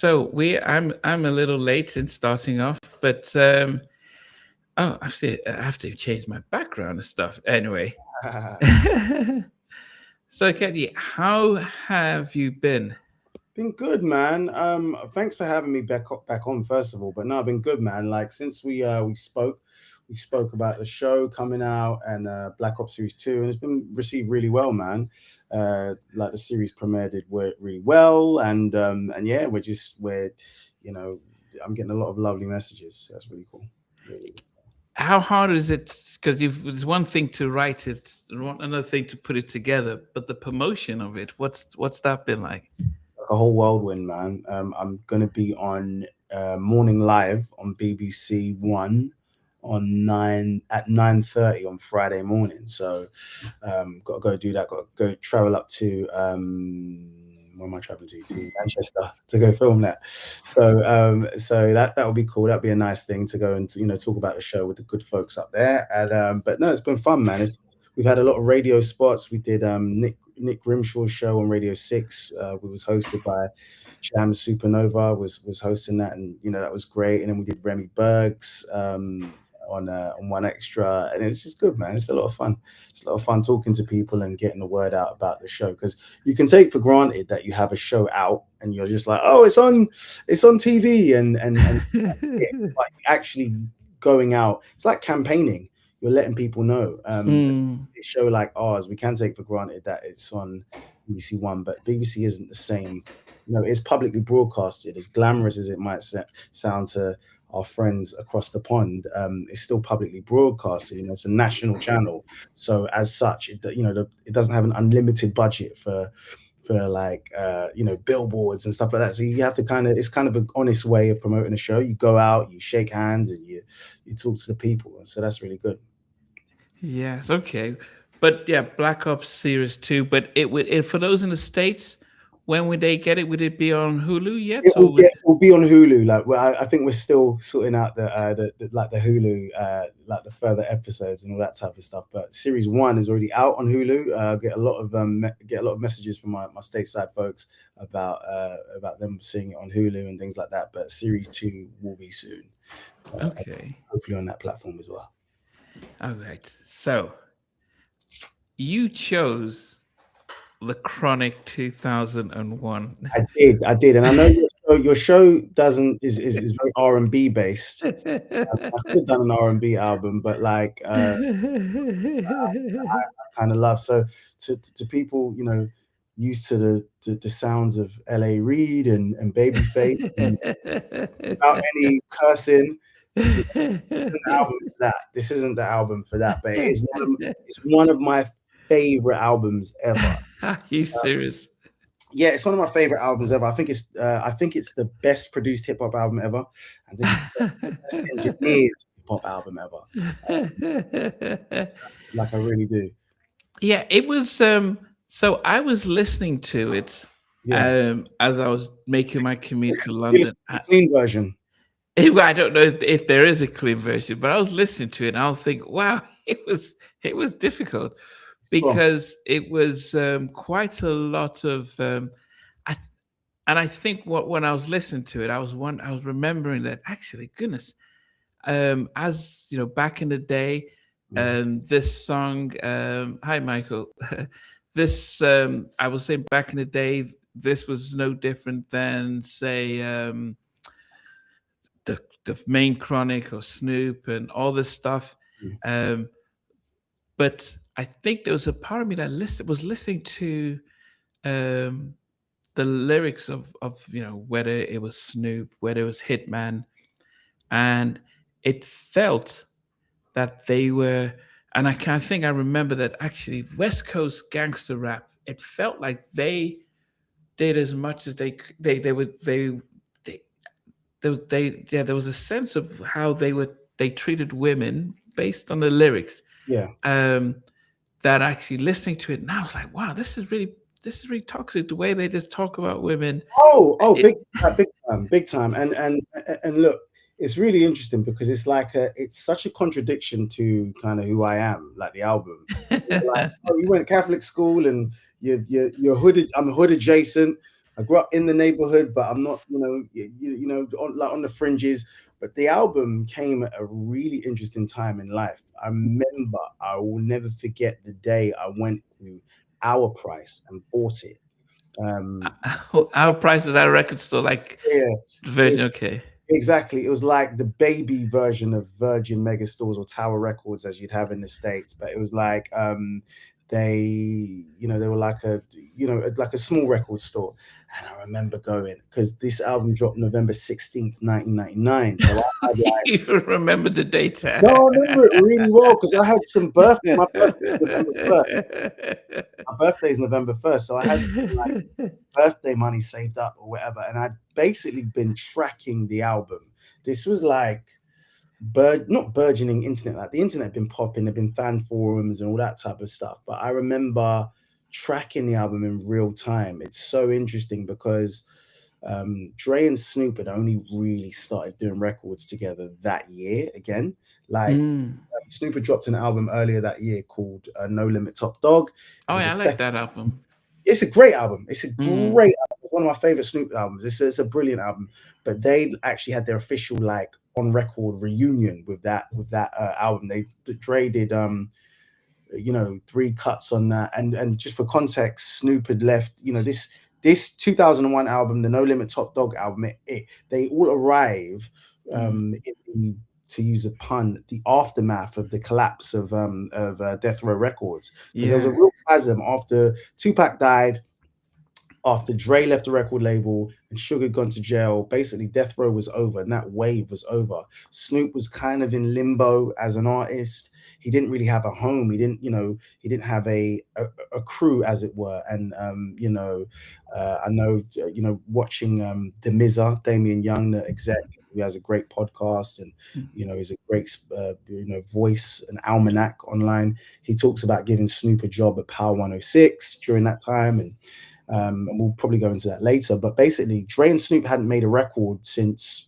I'm a little late in starting off, but oh, I have to change my background and stuff. Anyway, so Katie, how have you been? Been good, man. Thanks for having me back on first of all. But no, I've been good, man. Like since we spoke about the show coming out and Black Ops Series 2, and it's been received really well, man. Like the series premiere did work really well, and yeah, we're you know I'm getting a lot of lovely messages. So that's really cool. Really. How hard is it? Because it's one thing to write it, another thing to put it together, but the promotion of it, what's that been like? Like a whole whirlwind, man. I'm gonna be on Morning Live on BBC One on 9:30 on Friday morning. So got to go do that. Got to go travel up to where am I traveling to Manchester to go film that. So that would be cool. That'd be a nice thing to go and talk about the show with the good folks up there. And but no, it's been fun, man. We've had a lot of radio spots. We did Nick Grimshaw's show on Radio 6. We was hosted by Jam Supernova was hosting that, and that was great. And then we did Remy Berg's on One Extra, and it's just good, man. It's a lot of fun. It's a lot of fun talking to people and getting the word out about the show, because you can take for granted that you have a show out and you're just like, oh, it's on TV, and like actually going out. It's like campaigning. You're letting people know. A show like ours, we can take for granted that it's on BBC One, but BBC isn't the same. It's publicly broadcasted. As glamorous as it might sound to our friends across the pond, it's still publicly broadcasted. It's a national channel, so as such, it doesn't have an unlimited budget for like billboards and stuff like that. So you have to it's kind of an honest way of promoting a show. You go out, you shake hands, and you talk to the people, and so that's really good. Yes, okay. But yeah, Black Ops Series 2, but for those in the States, when would they get it? Would it be on Hulu yet? It will be on Hulu. Like, well, I think we're still sorting out the Hulu, like the further episodes and all that type of stuff. But Series 1 is already out on Hulu. Get a lot of messages from my stateside folks about them seeing it on Hulu and things like that. But Series 2 will be soon. Okay. Hopefully on that platform as well. All right. So you chose The Chronic 2001. I did, and I know your show is very R&B based. I could have done an R&B album, but like I kind of love, so to people used to the sounds of L.A. Reid and Babyface and without any cursing. This isn't the album for that, but it's one of my favorite albums ever. Are you serious? Yeah, it's one of my favorite albums ever. I think it's the best produced hip hop album ever, and this is the best engineered hip hop album ever. Like I really do. Yeah, it was. So I was listening to it as I was making my commute to London. Clean version. I don't know if there is a clean version, but I was listening to it and I was thinking, wow, it was difficult because it was quite a lot of. I think when I was listening to it, I was remembering that actually, goodness, as back in the day, this song, hi Michael, this I was saying back in the day, this was no different than say. The main Chronic or Snoop and all this stuff. But I think there was a part of me that was listening to the lyrics of whether it was Snoop, whether it was Hitman, and it felt that they were, and I remember that actually West Coast gangster rap, it felt like they did as much as they there was a sense of how they treated women based on the lyrics. Yeah. That actually listening to it now, I was like, wow, this is really toxic. The way they just talk about women. Big time. And look, it's really interesting because it's like it's such a contradiction to kind of who I am, like the album. Like, you went Catholic school and you're hood. I'm hood adjacent. I grew up in the neighborhood, but I'm not, on the fringes. But the album came at a really interesting time in life. I remember, I will never forget the day I went to Our Price and bought it. Um, Our price at our record store, like yeah, Virgin. Okay. exactly. It was like the baby version of Virgin Megastores or Tower Records as you'd have in the States, but it was like they were like like a small record store. And I remember going because this album dropped November 16th, 1999. So I had like You remember the date? no, I remember it really well because I had some birthday. My birthday is November 1st. My birthday is November 1st. So I had some like birthday money saved up or whatever, and I'd basically been tracking the album. This was like not burgeoning internet, like the internet had been popping, there'd been fan forums and all that type of stuff. But I remember tracking the album in real time. It's so interesting because Dre and Snoop had only really started doing records together that year again. Like Mm. Snoop had dropped an album earlier that year called No Limit Top Dog. It Oh, was yeah, a I like second. that album. It's a great album. It's a Mm. great album. It's one of my favorite Snoop albums. It's a brilliant album. But they actually had their official like on record reunion with that album. Dre did 3 cuts on that. And just for context, Snoop had left. This 2001 album, the No Limit Top Dog album. They all arrive in the, to use a pun, the aftermath of the collapse of Death Row Records, because there was a Yeah. real chasm after Tupac died, after Dre left the record label and Sugar gone to jail. Basically, Death Row was over and that wave was over. Snoop was kind of in limbo as an artist. He didn't really have a home. He didn't have a crew, as it were. And I know, watching Demiza, Damien Young, the exec, who has a great podcast and is a great voice, an almanac online. He talks about giving Snoop a job at Power 106 during that time, and we'll probably go into that later. But basically, Dre and Snoop hadn't made a record since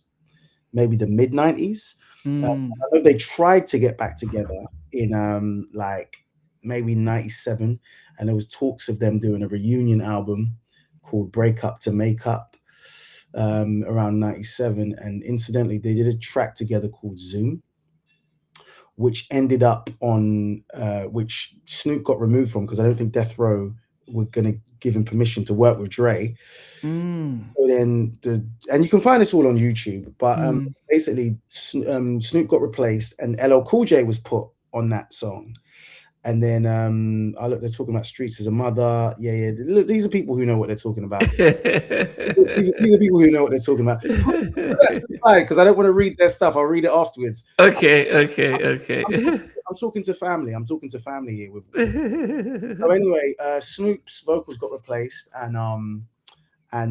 maybe the mid '90s. Mm. I know they tried to get back together in like maybe '97, and there was talks of them doing a reunion album called Break Up to Make Up around '97. And incidentally, they did a track together called Zoom, which ended up on which Snoop got removed from because I don't think Death Row were going to give him permission to work with Dre. Mm. So then and you can find this all on YouTube, but Mm. basically Snoop got replaced and LL Cool J was put on that song. And then I look, they're talking about Streets as a Mother. Yeah. Look, these are people who know what they're talking about. These are people who know what they're talking about. Because I don't want to read their stuff. I'll read it afterwards. Okay. I'm talking to family. I'm talking to family here. So anyway, Snoop's vocals got replaced, and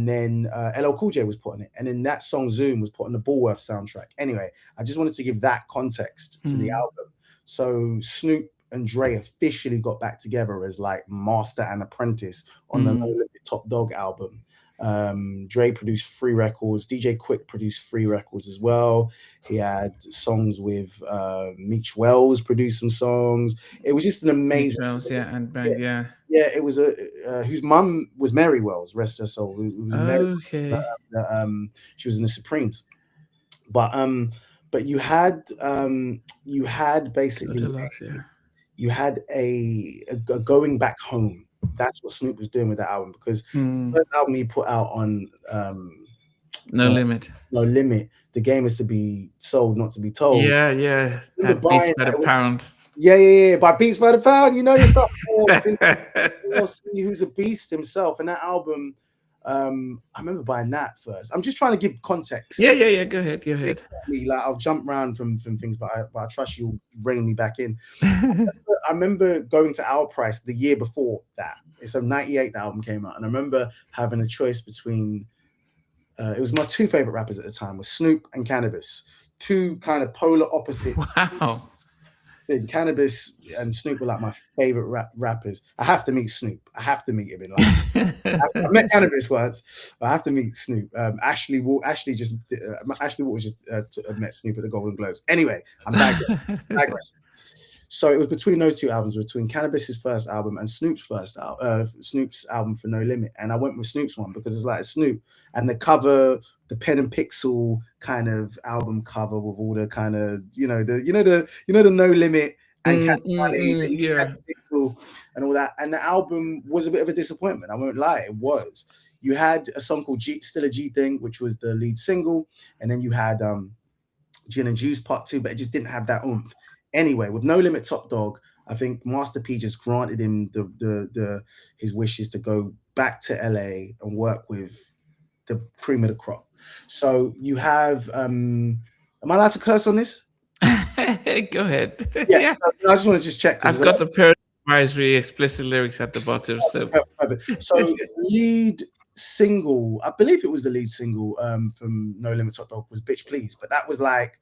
then LL Cool J was put on it, and then that song Zoom was put on the Bullworth soundtrack. Anyway, I just wanted to give that context to the album. So Snoop and Dre officially got back together as like master and apprentice on the No Limit Top Dog album. Dre produced 3 records. DJ Quick produced 3 records as well. He had songs with Meech Wells produced some songs. It was just an amazing. Wells, yeah, and band, yeah. Yeah, it was whose mum was Mary Wells, rest her soul. Who was Mary. Okay. She was in the Supremes, but you had basically you had a going back home. That's what Snoop was doing with that album, because the first album he put out on No Limit. No Limit, the game is to be sold, not to be told. Yeah. That Beats by the Pound. Yeah. By Beats by the Pound, you know your stuff. See who's a beast himself. And that album, I remember buying that first. I'm just trying to give context. Yeah. Go ahead. Like I'll jump around from things, but I trust you'll rein me back in. I remember going to Our Price the year before that. It's a '98 the album came out, and I remember having a choice between. It was my 2 favorite rappers at the time, was Snoop and Cannabis. 2 kind of polar opposite. Wow. Cannabis and Snoop were like my favorite rappers. I have to meet Snoop. I have to meet him in life. I met Cannabis once, but I have to meet Snoop. Ashley Walker just met Snoop at the Golden Globes. Anyway, I'm digressing. So it was between those two albums, between Cannabis's first album and Snoop's album for No Limit. And I went with Snoop's one because it's like a Snoop, and the cover, the pen and pixel kind of album cover with all the kind of the No Limit and Cash Money, the easy pen Yeah. and pixel and all that. And the album was a bit of a disappointment. I won't lie, it was. You had a song called Still a G Thing, which was the lead single, and then you had Gin and Juice Part 2, but it just didn't have that oomph. Anyway, with No Limit Top Dog, I think Master P just granted him his wishes to go back to LA and work with the cream of the crop. So you have am I allowed to curse on this? Go ahead. Yeah, Yeah. I just want to just check. I've got the pair of advisory explicit lyrics at the bottom. So lead single, I believe it was the lead single from No Limit Top Dog was Bitch Please, but that was like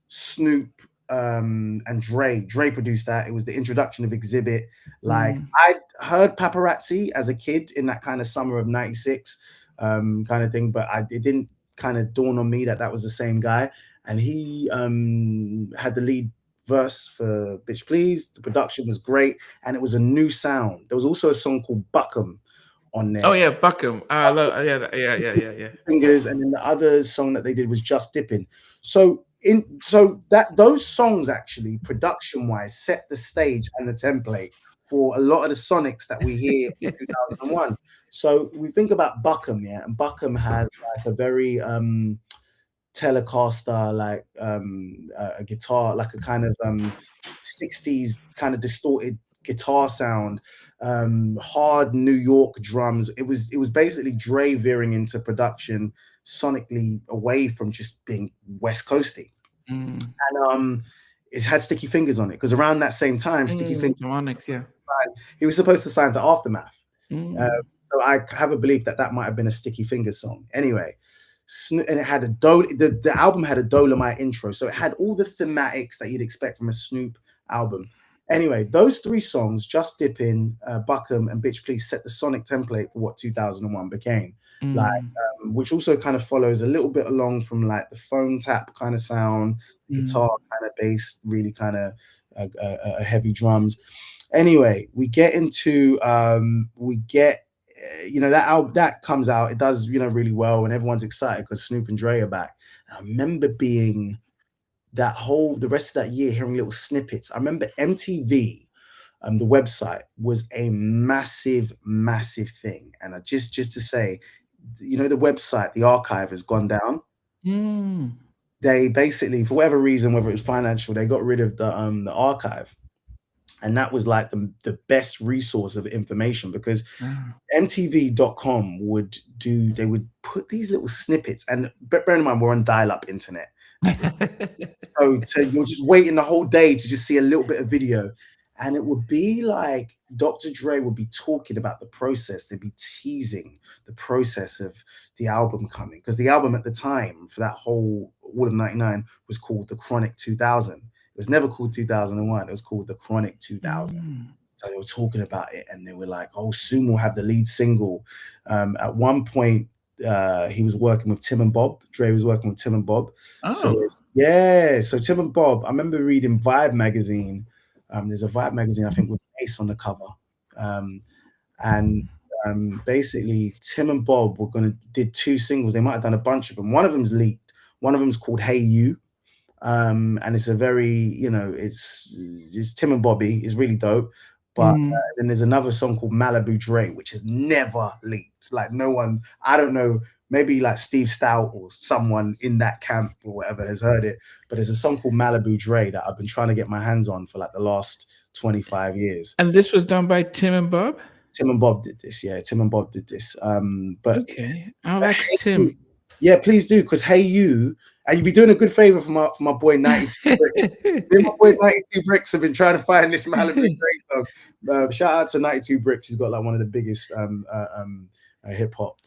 Snoop and Dre produced that. It was the introduction of Exhibit. Like I heard Paparazzi as a kid in that kind of summer of 96 kind of thing, but it didn't kind of dawn on me that that was the same guy. And he had the lead verse for Bitch Please. The production was great, and it was a new sound. There was also a song called Buckham on there. Oh yeah, Buckham. Yeah. Fingers, and then the other song that they did was Just Dipping. So those songs actually, production-wise, set the stage and the template for a lot of the Sonics that we hear in 2001. So we think about Buckham, yeah, and Buckham has like a very Telecaster, like a guitar, like a kind of 60s kind of distorted guitar sound, hard New York drums. It was basically Dre veering into production sonically away from just being West Coasty. And it had Sticky Fingers on it because around that same time, Sticky Fingers, yeah, he was supposed to sign to Aftermath. So I have a belief that might have been a Sticky Fingers song. Anyway, and it had the album had a Dolomite intro, so it had all the thematics that you'd expect from a Snoop album. Anyway, those three songs, Just Dippin', Buckham, and Bitch Please, set the sonic template for what 2001 became. Like, which also kind of follows a little bit along from like the phone tap kind of sound, guitar kind of bass, really kind of heavy drums. Anyway, we get into that album that comes out, it does really well, and everyone's excited because Snoop and Dre are back. And I remember being the rest of that year hearing little snippets. I remember MTV, the website was a massive thing, and just to say, the website, the archive has gone down. They basically, for whatever reason, whether it was financial, they got rid of the archive. And that was like the best resource of information, because MTV.com would put these little snippets, and bear in mind we're on dial-up internet. So you're just waiting the whole day to just see a little bit of video, and it would be like Dr. Dre would be talking about the process. They'd be teasing the process of the album coming, because the album at the time for that all of 99 was called The Chronic 2000. It was never called 2001. It was called The Chronic 2000. So they were talking about it, and they were like, oh, soon we'll have the lead single. At one point, he was working with Tim and Bob. Dre was working with Tim and Bob. Oh. So Tim and Bob, I remember reading Vibe magazine. There's a Vibe magazine, I think, with Ace on the cover. Basically, Tim and Bob did two singles. They might have done a bunch of them. One of them's leaked. One of them's called Hey You. And it's a very, it's Tim and Bobby. It's really dope. But then there's another song called Malibu Dre, which has never leaked. Like, no one, I don't know, maybe like Steve Stout or someone in that camp or whatever has heard it. But there's a song called Malibu Dre that I've been trying to get my hands on for like the last 25 years. And this was done by Tim and Bob? Tim and Bob did this, yeah. Tim and Bob did this. But okay, I'll ask Tim. Yeah, please do, because Hey You, and you'd be doing a good favor for my boy 92 Bricks. My boy 92 Bricks have been trying to find this Malibu Dre song. Shout out to 92 Bricks. He's got like one of the biggest hip hop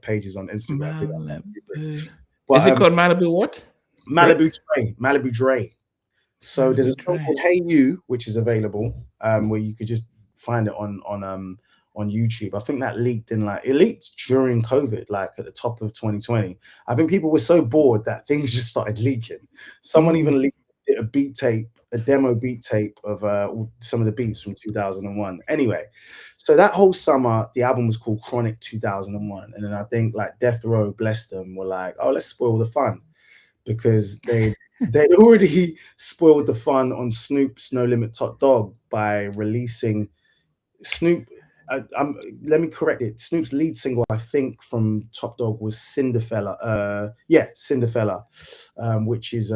pages on Instagram. Is it called Malibu what? Malibu Dre. So there's a song called Hey You, which is available, where you could just find it on YouTube. I think that leaked during COVID, like at the top of 2020. I think people were so bored that things just started leaking. Someone even leaked did a beat tape, a demo beat tape of some of the beats from 2001. Anyway, so that whole summer, the album was called Chronic 2001, and then I think like Death Row, bless them, were like, oh, let's spoil the fun because they'd already spoiled the fun on Snoop's No Limit Top Dog by releasing Snoop. Let me correct it. Snoop's lead single, I think, from Top Dog was Cinderfella. Yeah, Cinderfella, which is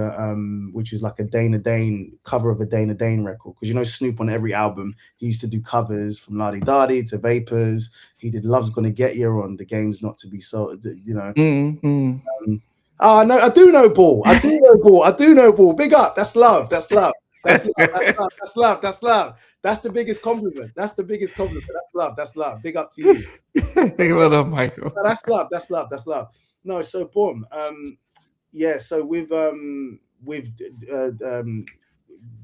like a Dana Dane cover of a Dana Dane record. Because you know Snoop on every album, he used to do covers from Ladi Dadi to Vapors. He did Love's Gonna Get You on The Game's Not to Be Sold. You know. Oh no, I do know Ball. I do know Ball. I do know Ball. Big up. That's love. That's love. That's love. That's love. That's love. That's love. That's the biggest compliment. That's the biggest compliment. That's love. That's love. Big up to you. Well done, Michael. No, that's love. That's love. That's love. No, so boom. Yeah. So with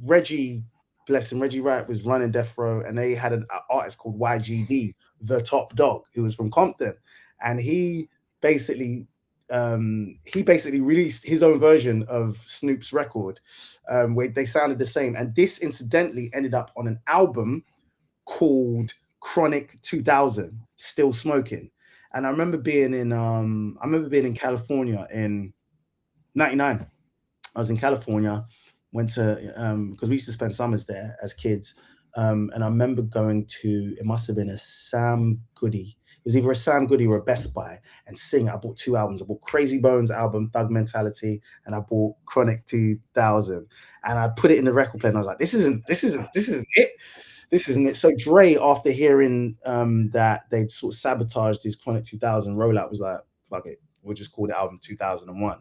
Reggie, bless him, Reggie Wright was running Death Row, and they had an artist called YGD, the Top Dog, who was from Compton, and he basically released his own version of Snoop's record, where they sounded the same. And this incidentally ended up on an album called Chronic 2000, Still Smoking. And I remember being in California in 99. I was in California, went to because we used to spend summers there as kids. And I remember going to, it must have been a Sam Goody. It was either a Sam Goody or a Best Buy, and sing. I bought 2 albums. I bought Crazy Bones album, Thug Mentality, and I bought Chronic 2000. And I put it in the record player, and I was like, this isn't it. This isn't it. So Dre, after hearing that they'd sort of sabotaged his Chronic 2000 rollout, was like, fuck it, we'll just call the album 2001.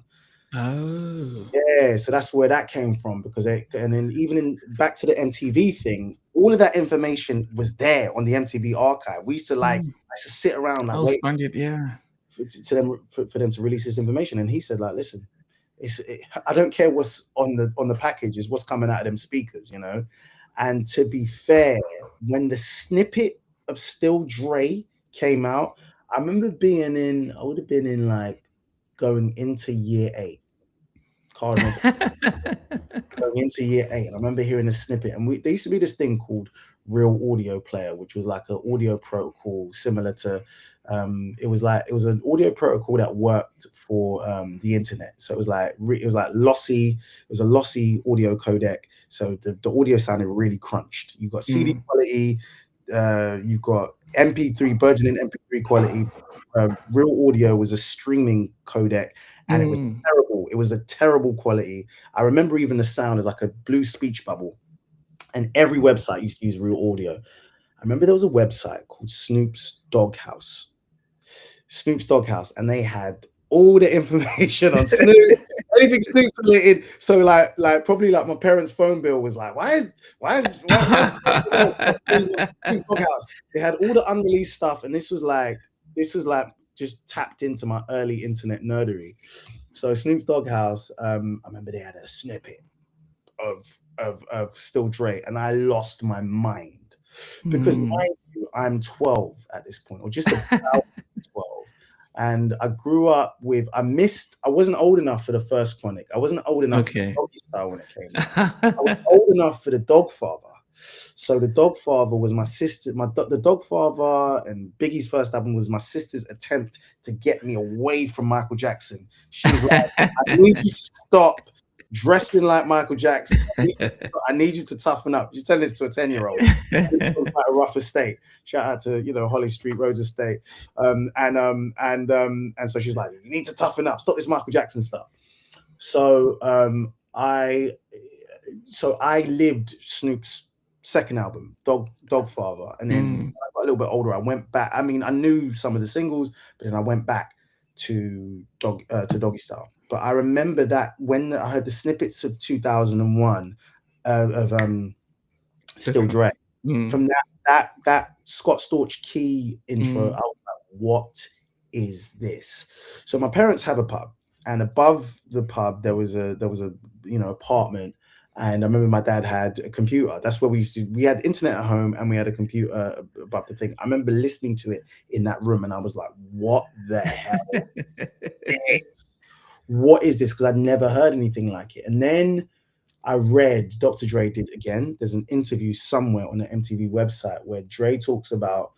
Oh. Yeah, so that's where that came from, because and then even back to the MTV thing, all of that information was there on the MTV archive. We used to I used to sit around like wait for them to release this information. And he said, like, listen, I don't care what's on the package, is what's coming out of them speakers, you know. And to be fair, when the snippet of Still Dre came out, I remember I would have been in like going into year 8. Going into year 8, and I remember hearing a snippet, and there used to be this thing called Real Audio Player, which was like an audio protocol similar to it was an audio protocol that worked for the internet. So it was like lossy, it was a lossy audio codec, so the audio sounded really crunched. You've got CD quality, you've got MP3, burgeoning MP3 quality. Real Audio was a streaming codec, and it was terrible. It was a terrible quality. I remember even the sound is like a blue speech bubble, and every website used to use Real Audio. I remember there was a website called Snoop's Doghouse, and they had all the information on Snoop, anything Snoop related. So like probably like my parents' phone bill was like, why is Snoop's Doghouse? They had all the unreleased stuff, and this was like just tapped into my early internet nerdery. So Snoop's Doghouse, I remember they had a snippet of Still Dre, and I lost my mind because mind you, I'm 12 at this point, or just about 12. And I grew up with, I wasn't old enough for the first Chronic. I wasn't old enough for Doggy Style when it came out. I was old enough for the Dogfather. So the Dogfather was my sister, the Dogfather and Biggie's first album was my sister's attempt to get me away from Michael Jackson. She was like, I need you to stop dressing like Michael Jackson. I need you to toughen up. She's telling this to a 10-year-old. Quite a rough estate. Shout out to Holly Street Roads estate. And so she's like, you need to toughen up. Stop this Michael Jackson stuff. So I lived Snoop's second album, Dogfather, and then when I got a little bit older, I went back. I mean, I knew some of the singles, but then I went back to Doggy Style. But I remember that when I heard the snippets of 2001 of Still Dre, from that Scott Storch Key intro, I was like, what is this? So my parents have a pub, and above the pub there was a apartment. And I remember my dad had a computer. That's where we had internet at home, and we had a computer above the thing. I remember listening to it in that room, and I was like, what the hell? What is this? Because I'd never heard anything like it. And then I read Dr. Dre did again. There's an interview somewhere on the MTV website where Dre talks about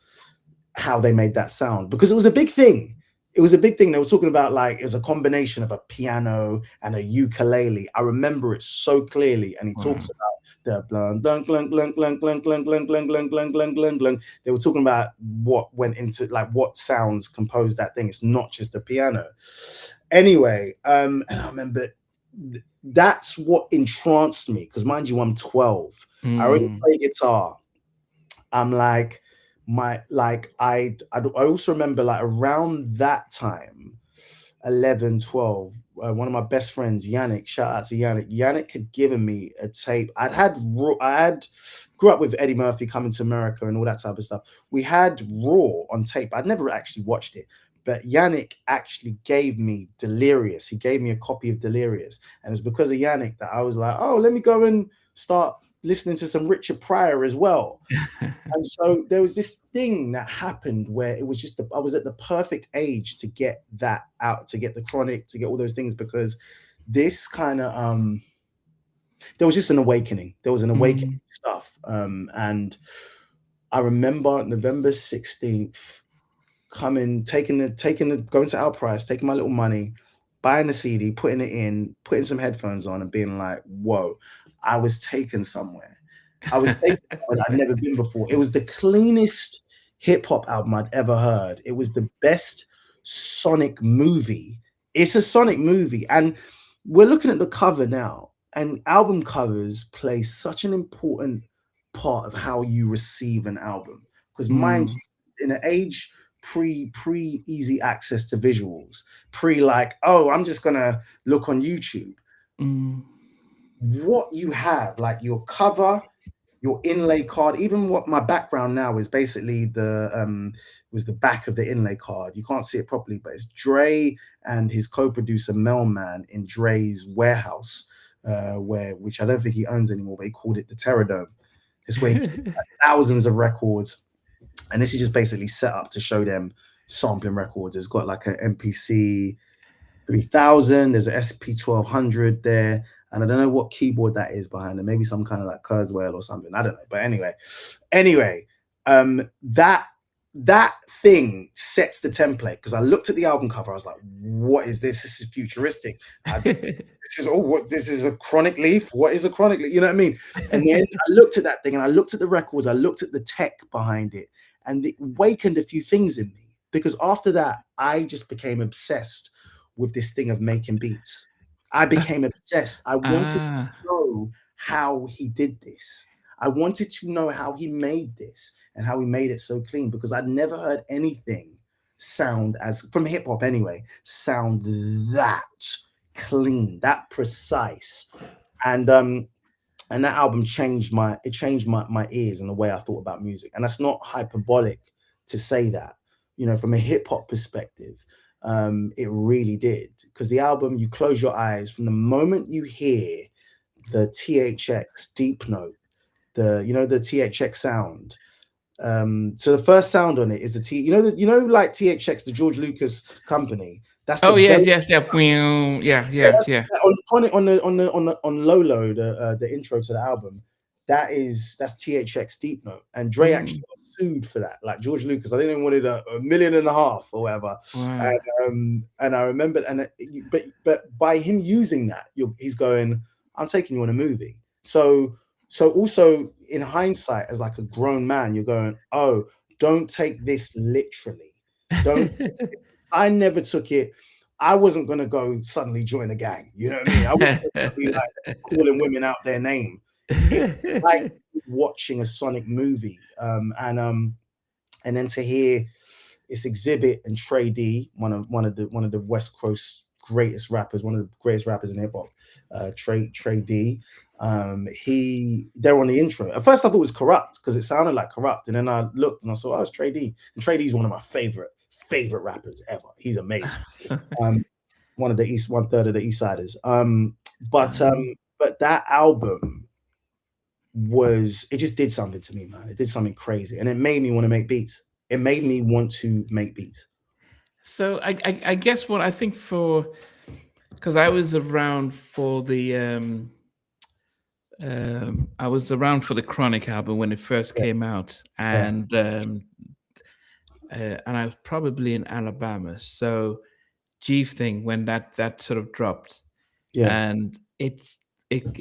how they made that sound because it was a big thing. It was a big thing. They were talking about like it's a combination of a piano and a ukulele. I remember it so clearly. And he talks Wow. about the blunk, blunk, blunk, blunk, blunk, blunk, blunk, blunk, blunk, blunk, blunk, blunk, blunk, blunk. They were talking about what went into like what sounds composed that thing. It's not just the piano. Anyway, and I remember that's what entranced me because mind you, I'm 12. I already Mm, play guitar. I'm like my like I also remember like around that time 11, 12. One of my best friends, Yannick, shout out to Yannick. Yannick had given me a tape. I had grew up with Eddie Murphy coming to America and all that type of stuff. We had Raw on tape. I'd never actually watched it, but Yannick actually gave me Delirious. He gave me a copy of Delirious, and it was because of Yannick that I was like, oh, let me go and start listening to some Richard Pryor as well. And so there was this thing that happened where it was just I was at the perfect age to get that out, to get the Chronic, to get all those things because this kind of there was just an awakening. There was an awakening mm. stuff. And I remember November 16th coming, going to our price, taking my little money, buying the CD, putting it in, putting some headphones on, and being like, whoa, I was taken somewhere. I was taken somewhere I'd never been before. It was the cleanest hip hop album I'd ever heard. It was the best Sonic movie. It's a Sonic movie. And we're looking at the cover now, and album covers play such an important part of how you receive an album. Because mind Mm, you, in an age pre easy access to visuals, pre like, oh, I'm just gonna look on YouTube. mm. What you have, like your cover, your inlay card, even what my background now is basically was the back of the inlay card. You can't see it properly, but it's Dre and his co-producer Melman in Dre's warehouse, which I don't think he owns anymore, but he called it the Terror Dome. It's where he keeps like, thousands of records, and this is just basically set up to show them sampling records. It's got like an MPC 3000, there's an SP 1200 there, and I don't know what keyboard that is behind it. Maybe some kind of like Kurzweil or something. I don't know. But anyway, that thing sets the template because I looked at the album cover. I was like, "What is this? This is futuristic. This is a Chronic leaf. What is a Chronic leaf? You know what I mean?" And then I looked at that thing, and I looked at the records. I looked at the tech behind it, and it wakened a few things in me because after that, I just became obsessed with this thing of making beats. I became obsessed. I wanted to Ah. know how he did this. I wanted to know how he made this and how he made it so clean because I'd never heard anything sound as from hip hop anyway, sound that clean, that precise. And and that album changed my ears and the way I thought about music. And that's not hyperbolic to say that, from a hip hop perspective, it really did. Because the album, you close your eyes from the moment you hear the THX deep note, the THX sound. So the first sound on it is the like THX, the George Lucas company. That's the Oh very yes, yes, yeah, Boing. Yeah, yeah, yeah, that's yeah. on Lolo, the intro to the album. That's THX Deep Note, and Dre actually Mm, got sued for that. Like George Lucas, I think he wanted a million and a half or whatever. wow. And I remember, but by him using that, he's going, "I'm taking you on a movie." So also in hindsight, as like a grown man, you're going, "Oh, don't take this literally. Don't I never took it. I wasn't gonna go suddenly join a gang. You know what I mean? I wasn't gonna be like calling women out their name. It was like watching a Sonic movie. And then to hear it's Exhibit and Trey D, one of the West Coast greatest rappers, one of the greatest rappers in hip hop, Trey D. They're on the intro. At first, I thought it was Corrupt because it sounded like Corrupt, and then I looked and I saw, oh, it's Trey D. And Trey D is one of my favorite rappers ever. He's amazing. Um, one of the East, one third of the East Siders. But that album it just did something to me, man. It did something crazy, and it made me want to make beats. It made me want to make beats. So I guess what I think because I was around for the I was around for the Chronic album when it first Yeah, came out, yeah, and I was probably in Alabama. So G thing when that sort of dropped, yeah. and it's I'm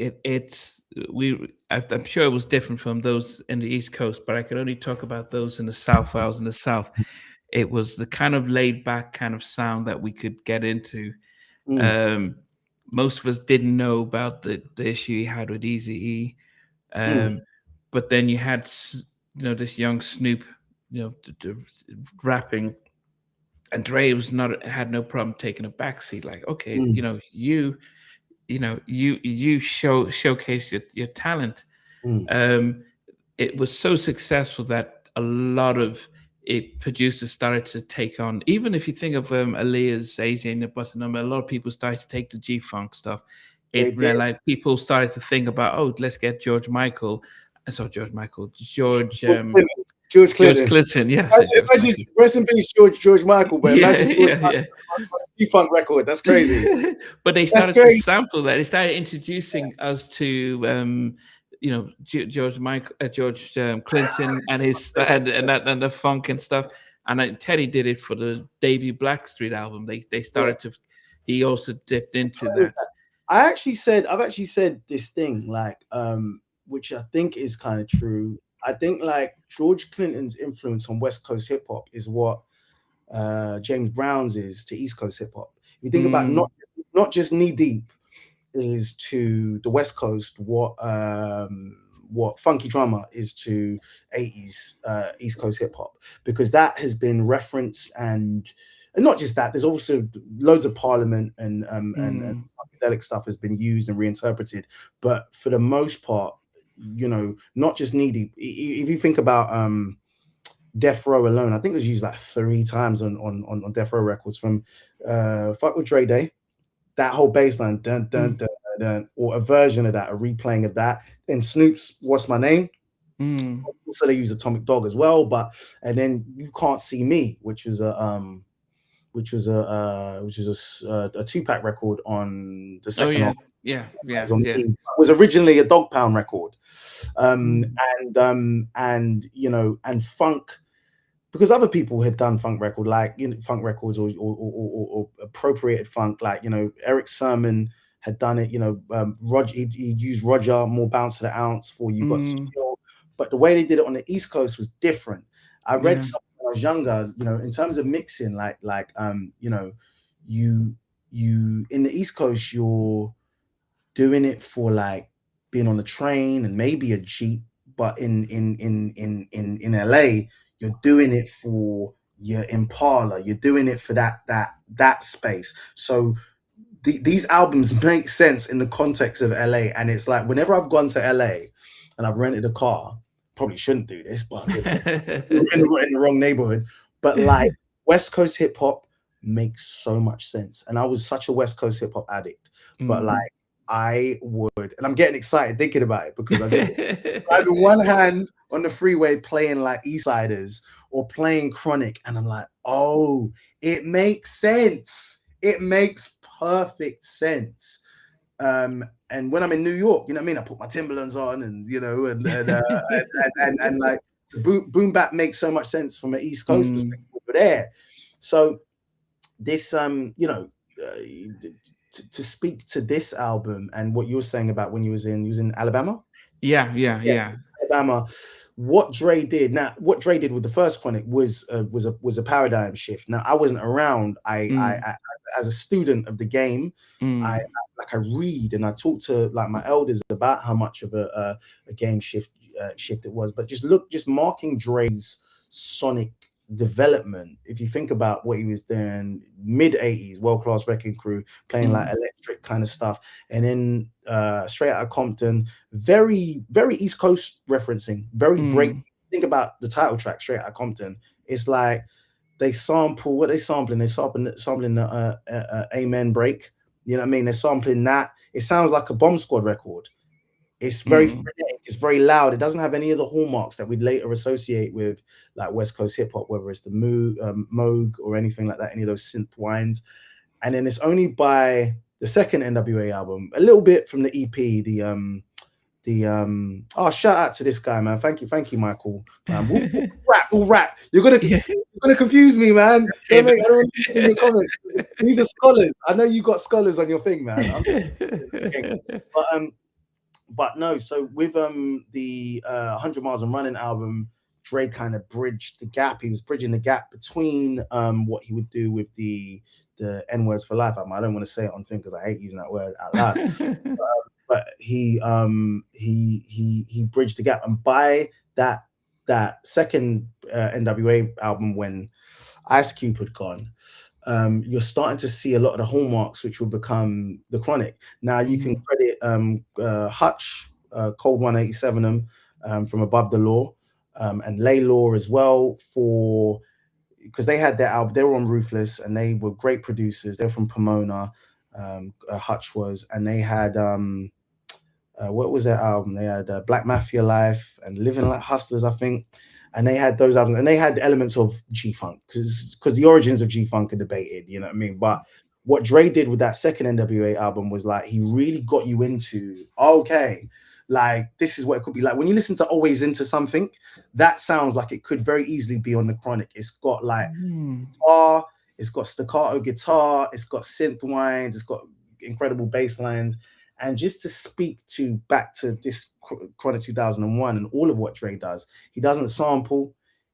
sure it was different from those in the East Coast, but I could only talk about those in the South. Where I was in the South, it was the kind of laid back kind of sound that we could get into. Mm, Um, Most of us didn't know about the issue he had with Easy E, mm, but then you had this young Snoop, rapping, and Dre was not had no problem taking a backseat. Like, okay, mm, you showcase your talent. mm. Um, it was so successful that a lot of producers started to take on. Even if you think of Aaliyah's AJ and the Button Number, a lot of people started to take the G Funk stuff. They It did. like people started to think about, oh, let's get George Michael. So George Michael, George Clinton. George George Clinton. Clinton. Yeah, I said George Imagine, Michael. rest in peace, George Michael. But Yeah, imagine George yeah, Michael yeah. on a G-Funk record. That's crazy. But they That's started to crazy. sample that. They started introducing us to, George Clinton and his and the funk and stuff. And Teddy did it for the debut Blackstreet album. They Yeah. started to. He also dipped into that. I've actually said this thing, like, which I think is kind of true. I think like George Clinton's influence on West Coast hip hop is what James Brown's is to East Coast hip hop. If you think about Mm, not just Knee Deep is to the West Coast what Funky Drummer is to 80s East Coast hip hop, because that has been referenced, and not just that, there's also loads of Parliament and mm, psychedelic stuff has been used and reinterpreted, but for the most part, not just Knee Deep. If you think about Death Row alone, I think it was used like 3 times on Death Row records, from Fuck with Dre Day, that whole bass line, dun, dun, mm, dun, dun, or a version of that, a replaying of that. And Snoop's What's My Name? mm. Also, they use Atomic Dog as well, and then You Can't See Me, which was a 2-pack record on the Oh second yeah, album. yeah, yeah, On yeah. E. It was originally a Dog Pound record, Mm, and funk, because other people had done funk record, like funk records, or appropriated funk, like Eric Sermon had done it. Roger, he used Roger, More Bounce to the Ounce, for You Got mm, Skill, but the way they did it on the East Coast was different. I read yeah. something when I was younger, in terms of mixing, you in the East Coast, you're doing it for like being on a train and maybe a jeep, but in LA, you're doing it for your Impala. You're doing it for that space. So these albums make sense in the context of LA, and it's like whenever I've gone to LA and I've rented a car, probably shouldn't do this, but in the wrong neighborhood. But like West Coast hip hop makes so much sense, and I was such a West Coast hip hop addict, but like Mm. I would, and I'm getting excited thinking about it, because I just driving one hand on the freeway playing like Eastsiders or playing Chronic, and I'm like, oh, it makes sense. It makes perfect sense. And when I'm in New York, you know what I mean, I put my Timberlands on, and and like boom bap makes so much sense from an East Coast Mm. perspective over there. So this to speak to this album and what you were saying about when you was in Alabama. Yeah, yeah, Yeah, yeah. Alabama. What Dre did with the first Chronic was a paradigm shift. Now I wasn't around. Mm, I as a student of the game, I mm, I read and I talk to like my elders about how much of a game shift it was. But just marking Dre's sonic development. If you think about what he was doing, mid 80s, World Class Wrecking Crew, playing like mm, electric kind of stuff, and then Straight Outta Compton, very very East Coast referencing, very break. mm, Think about the title track, Straight Outta Compton. It's like they sample what they sampling. They sampling the Amen Break. You know what I mean? They're sampling that. It sounds like a Bomb Squad record. It's very mm, frenetic, it's very loud. It doesn't have any of the hallmarks that we'd later associate with like West Coast hip hop, whether it's the Moog or anything like that, any of those synth wines. And then it's only by the second NWA album, a little bit from the EP, oh, shout out to this guy, man. Thank you, Michael. We'll rap. Yeah. You're gonna confuse me, man. Okay, I don't want to in your comments. These are scholars. I know you got scholars on your thing, man. But but no, so with the 100 Miles and Running album, Dre kind of bridged the gap. He was bridging the gap between what he would do with the N Words for Life album. I don't want to say it on thing because I hate using that word out loud. But he bridged the gap, and by that second NWA album, when Ice Cube had gone, you're starting to see a lot of the hallmarks which will become the Chronic. Now you can credit Hutch, Cold 187 from Above the Law, and Lay Law as well, for because they had their album. They were on Ruthless, and they were great producers. They're from Pomona. Hutch was, and they had what was their album? They had Black Mafia Life and Living Like Hustlers, I think. And they had those albums, and they had elements of G-Funk, because the origins of G-Funk are debated, you know what I mean? But what Dre did with that second NWA album was like, he really got you into, okay, like this is what it could be like. When you listen to Always Into Something, that sounds like it could very easily be on the Chronic. It's got like guitar, it's got staccato guitar, it's got synth whines, it's got incredible bass lines. And just to speak to back to this Chronic 2001 and all of what Dre does, he doesn't sample,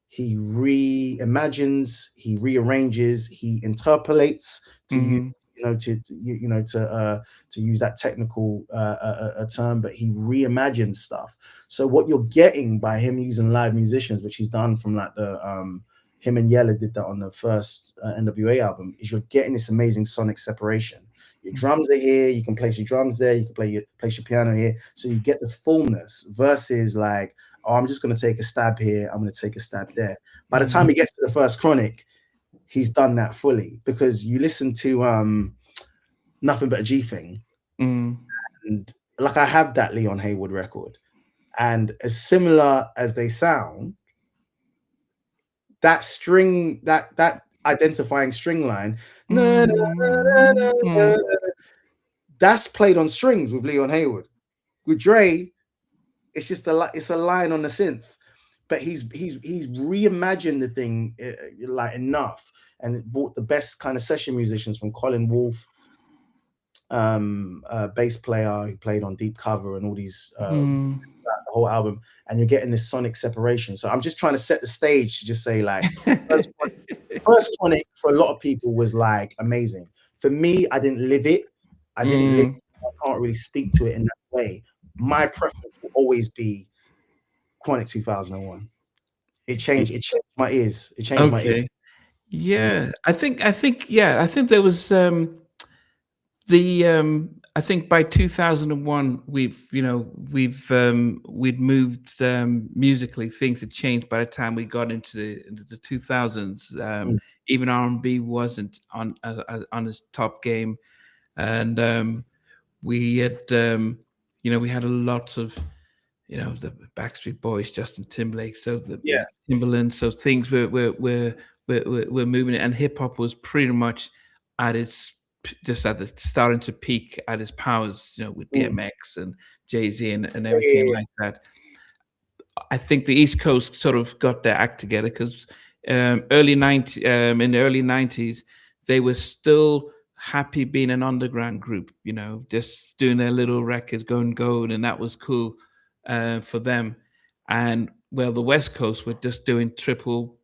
he reimagines, he rearranges, he interpolates to use that technical term, but he reimagines stuff. So what you're getting by him using live musicians, which he's done from like the him and Yella did that on the first NWA album, is you're getting this amazing sonic separation. Your drums are here, you can place your drums there, you can place your piano here, so you get the fullness versus like, oh, I'm just going to take a stab here, I'm going to take a stab there. By the time he gets to the first Chronic, he's done that fully, because you listen to Nothing But a G Thing, and like I have that Leon Haywood record, and as similar as they sound, that string, that identifying string line, that's played on strings with Leon Haywood. With Dre, it's just it's a line on the synth, but he's reimagined the thing like enough, and it brought the best kind of session musicians, from Colin Wolfe, bass player who played on Deep Cover and all these the whole album, and you're getting this sonic separation. So I'm just trying to set the stage to just say, like, first Chronic for a lot of people was like amazing. For me, I didn't live it. I can't really speak to it in that way. My preference will always be Chronic 2001. It changed my ears. It changed my ears. Yeah, I think there was I think by 2001 we'd moved musically, things had changed by the time we got into the 2000s. Even R&B wasn't on his top game, and we had we had a lot of the Backstreet Boys, Justin Timberlake, so Timberland, so things were moving, and hip hop was pretty much at its starting to peak at its powers, with DMX and Jay-Z and everything like that. I think the East Coast sort of got their act together, because in the early 90s, they were still happy being an underground group, just doing their little records, going gold, and that was cool for them. And well, the West Coast were just doing quadruple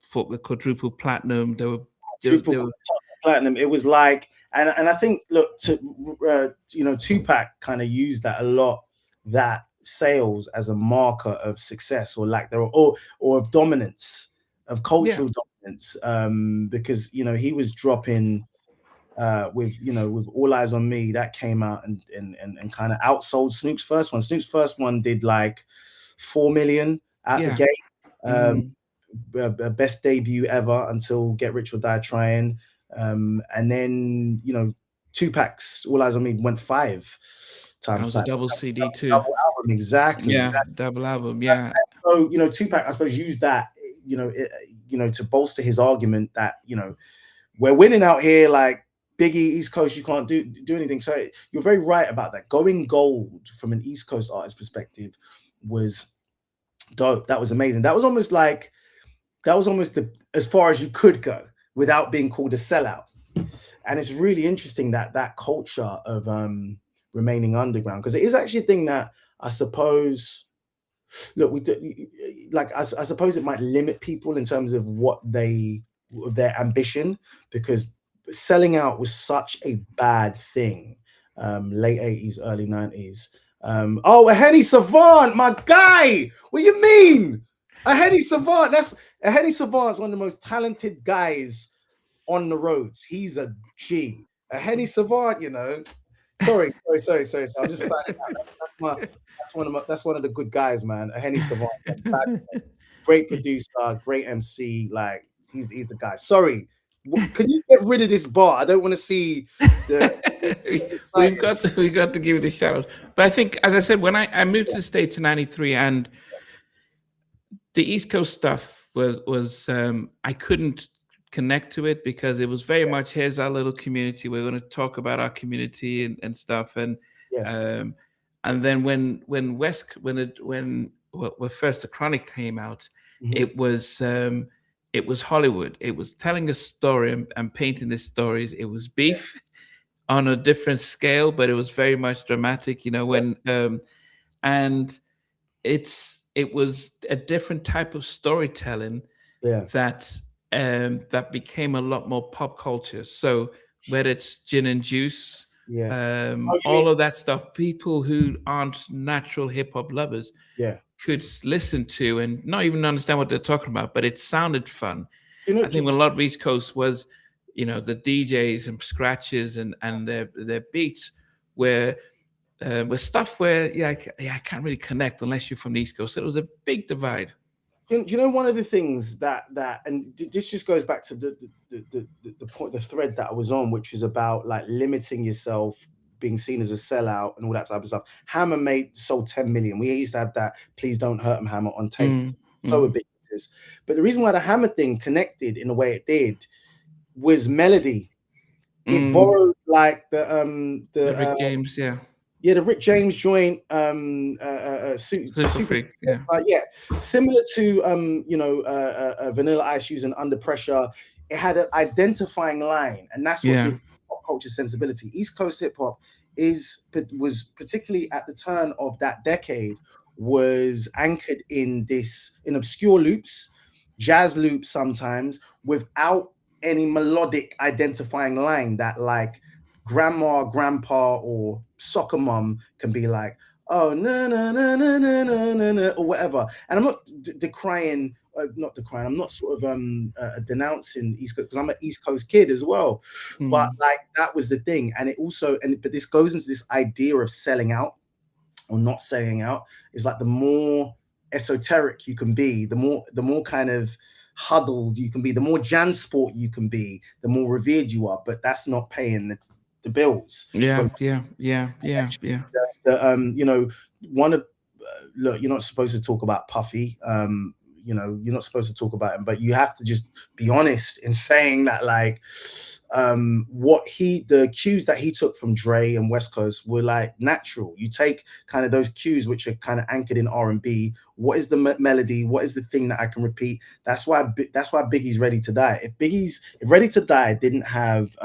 platinum. They were platinum. It was like, and I think, look, Tupac kind of used that a lot, that sales as a marker of success, or like or of dominance, of cultural dominance, because he was dropping with All Eyes on Me, that came out and kind of outsold Snoop's first one. Snoop's first one did like 4 million at the gate. Best debut ever until Get Rich or Die Trying. And then, Tupac's All Eyes on Me went 5 times. That was a double CD too. Double album, exactly. Yeah, exactly. double album, yeah. So, Tupac, I suppose, used that, to bolster his argument that, we're winning out here, like, Biggie, East Coast, you can't do anything. So you're very right about that. Going gold from an East Coast artist perspective was dope. That was amazing. That was almost the as far as you could go without being called a sellout. And it's really interesting that that culture of remaining underground, because it is actually a thing that I suppose, look, we do, like I suppose it might limit people in terms of what they their ambition, because selling out was such a bad thing. Late 80s, early 90s. Oh, a Henny Savant, my guy. What do you mean? A Henny Savant. That's a Henny Savant's one of the most talented guys on the roads. He's a G. A Henny Savant, you know. Sorry. So I'm just finding out. That's one of the good guys, man. A Henny Savant, great producer, great MC. Like he's the guy. Sorry, can you get rid of this bar? I don't want to see the. we've got to give it a shout out. But I think, as I said, when I moved to the States in '93, and the East Coast stuff was I couldn't connect to it because it was very much, here's our little community. We're going to talk about our community and stuff. Yeah. And then when first the Chronic came out, Mhm. it was Hollywood. It was telling a story and painting the stories. It was beef on a different scale, but it was very much dramatic. You know, and it was a different type of storytelling Yeah. that became a lot more pop culture. So whether it's gin and juice, Yeah. Oh, you mean, all of that stuff, people who aren't natural hip hop lovers yeah. could listen to and not even understand what they're talking about, but it sounded fun. You know, I think when a lot of East Coast was, you know, the DJs and scratches and their beats were stuff where I can't really connect unless you're from the East Coast. So it was a big divide. do you know one of the things that and this just goes back to the point, the thread that I was on, which is about like limiting yourself, being seen as a sellout and all that type of stuff. Hammer sold 10 million. We used to have that "Please Don't Hurt 'Em" Hammer on tape. So ubiquitous. But the reason why the Hammer thing connected in the way it did was melody. It borrowed like the Rick James, the Rick James joint, Super Freak, yeah, similar to Vanilla Ice using Under Pressure. It had an identifying line, and that's what gives pop culture sensibility. East Coast hip hop was particularly at the turn of that decade was anchored in obscure loops, jazz loops sometimes, without any melodic identifying line that like grandma, grandpa, or soccer mom can be like, oh, na na na na na na na na, or whatever. And I'm not decrying, not decrying. I'm not sort of denouncing East Coast, because I'm an East Coast kid as well. But like that was the thing, and it also, but this goes into this idea of selling out or not selling out. Is like the more esoteric you can be, the more kind of huddled you can be, the more Jansport you can be, the more revered you are. But that's not paying the bills. Yeah. You know, look, you're not supposed to talk about Puffy. You know, you're not supposed to talk about him, but you have to just be honest in saying that, like, the cues that he took from Dre and West Coast were like natural. You take kind of those cues which are kind of anchored in R&B. What is the melody? What is the thing that I can repeat? That's why Biggie's Ready to Die. If Ready to Die didn't have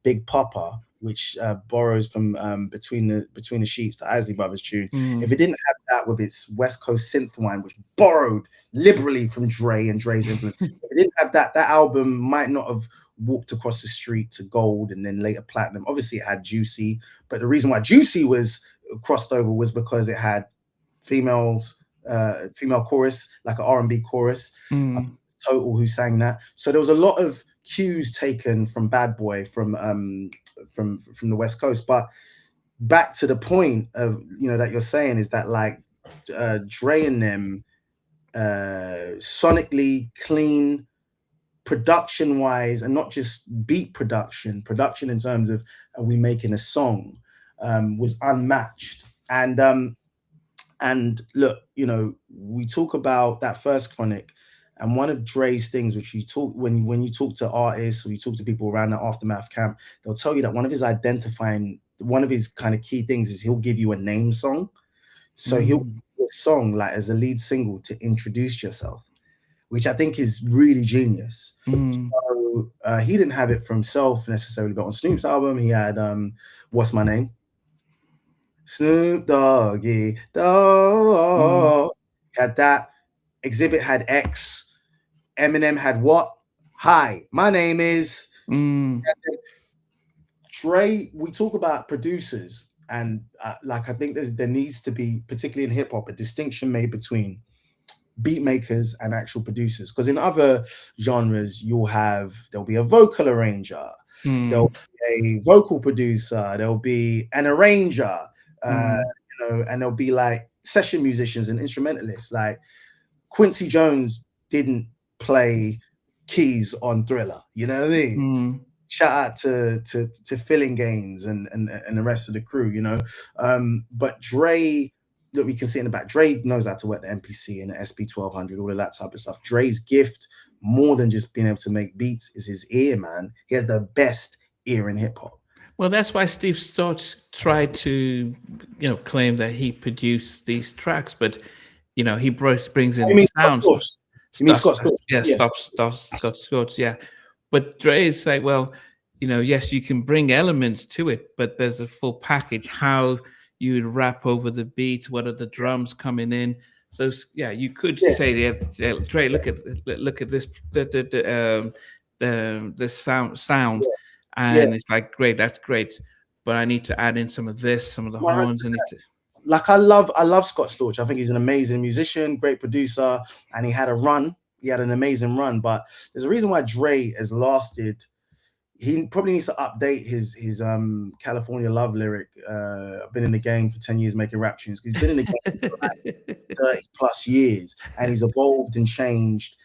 Big Papa, which borrows from Between the Sheets, the Isley Brothers tune. If it didn't have that with its West Coast synth line, which borrowed liberally from Dre and Dre's influence, if it didn't have that album might not have walked across the street to gold and then later platinum. Obviously, it had Juicy, but the reason why Juicy was crossed over was because it had female chorus, like an R&B chorus. Total who sang that. So there was a lot of cues taken from Bad Boy from the West Coast. But back to the point of, you know, that you're saying is that like Dre and them sonically clean, production wise, and not just beat production in terms of are we making a song, was unmatched. And look, you know, we talk about that first Chronic, And one of Dre's things, which you talk when you talk to artists or you talk to people around the aftermath camp, they'll tell you that one of his kind of key things is he'll give you a name song. So he'll Mm, give you a song like as a lead single to introduce yourself, which I think is really genius. mm, So he didn't have it for himself necessarily, but on Snoop's album, he had "What's My Name." Snoop Doggy mm, Dogg had that. Exhibit had X. Eminem had what? Hi, my name is mm, Dre. We talk about producers, and like I think there needs to be, particularly in hip hop, a distinction made between beat makers and actual producers. Because in other genres, there'll be a vocal arranger, there'll mm, be a vocal producer, there'll be an arranger, uh, mm, and there'll be like session musicians and instrumentalists. Like Quincy Jones didn't play keys on Thriller. You know what I mean? mm. Shout out to Filling Gaines and the rest of the crew. But Dre, look, we can see in the back. Dre knows how to work the MPC and the SP 1200, all of that type of stuff. Dre's gift, more than just being able to make beats, is his ear, man. He has the best ear in hip hop. Well, that's why Steve Stott tried to, claim that he produced these tracks, but he brings You in mean Scott sounds. Storch? You mean Stuff, Scott Storch? yeah, Yes. Scott Scott, yeah. But Dre is like, well, yes, you can bring elements to it, but there's a full package. How you would rap over the beat, what are the drums coming in? So yeah, you could Yeah, say, yeah, Dre, look at this, the sound, yeah, yeah. and it's like, great, that's great, but I need to add in some of this, some of the horns, I 100%. need to. Like I love Scott Storch. I think he's an amazing musician, great producer, and he had a run. He had an amazing run, but there's a reason why Dre has lasted. He probably needs to update his California Love lyric. I've been in the game for 10 years making rap tunes. He's been in the game for like 30 plus years, and he's evolved and changed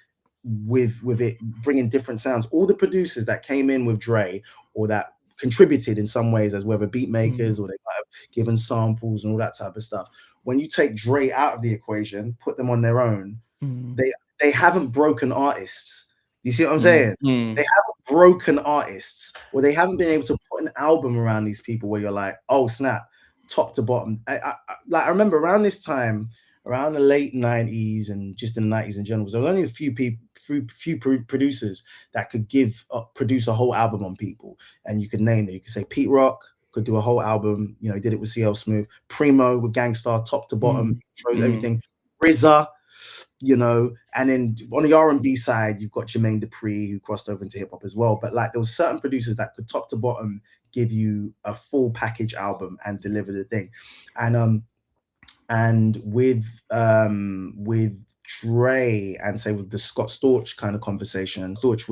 with it, bringing different sounds. All the producers that came in with Dre, or that contributed in some ways as whether beat Mm, makers, or they might have given samples and all that type of stuff. When you take Dre out of the equation, put them on their own, mm, they haven't broken artists. You see what I'm mm, saying? They mm, haven't broken artists, or they haven't been able to put an album around these people where you're like, oh snap, top to bottom. I remember around this time, around the late 90s and just in the 90s in general, there was only a few people, producers that could produce a whole album on people, and you could name it. You could say Pete Rock could do a whole album. He did it with CL Smooth, Primo with Gangstar, top to bottom, mm, shows mm, everything. RZA, and then on the R&B side, you've got Jermaine Dupri, who crossed over into hip hop as well. But like, there was certain producers that could top to bottom give you a full package album and deliver the thing. And with Dre, and say with the Scott Storch kind of conversation, Storch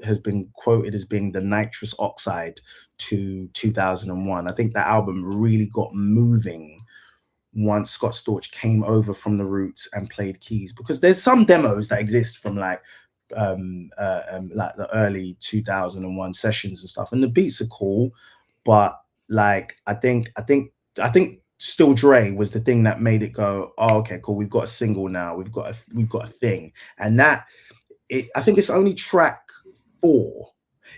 has been quoted as being the nitrous oxide to 2001. I think that album really got moving once Scott Storch came over from the Roots and played keys, because there's some demos that exist from like the early 2001 sessions and stuff, and the beats are cool, but like I think Still Dre was the thing that made it go, oh, okay, cool, we've got a single now, we've got a thing. And I think it's only track 4.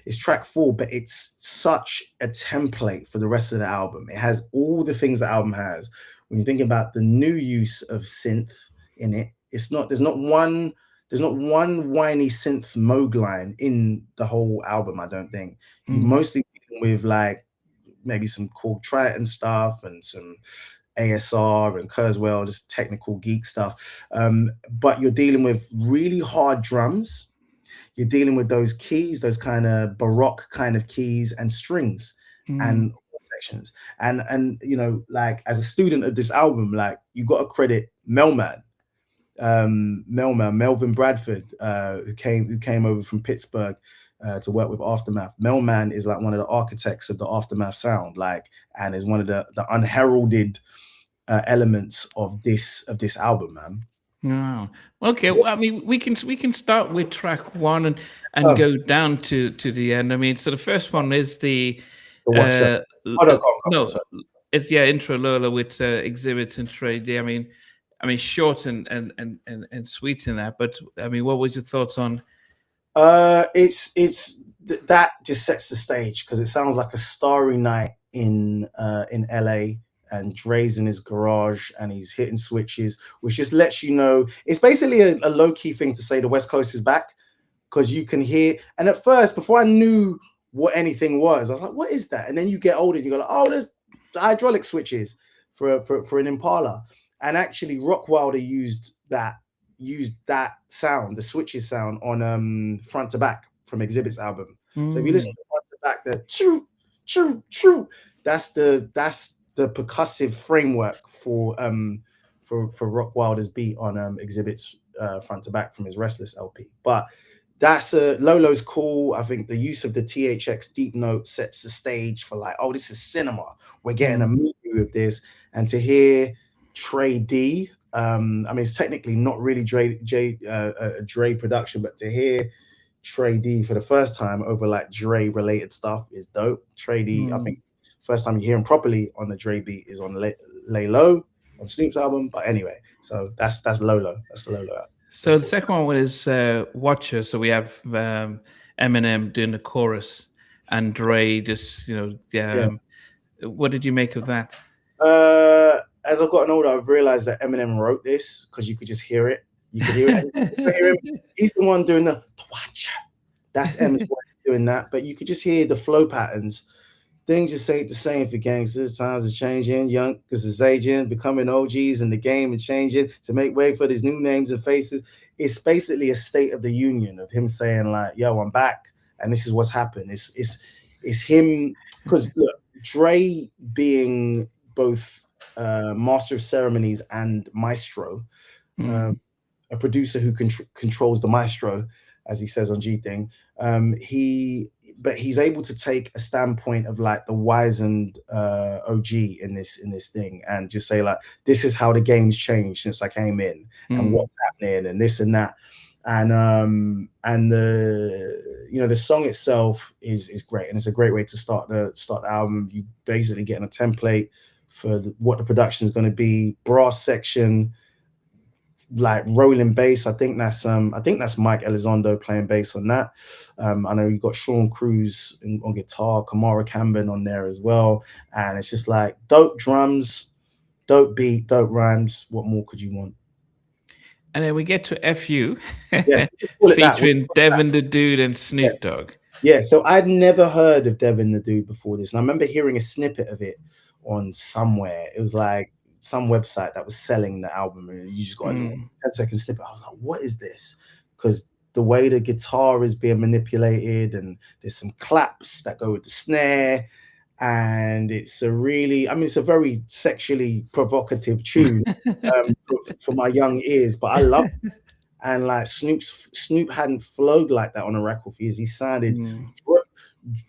It's track 4, but it's such a template for the rest of the album. It has all the things the album has. When you think about the new use of synth in it, there's not one whiny synth Moog line in the whole album. I don't think. You mm. mostly dealing with like maybe some cool Triton stuff and some ASR and Kurzweil, just technical geek stuff. But you're dealing with really hard drums. You're dealing with those keys, those kind of baroque kind of keys and strings Mm, and sections. And like, as a student of this album, like, you got to credit Melvin Bradford, who came over from Pittsburgh to work with Aftermath. Melman is like one of the architects of the Aftermath sound, like, and is one of the unheralded elements of this album, man. wow. Okay. Well, I mean, we can start with track one and Oh, go down to the end. I mean, so the first one is the the what show? uh Oh, no, go on, no, sorry. it's, yeah, intro Lola with Exhibit and Trade. I mean, I mean, short and sweet in that. But I mean, what was your thoughts on? That just sets the stage because it sounds like a starry night in LA, and Dre's in his garage and he's hitting switches, which just lets you know it's basically a low key thing to say the West Coast is back, because you can hear. And at first, before I knew what anything was, I was like, "What is that?" And then you get older, and you go, like, "Oh, there's the hydraulic switches for an Impala." And actually, Rockwilder used that sound, the switches sound, on Front to Back from Exhibit's album. So if you listen to Front to Back, the choo choo choo, that's the percussive framework for Rockwilder's beat on Exhibit's Front to Back from his Restless LP. But that's Lolo's cool. I think the use of the THX deep note sets the stage for, like, oh, this is cinema. We're getting a movie with this. And to hear Trey D, I mean, it's technically not really Dre production, but to hear Trey D for the first time over like Dre related stuff is dope. Trey D, I think first time you hear him properly on the Dre beat is on Lay Low on Snoop's album. But anyway, so that's Lolo. That's the Lolo. So the second one is Watcher. So we have Eminem doing the chorus and Dre just, Yeah. what did you make of that? As I've gotten older, I've realized that Eminem wrote this because you could just hear it. You could hear it. You could hear him. He's the one doing the Watcher. That's Em's voice doing that. But you could just hear the flow patterns. Things just ain't the same for gangsters. Times are changing, young because it's aging, becoming OGs in the game and changing to make way for these new names and faces. It's basically a state of the union of him saying, like, yo, I'm back and this is what's happened. It's him, because look, Dre being both master of ceremonies and maestro, a producer who controls the maestro, as he says on G Thing. He's able to take a standpoint of like the wizened OG in this thing and just say, like, this is how the game's changed since I came in and what's happening and this and that. And the song itself is great, and it's a great way to start the album. You basically getting a template for what the production is going to be. Brass section, like rolling bass. I think that's Mike Elizondo playing bass on that. I know you got Sean Cruz on guitar, Kamara Camben on there as well, and it's just like dope drums, dope beat, dope rhymes. What more could you want? And then we get to FU, Yes, featuring Devin the Dude and Snoop Dogg. Yeah, so I'd never heard of Devin the Dude before this, and I remember hearing a snippet of it on somewhere. It was like some website that was selling the album, and you just got a 10-second snippet. I was like, what is this? Because the way the guitar is being manipulated, and there's some claps that go with the snare, and it's a very sexually provocative tune for my young ears, but I love it. And like Snoop hadn't flowed like that on a record for years. He sounded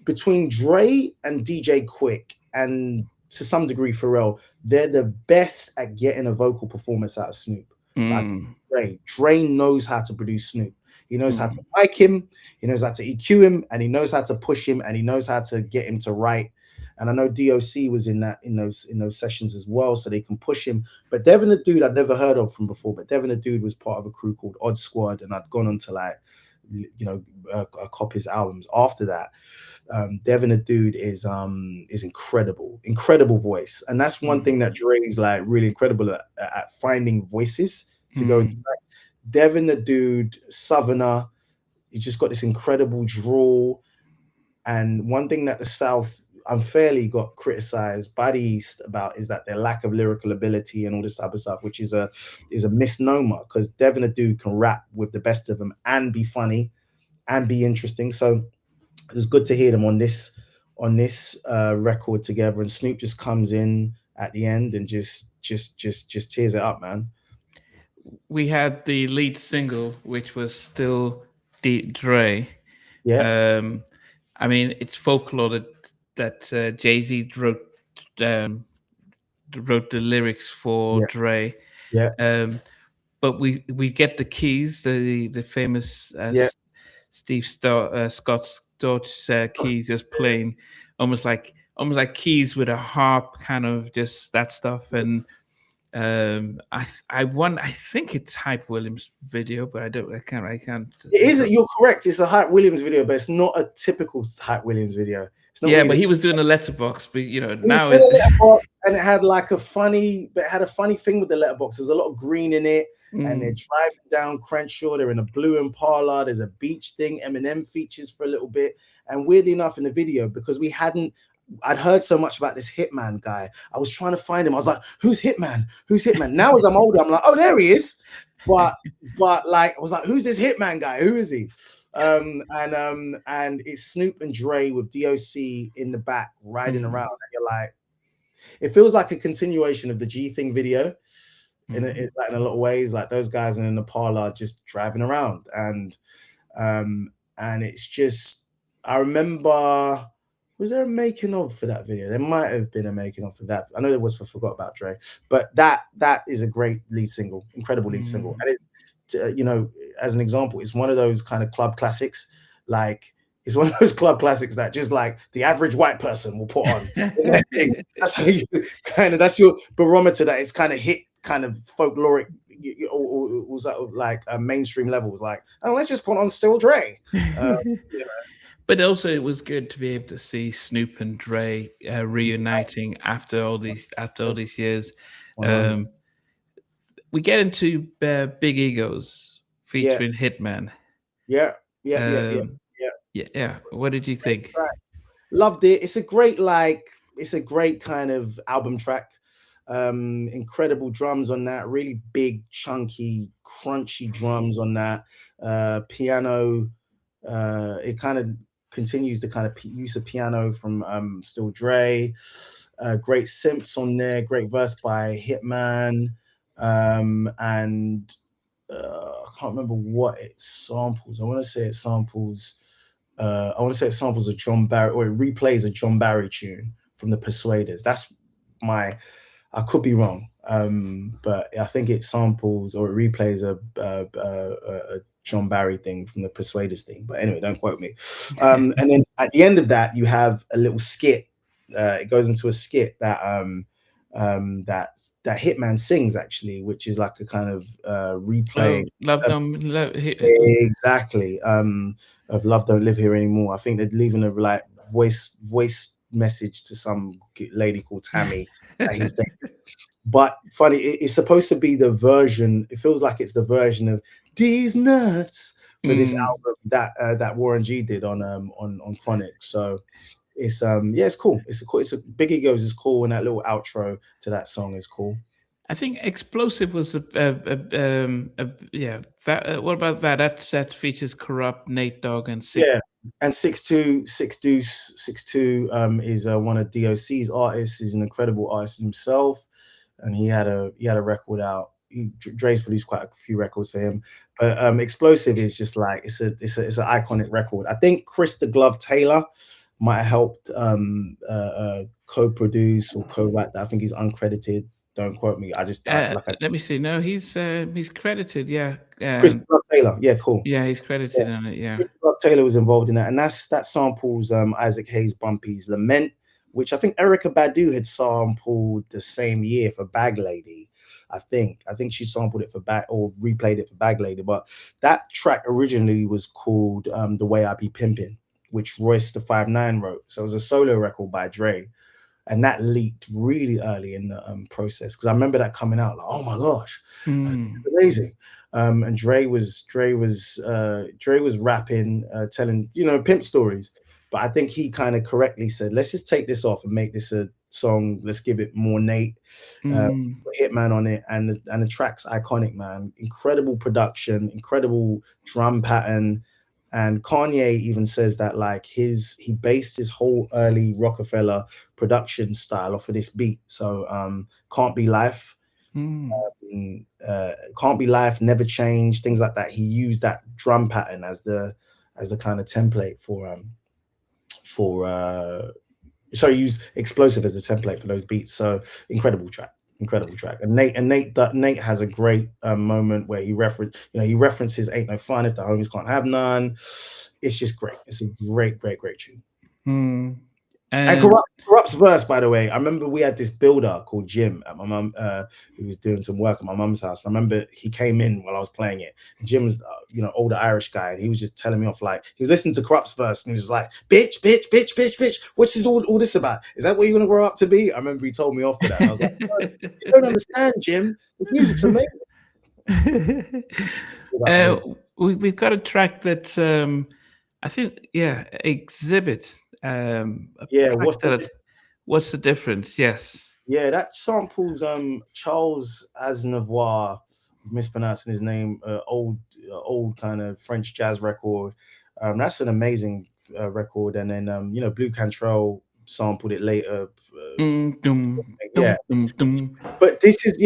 between Dre and DJ Quick, and to some degree Pharrell, they're the best at getting a vocal performance out of Snoop. Like Dre knows how to produce Snoop. He knows how to mic him, he knows how to EQ him, and he knows how to push him, and he knows how to get him to write. And I know DOC was in those sessions as well, so they can push him. But Devin the Dude I'd never heard of from before. But Devin the Dude was part of a crew called Odd Squad, and I'd gone on to cop his albums after that. Devin the Dude is incredible voice, and that's one thing that Dre is like really incredible at finding voices to go. Devin the Dude, Southerner, he's just got this incredible drawl. And one thing that the South unfairly got criticized by the East about is that their lack of lyrical ability and all this type of stuff, which is a misnomer, because Devin the Dude can rap with the best of them and be funny and be interesting. So it's good to hear them on this record together. And Snoop just comes in at the end and just tears it up, man. We had the lead single, which was still Dre. Yeah. I mean, it's folklore that Jay-Z wrote the lyrics for Dre. Yeah. But we get the keys, the famous Steve Scott Storch keys, just playing almost like keys with a harp, kind of just that stuff. And I think it's Hype Williams video, but I can't It is. recall. You're correct. It's a Hype Williams video, but it's not a typical Hype Williams video. It's not Yeah, what but you. he was doing a letterbox, but He was now doing it. a letterbox, and it had like a funny, but it had a funny thing with the letterbox. There's a lot of green in it, and they're Mm, driving down Crenshaw. They're in a blue Impala. There's a beach thing. Eminem features for a little bit, and weirdly enough, in the video, because I'd heard so much about this Hitman guy. I was trying to find him. I was like, "Who's Hitman? Who's Hitman?" Now, as I'm older, I'm like, "Oh, there he is." But like, I was like, "Who's this Hitman guy? Who is he?" And it's Snoop and Dre with DOC in the back riding around, and you're like, it feels like a continuation of the G Thing video in a lot of ways. Like those guys in the parlor just driving around, and it's just, I remember, was there a making of for that video? There might have been a making of for that. I know there was for Forgot About Dre, but that is a great lead single, incredible lead single, and it's as an example, it's one of those kind of club classics. Like, it's one of those club classics that just like the average white person will put on. That's how you that's your barometer that it's kind of hit kind of folkloric or was that like mainstream levels. Like, oh, let's just put on Still Dre. But also, it was good to be able to see Snoop and Dre reuniting after all these years. 100%. We get into Big Egos Yeah, featuring Hitman. yeah, yeah, yeah, yeah, Um, yeah. yeah. What did you think? Loved it. It's a great kind of album track. Incredible drums on that, really big, chunky, crunchy drums on that. Piano, it kind of continues the kind of use of piano from Still Dre. Great synths on there, great verse by Hitman. And I can't remember what it samples. I want to say it samples a John Barry, or it replays a John Barry tune from the Persuaders. That's I could be wrong, but I think it samples or it replays a John Barry thing from the Persuaders thing. But anyway, don't quote me. And then at the end of that, you have a little skit. It goes into a skit that Hitman sings, actually, which is like a kind of replay. Love them. Exactly. Of Love Don't Live Here Anymore. I think they're leaving a like voice message to some lady called Tammy that he's dating. But funny, it's supposed to be the version. It feels like it's the version of These Nuts for this album that Warren G did on Chronic. So it's it's cool. It's a Big Egos is cool, and that little outro to that song is cool. I think Explosive was yeah. What about that? That features Corrupt, Nate Dogg, and Six. Yeah, and 6'2" is one of DOC's artists. He's an incredible artist himself, and he had a record out. Dre's produced quite a few records for him, but Explosive is just like it's an iconic record. I think Chris the Glove Taylor might have helped co-produce or co-write that. I think he's uncredited. Don't quote me. Let me see. No, he's credited. Yeah, Chris the Glove Taylor. Yeah, cool. yeah, he's credited on it. Yeah. Taylor was involved in that, and that samples Isaac Hayes Bumpy's Lament, which I think Erykah Badu had sampled the same year for Bag Lady. I think she sampled it for or replayed it for Bag Lady, but that track originally was called The Way I Be Pimpin', which Royce the 5'9" wrote. So it was a solo record by Dre, and that leaked really early in the process, because I remember that coming out like, oh my gosh, amazing. And Dre was rapping, telling pimp stories, but I think he kind of correctly said, let's just take this off and make this a song. Let's give it more Nate, Hitman on it, and the track's iconic, man. Incredible production, incredible drum pattern. And Kanye even says that like he based his whole early Rockefeller production style off of this beat. So Can't Be Life, Can't Be Life, Never Change, things like that. He used that drum pattern as the kind of template he used Explosive as a template for those beats. So incredible track. And Nate has a great moment where he references Ain't No Fun If the Homies Can't Have None. It's just great. It's a great tune. And And Corrupt's verse, by the way, I remember we had this builder called Jim at my mum, who was doing some work at my mum's house. I remember he came in while I was playing it. And Jim was, older Irish guy, and he was just telling me off like he was listening to Corrupt's verse, and he was like, "Bitch, bitch, bitch, bitch, bitch. What's this all this about? Is that what you're gonna grow up to be?" I remember he told me off for that, and I was like, "You don't understand, Jim. This music's amazing." Like, uh, oh, we've got a track that I think, yeah, Exhibit. A yeah, track that. What's the difference? Yes. yeah, that samples Charles Aznavour, mispronouncing his name, old kind of French jazz record. That's an amazing record, and then Blue Cantrell sampled it later. Dum, Yeah, dum, dum, dum. but this is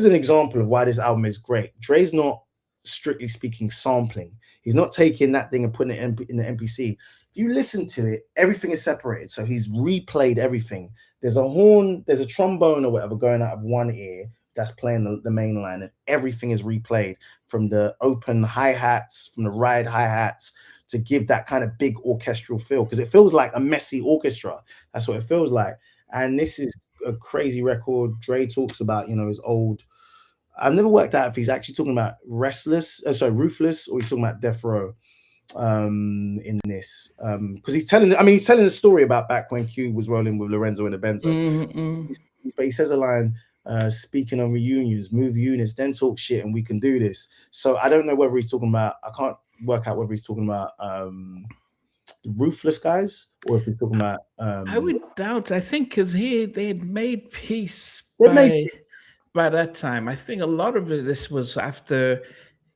an example of why this album is great. Dre's not strictly speaking sampling. He's not taking that thing and putting it in the MPC. If you listen to it, everything is separated. So he's replayed everything. There's a horn, there's a trombone or whatever going out of one ear that's playing the main line, and everything is replayed from the open hi-hats, from the ride hi-hats, to give that kind of big orchestral feel, because it feels like a messy orchestra. That's what it feels like. And this is a crazy record. Dre talks about, his old. I've never worked out if he's actually talking about Ruthless, or he's talking about Death Row in this. Because he's telling the story about back when Q was rolling with Lorenzo in the Benzo. But he says a line, speaking on reunions, move units, then talk shit, and we can do this. So I don't know whether he's talking about, I can't work out whether he's talking about the Ruthless guys, or if he's talking about I would doubt. I think because they had made peace they made by that time. I think a lot of this was after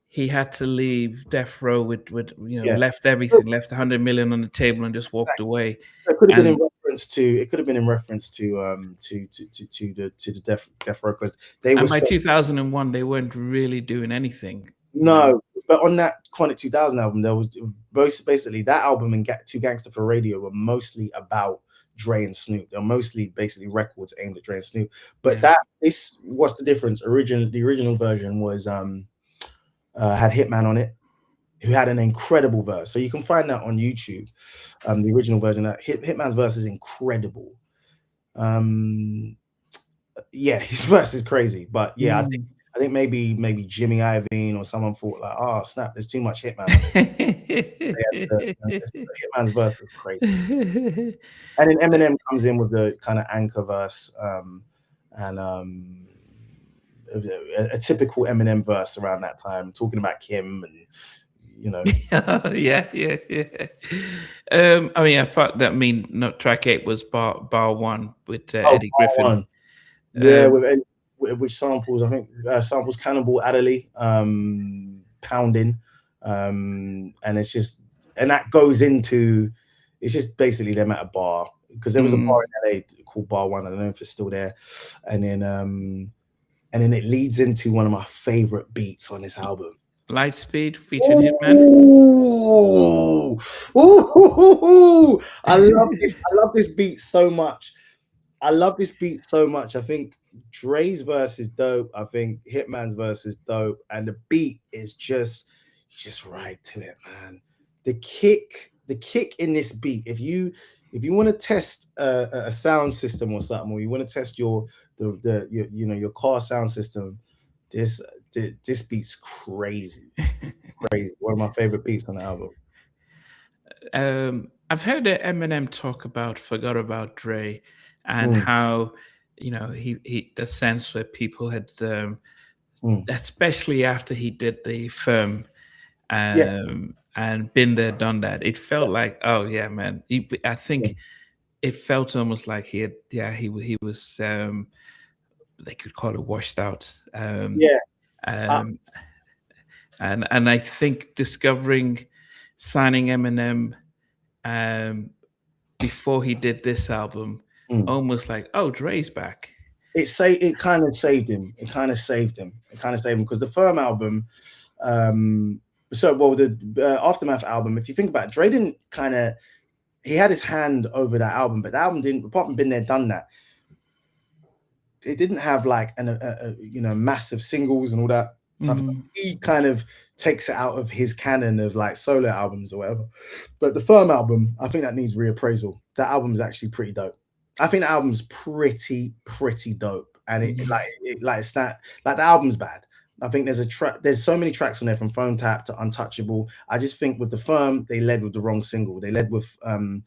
he had to leave Death Row with yeah. left everything, left 100 million on the table, and just walked away. It could have been in And reference to. It could have been in reference to the Death Row, because they were and by so, 2001, they weren't really doing anything. no. But on that Chronic 2000 album, there was basically that album and Two Gangster for Radio were mostly about Dre and Snoop. They're mostly basically records aimed at Dre and Snoop. But what's the difference? The original version was had Hitman on it, who had an incredible verse. So you can find that on YouTube. The original version, that Hitman's verse is incredible. His verse is crazy. But yeah, I think maybe Jimmy Iovine or someone thought like, oh snap, there's too much Hitman. Hitman's verse was crazy. And then Eminem comes in with the kind of anchor verse, and a typical Eminem verse around that time, talking about Kim and. Yeah. I thought that not track 8 was bar 1 with Eddie Griffin. One. Yeah, which samples, I think samples Cannibal Adderley, Pounding, and it's just, and that goes into, it's just basically them at a bar, because there was a bar in LA called Bar 1. I don't know if it's still there, and then it leads into one of my favorite beats on this album. Lightspeed featuring Hitman. Ooh, I love this. I love this beat so much. I think Dre's verse is dope. I think Hitman's verse is dope, and the beat is just right to it, man. The kick in this beat. If you want to test a sound system or something, or you want to test your car sound system, this beat's crazy. One of my favorite beats on the album. I've heard Eminem talk about Forgot About Dre, and how he the sense where people had especially after he did the Firm, and Been There Done That, it felt like, oh yeah, man, I think it felt almost like he was they could call it washed out. And I think signing Eminem before he did this album, almost like, oh, Dre's back. It kind of saved him. It kind of saved him because the Firm album, the Aftermath album, if you think about it, Dre didn't he had his hand over that album, but the album didn't, apart from Been There Done That, it didn't have like massive singles and all that. Mhm. He kind of takes it out of his canon of like solo albums or whatever. But the Firm album, I think that needs reappraisal. That album is actually pretty dope. I think the album's pretty dope. And it's not like the album's bad. I think there's so many tracks on there from Phone Tap to Untouchable. I just think with the Firm, they led with the wrong single. They led with Firm.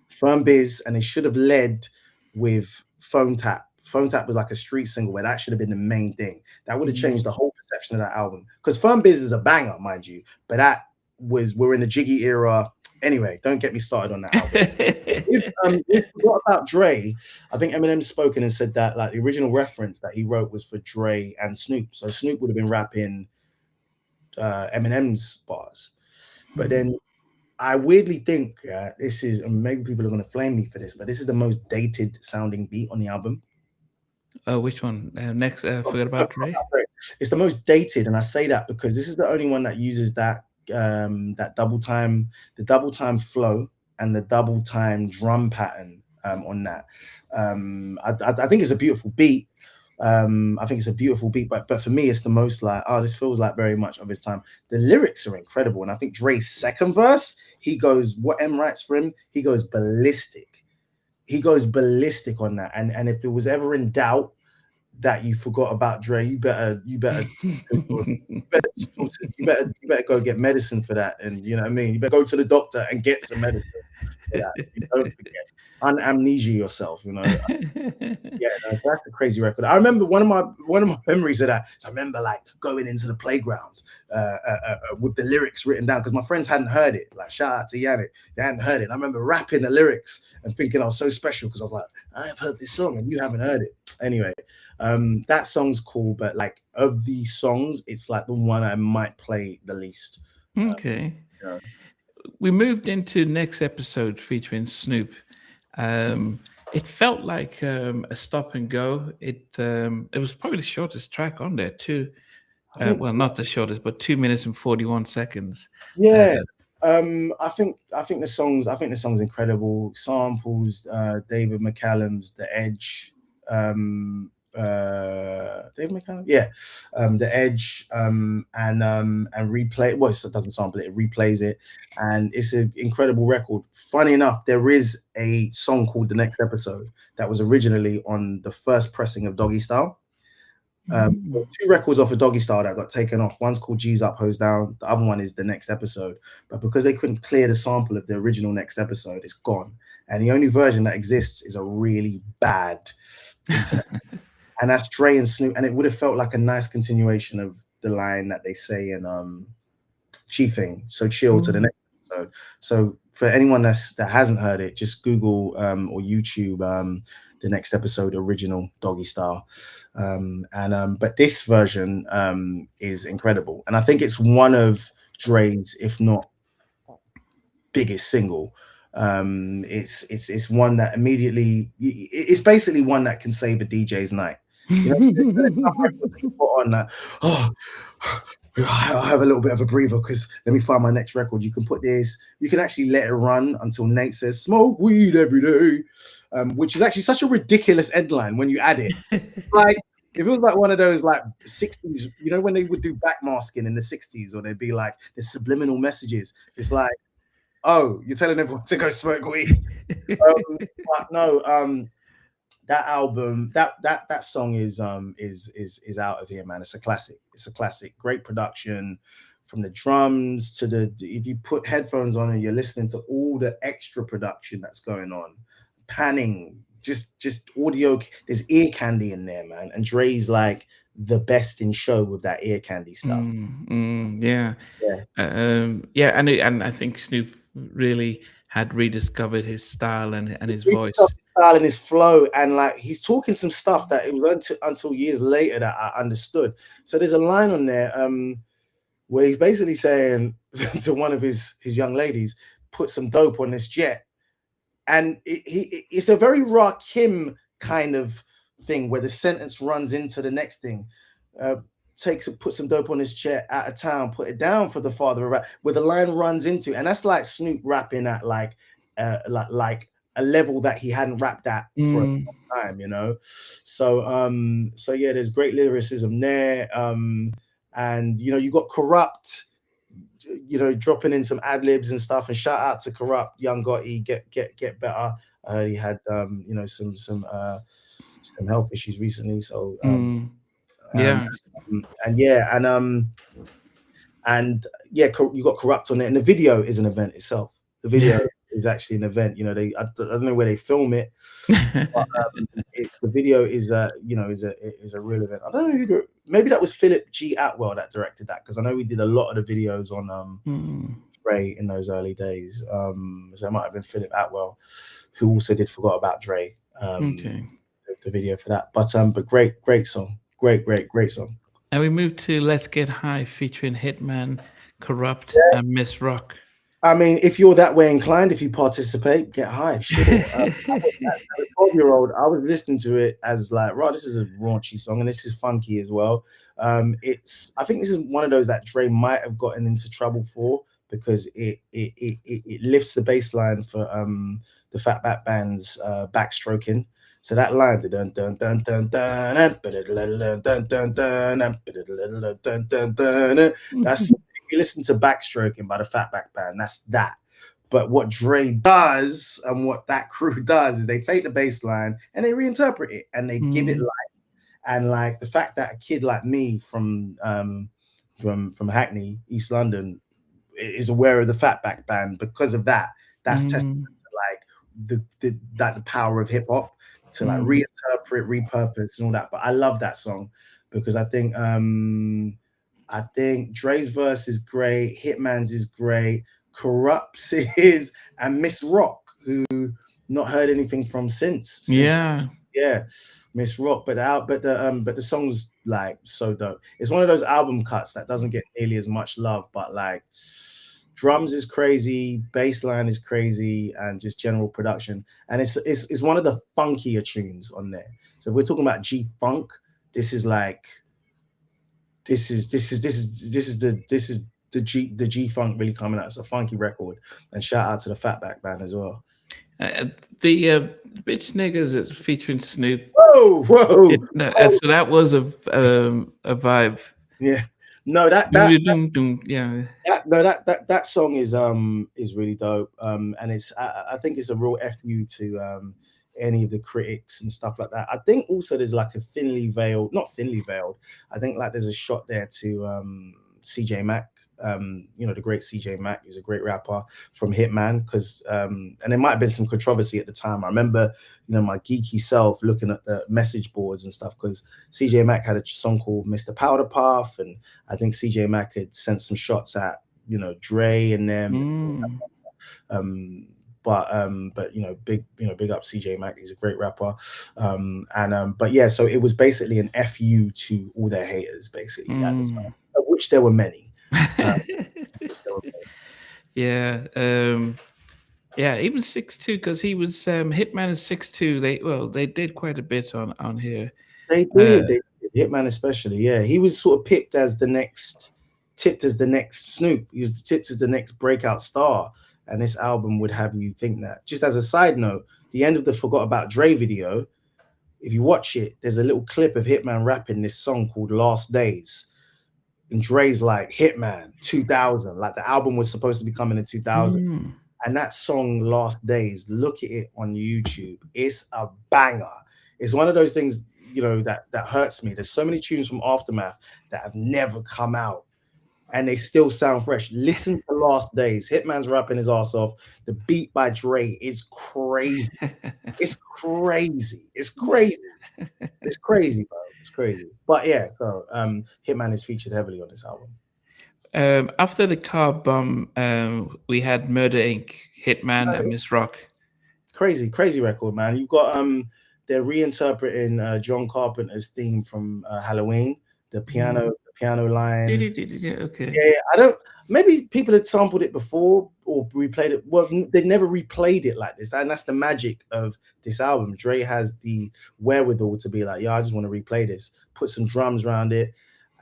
Firm Biz, and they should have led with Phone Tap. Phone Tap was like a street single where that should have been the main thing. That would have changed the whole perception of that album. Because Firm Biz is a banger, mind you, but we're in the Jiggy era. Anyway, don't get me started on that album. If forgot about Dre, I think Eminem's spoken and said that like the original reference that he wrote was for Dre and Snoop. So Snoop would have been rapping Eminem's bars. But then I weirdly think this is, and maybe people are going to flame me for this, but this is the most dated sounding beat on the album. Which one? Next, forget about Dre. It's the most dated, and I say that because this is the only one that uses that that double time, the double time flow and the double time drum pattern on that. I think it's a beautiful beat. I think it's a beautiful beat, but for me, it's the most like, oh, this feels like very much of his time. The lyrics are incredible, and I think Dre's second verse, he goes, what M writes for him, he goes ballistic. He goes ballistic on that, and if it was ever in doubt that you forgot about Dre, you better go get medicine for that, and you know what I mean. You better go to the doctor and get some medicine for that. You don't forget, unamnesia yourself. You know. Yeah, no, that's a crazy record. I remember one of my memories of that. So I remember like going into the playground with the lyrics written down because my friends hadn't heard it. Like shout out to Yannick, they hadn't heard it. I remember rapping the lyrics and thinking I was so special because I was like, I have heard this song and you haven't heard it. Anyway, that song's cool, but like of these songs, it's like the one I might play the least. Okay. Yeah. We moved into next episode featuring Snoop. It felt like a stop and go. It was probably the shortest track on there too. Well, not the shortest, but 2 minutes and 41 seconds. Yeah. I think the song's incredible. Samples, David McCallum's The Edge, David McCallum, yeah, The Edge, and replay. Well, it doesn't sample it; it replays it, and it's an incredible record. Funny enough, there is a song called "The Next Episode" that was originally on the first pressing of Doggy Style. Two records off of Doggy Style that got taken off. One's called G's Up, Hose Down. The other one is The Next Episode. But because they couldn't clear the sample of the original Next Episode, it's gone. And the only version that exists is a really bad internet. And that's Dre and Snoop. And it would have felt like a nice continuation of the line that they say in Chiefing. So chill to the next episode. So for anyone that hasn't heard it, just Google or YouTube The Next Episode original Doggy Style. But this version is incredible. And I think it's one of Dre's, if not biggest single. It's one that immediately, it's basically one that can save a DJ's night. You know, you put on that, oh, I have a little bit of a breather because let me find my next record. You can put this, you can actually let it run until Nate says, smoke weed every day, which is actually such a ridiculous headline when you add it. Like, if it was like one of those like 60s, you know, when they would do backmasking in the 60s, or they'd be like, the subliminal messages. It's like, oh, you're telling everyone to go smoke weed. But no, that album, that song is out of here, man. It's a classic. It's a classic. Great production, from the drums to if you put headphones on and you're listening to all the extra production that's going on, panning, just audio. There's ear candy in there, man. And Dre's like the best in show with that ear candy stuff. Yeah. And I think Snoop really had rediscovered his style and his voice. His style and his flow, and like he's talking some stuff that it was until years later that I understood. So there's a line on there where he's basically saying to one of his young ladies, put some dope on this jet. And it's a very Rakim kind of thing where the sentence runs into the next thing. Put some dope on his jet, out of town, put it down for the father of rap, where the line runs into, and that's like Snoop rapping at like a level that he hadn't rapped at for a Mm. long time, you know. So yeah, there's great lyricism there. And you know, you got Corrupt, you know, dropping in some ad libs and stuff. And shout out to Corrupt, Young Gotti, get better. He had you know, some health issues recently. So Mm. um Yeah. and yeah, and yeah, you got Corrupt on it, and the video is an event itself. The video is actually an event. You know, I don't know where they film it, but it's the video is you know, is a real event. I don't know maybe that was Philip G. Atwell that directed that, because I know we did a lot of the videos on Mm. Dre in those early days. So it might have been Philip Atwell, who also did Forgot About Dre. Okay. The video for that. But great song. Great song. And we moved to Let's Get High featuring Hitman, Corrupt, and Miss Rock. I mean, if you're that way inclined, if you participate, get high, sure. As a 12-year-old, I was listening to it as like, right, this is a raunchy song, and this is funky as well. I think this is one of those that Dre might have gotten into trouble for, because it lifts the bass line for the Fatback Band's backstroking. So that line, dun dun dun dun dun dun dun dun dun dun, that's, if you listen to Backstroking by the Fatback Band, that's that. But what Dre does and what that crew does is they take the bass line and they reinterpret it and they give it life. And like the fact that a kid like me from Hackney, East London, is aware of the Fatback Band because of that, that's testament to like the power of hip hop to like reinterpret, repurpose, and all that. But I love that song because I think Dre's verse is great, Hitman's is great, Corrupt's is, and Miss Rock, who not heard anything from since. Yeah. Miss Rock, but the song's like so dope. It's one of those album cuts that doesn't get nearly as much love, but like drums is crazy, bass line is crazy, and just general production. And it's one of the funkier tunes on there. So if we're talking about G funk, this is like this is the G funk really coming out. It's a funky record, and shout out to the Fatback Band as well. The Bitch Niggas is featuring Snoop. Whoa! And so that was a vibe. Yeah. No, that song is really dope. And it's I think it's a real FU to any of the critics and stuff like that. I think also there's like a not thinly veiled. I think like there's a shot there to CJ Mack. You know, the great CJ Mack, who's a great rapper from Hitman, because and there might have been some controversy at the time. I remember, you know, my geeky self looking at the message boards and stuff, because CJ Mack had a song called Mr. Powder Puff, and I think CJ Mack had sent some shots at, you know, Dre and them. But you know, big up CJ Mack. He's a great rapper. But yeah, so it was basically an FU to all their haters, basically, at the time, of which there were many. Yeah, even 6'2", because he was Hitman is 6'2". They did quite a bit on here. They did. Hitman especially. Yeah, he was sort of tipped as the next Snoop. He was tipped as the next breakout star, and this album would have you think that. Just as a side note, the end of the Forgot About Dre video, if you watch it, there's a little clip of Hitman rapping this song called Last Days. And Dre's like, Hitman 2000, like the album was supposed to be coming in 2000. And that song Last Days, look at it on YouTube. It's a banger. It's one of those things, you know, that hurts me. There's so many tunes from Aftermath that have never come out and they still sound fresh. Listen to Last Days. Hitman's rapping his ass off. The beat by Dre is crazy. It's crazy. It's crazy. It's crazy, bro. It's crazy. But yeah, so Hitman is featured heavily on this album. After the car bomb, we had Murder Inc., Hitman, and Miss Rock. Crazy record, man. You've got they're reinterpreting John Carpenter's theme from Halloween, the piano line. Okay. Yeah, maybe people had sampled it before or replayed it. Well, they never replayed it like this, and that's the magic of this album. Dre has the wherewithal to be like, yeah, I just want to replay this, put some drums around it,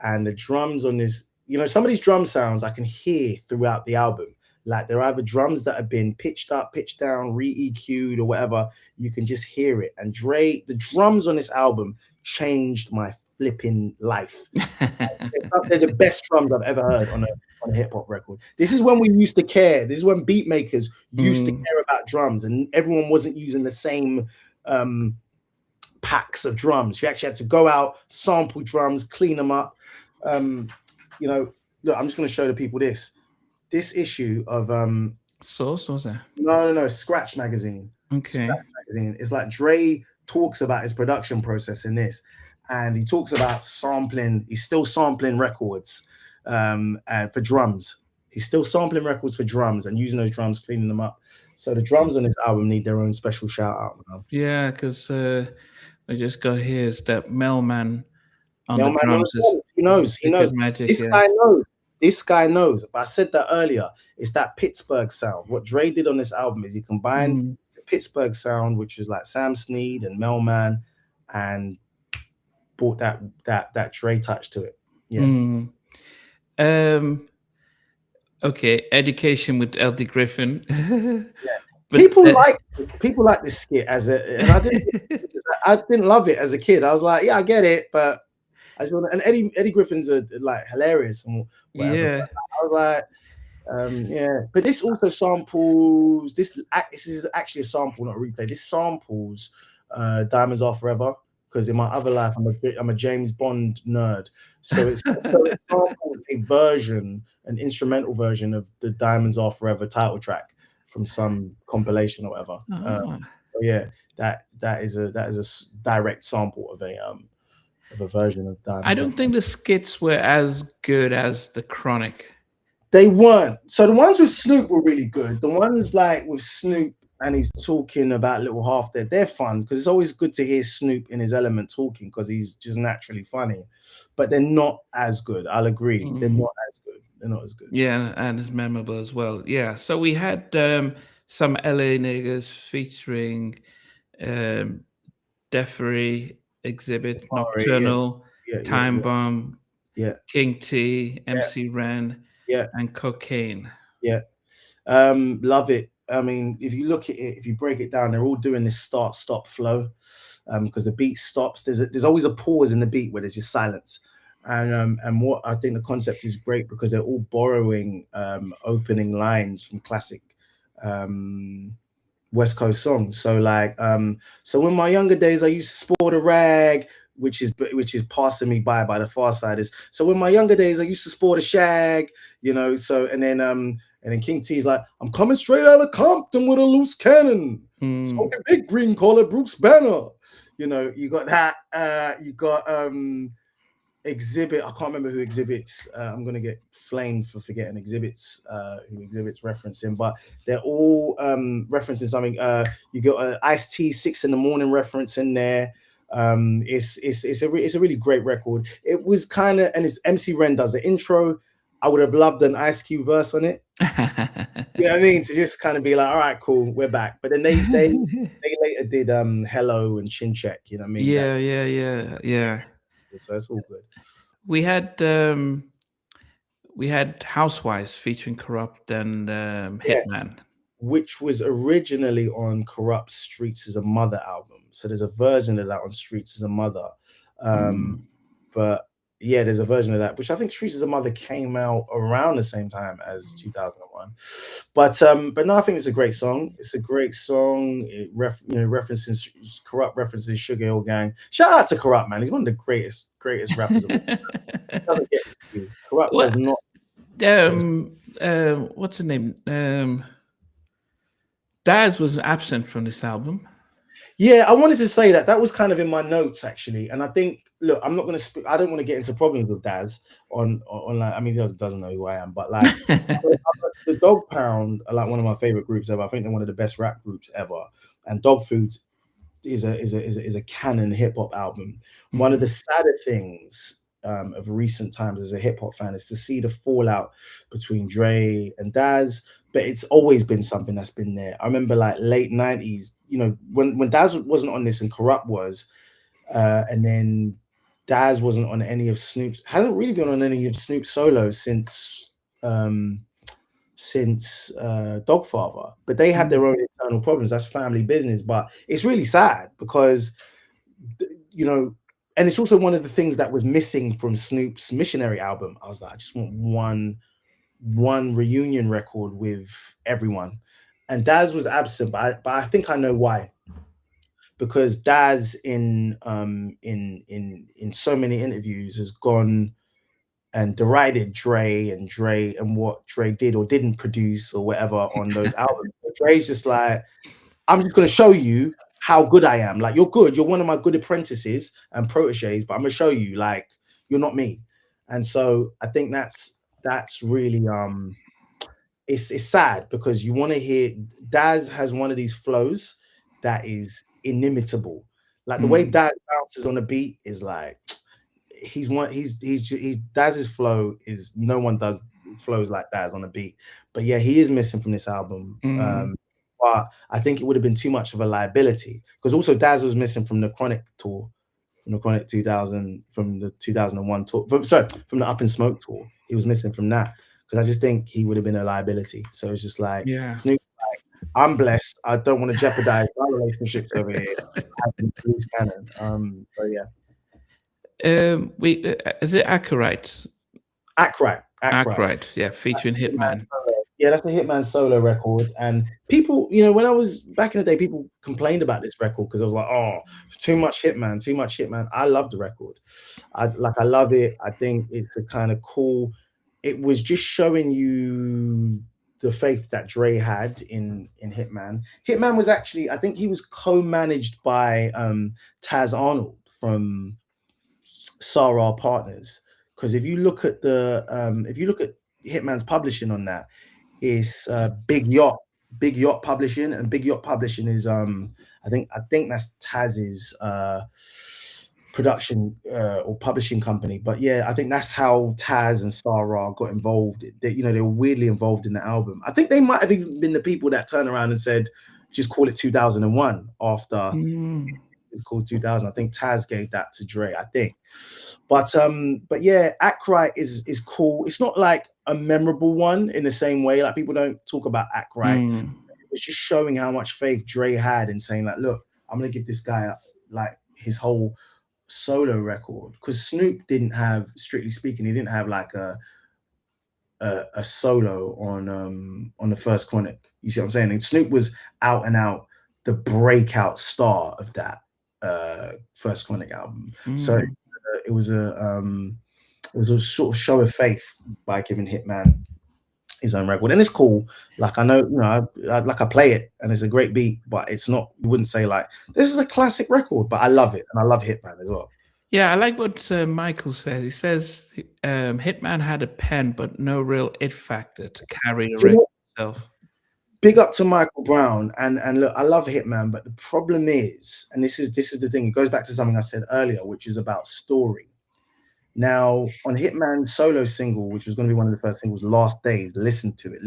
and the drums on this, you know, some of these drum sounds I can hear throughout the album. Like they're either drums that have been pitched up, pitched down, re-EQ'd or whatever. You can just hear it. And Dre, the drums on this album changed my flipping life. They're the best drums I've ever heard on a hip hop record. This is when we used to care. This is when beat makers used to care about drums, and everyone wasn't using the same packs of drums. You actually had to go out, sample drums, clean them up. You know, look, I'm just going to show the people this issue of Source was that? No, Scratch magazine. Okay. Scratch magazine. It's like Dre talks about his production process in this, and he talks about sampling. He's still sampling records for drums. He's still sampling records for drums and using those drums, cleaning them up. So the drums on this album need their own special shout out. Yeah, because I just got here is that Melman on Melman the drums. He knows. Magic, this guy knows. This guy knows. But I said that earlier. It's that Pittsburgh sound. What Dre did on this album is he combined the Pittsburgh sound, which was like Sam Snead and Melman, and brought that Dre touch to it. Yeah. Okay, Education with LD Griffin. Yeah. But people like this skit and I didn't love it as a kid. I was like, yeah, I get it, but I just want. And Eddie Griffin's like hilarious and whatever. Yeah, I was like, yeah. But this also samples. This is actually a sample, not a replay. This samples Diamonds Are Forever, because in my other life I'm a James Bond nerd. So it's a version, an instrumental version of the Diamonds Are Forever title track from some compilation or whatever. So yeah, that is a direct sample of a version of Diamonds. I don't think the skits were as good as the Chronic. They weren't. So the ones with Snoop were really good. The ones like with Snoop and he's talking about Little Half there, they're fun because it's always good to hear Snoop in his element talking because he's just naturally funny. But they're not as good. I'll agree. They're not as good. They're not as good. Yeah, and it's memorable as well. Yeah. So we had some LA niggas featuring Defery, Exhibit, Nocturnal, Time Bomb, King T, MC Ren, and Cocaine. Yeah. Love it. I mean, if you look at it, if you break it down, they're all doing this start-stop flow because the beat stops. There's always a pause in the beat where there's just silence. And what I think the concept is great because they're all borrowing opening lines from classic West Coast songs. So like, so in my younger days, I used to sport a rag, which is passing me by the Far Siders. So in my younger days, I used to sport a shag, you know. So and then King T's like, I'm coming straight out of Compton with a loose cannon, smoking big green, call it Bruce Banner. You know, you got that. You got Exhibit. I can't remember who Exhibit's. I'm gonna get flamed for forgetting Exhibit's. Who Exhibit's referencing, but they're all referencing something. You got Ice-T 6 in the Morning reference in there. It's a really great record. It was kind of, and it's MC Ren does the intro. I would have loved an Ice Cube verse on it. You know what I mean? To just kind of be like, all right, cool, we're back. But then they later did Hello and Chin Check, you know what I mean? Yeah. So that's all good. We had Housewives featuring Corrupt and Hitman, which was originally on Corrupt Streets as a Mother album. So there's a version of that on Streets as a Mother. But yeah, there's a version of that, which I think Streets as a Mother came out around the same time as 2001. But no, I think it's a great song. It's a great song. It references Corrupt, references Sugar Hill Gang. Shout out to Corrupt, man. He's one of the greatest rappers of all time. Corrupt was not. What's his name? Daz was absent from this album. Yeah, I wanted to say that was kind of in my notes actually, and I think, look, I'm not going to I don't want to get into problems with Daz on like, I mean, he doesn't know who I am, but like the Dog Pound are like one of my favorite groups ever. I think they're one of the best rap groups ever, and Dog Foods is a canon hip hop album. One of the sadder things of recent times as a hip hop fan is to see the fallout between Dre and Daz. But it's always been something that's been there. I remember like late 90s, you know, when Daz wasn't on this and Corrupt was, and then Daz wasn't on any of Snoop's, hasn't really been on any of Snoop's solos since since Dogfather, but they have Mm. their own internal problems. That's family business, but it's really sad because you know, and it's also one of the things that was missing from Snoop's Missionary album. I was like, I just want one reunion record with everyone, and Daz was absent, but I think I know why. Because Daz in so many interviews has gone and derided Dre and what Dre did or didn't produce or whatever on those albums. But Dre's just like, I'm just gonna show you how good I am. Like, you're good, you're one of my good apprentices and proteges, but I'm gonna show you like you're not me. And so I think that's really it's sad because you want to hear Daz has one of these flows that is inimitable. Like the way Mm. Daz bounces on a beat is like he's Daz's flow is no one does flows like Daz on a beat. But yeah, he is missing from this album. Mm. But I think it would have been too much of a liability because also Daz was missing from the Chronic tour, from the Chronic 2000, from the 2001 tour. From the Up in Smoke tour. He was missing from that because I just think he would have been a liability. So it's just like Yeah. Snoop, like, I'm blessed. I don't want to jeopardize our relationships over here. I have loose cannon. So yeah. We is it Acolyte? Act Right. Yeah, featuring Hitman. Yeah, that's the Hitman solo record. And people, when I was back in the day, people complained about this record because I was like, oh, too much Hitman, too much Hitman. I love the record. I love it. I think it's a kind of cool. It was just showing you the faith that Dre had in Hitman. Hitman was actually, I think he was co-managed by Taz Arnold from Sarah Partners. Because if you look at Hitman's publishing on that, it's Big Yacht Publishing, and Big Yacht Publishing is I think that's Taz's production or publishing company. But yeah, I think that's how Taz and Sarah got involved. They were weirdly involved in the album. I think they might have even been the people that turned around and said, just call it 2001 after it's called 2000. I think Taz gave that to Dre, I think. But yeah, Act Right is cool. It's not like a memorable one in the same way. Like, people don't talk about Act Right. It's just showing how much faith Dre had in saying, like, look, I'm gonna give this guy like his whole solo record. Because Snoop didn't have, strictly speaking, he didn't have like a solo on the first Chronic. You see what I'm saying? And Snoop was out and out the breakout star of that first Chronic album. So it was a sort of show of faith by giving Hitman his own record, and it's cool. Like, I know, I play it, and it's a great beat, but it's not. You wouldn't say like this is a classic record, but I love it, and I love Hitman as well. Yeah, I like what Michael says. He says Hitman had a pen, but no real it factor to carry the record itself. Big up to Michael Brown, and look, I love Hitman, but the problem is, and this is the thing, it goes back to something I said earlier, which is about story. Now, on Hitman's solo single, which was going to be one of the first singles, Last Days, listen to it.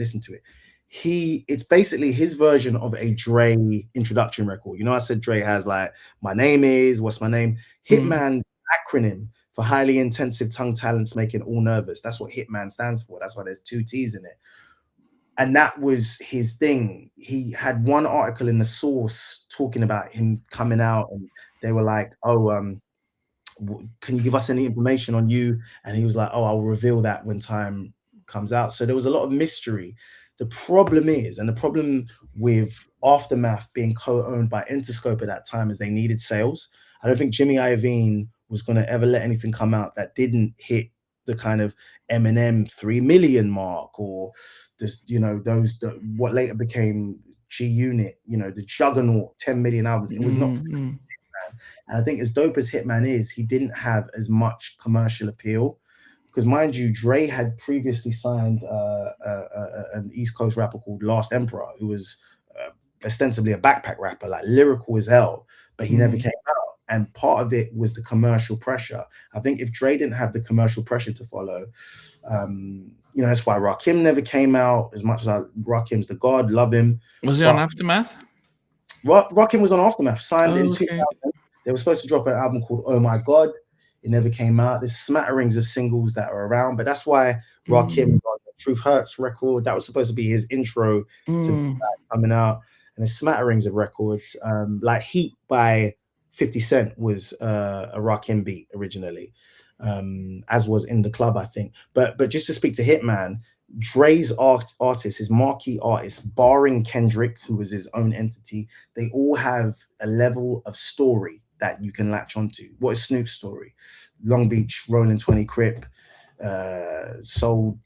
It's basically his version of a Dre introduction record. I said Dre has like, my name is, what's my name? Hitman acronym for highly intensive tongue talents making all nervous. That's what Hitman stands for. That's why there's 2 T's in it. And that was his thing. He had one article in The Source talking about him coming out, and they were like, oh, can you give us any information on you? And he was like, oh, I'll reveal that when time comes out. So there was a lot of mystery. The problem is, and the problem with Aftermath being co-owned by Interscope at that time, is they needed sales. I don't think Jimmy Iovine was going to ever let anything come out that didn't hit the kind of Eminem 3 million mark, or this, what later became G Unit, the juggernaut 10 million albums. It was not. And I think as dope as Hitman is, he didn't have as much commercial appeal. Because, mind you, Dre had previously signed an East Coast rapper called Last Emperor, who was ostensibly a backpack rapper, like lyrical as hell, but he never came out. And part of it was the commercial pressure. I think if Dre didn't have the commercial pressure to follow, that's why Rakim never came out. As much as Rakim's the god, love him. Was he on Aftermath? Rakim was on Aftermath, signed in 2000. They were supposed to drop an album called Oh My God. It never came out. There's smatterings of singles that are around, but that's why Rakim Truth Hurts record. That was supposed to be his intro to Mm, coming out, and there's smatterings of records. Like Heat by 50 Cent was a Rakim beat originally, as was In the Club, I think. But just to speak to Hitman, Dre's artists, his marquee artists, barring Kendrick, who was his own entity, they all have a level of story that you can latch onto. What is Snoop's story? Long Beach, Rolling 20 Crip, sold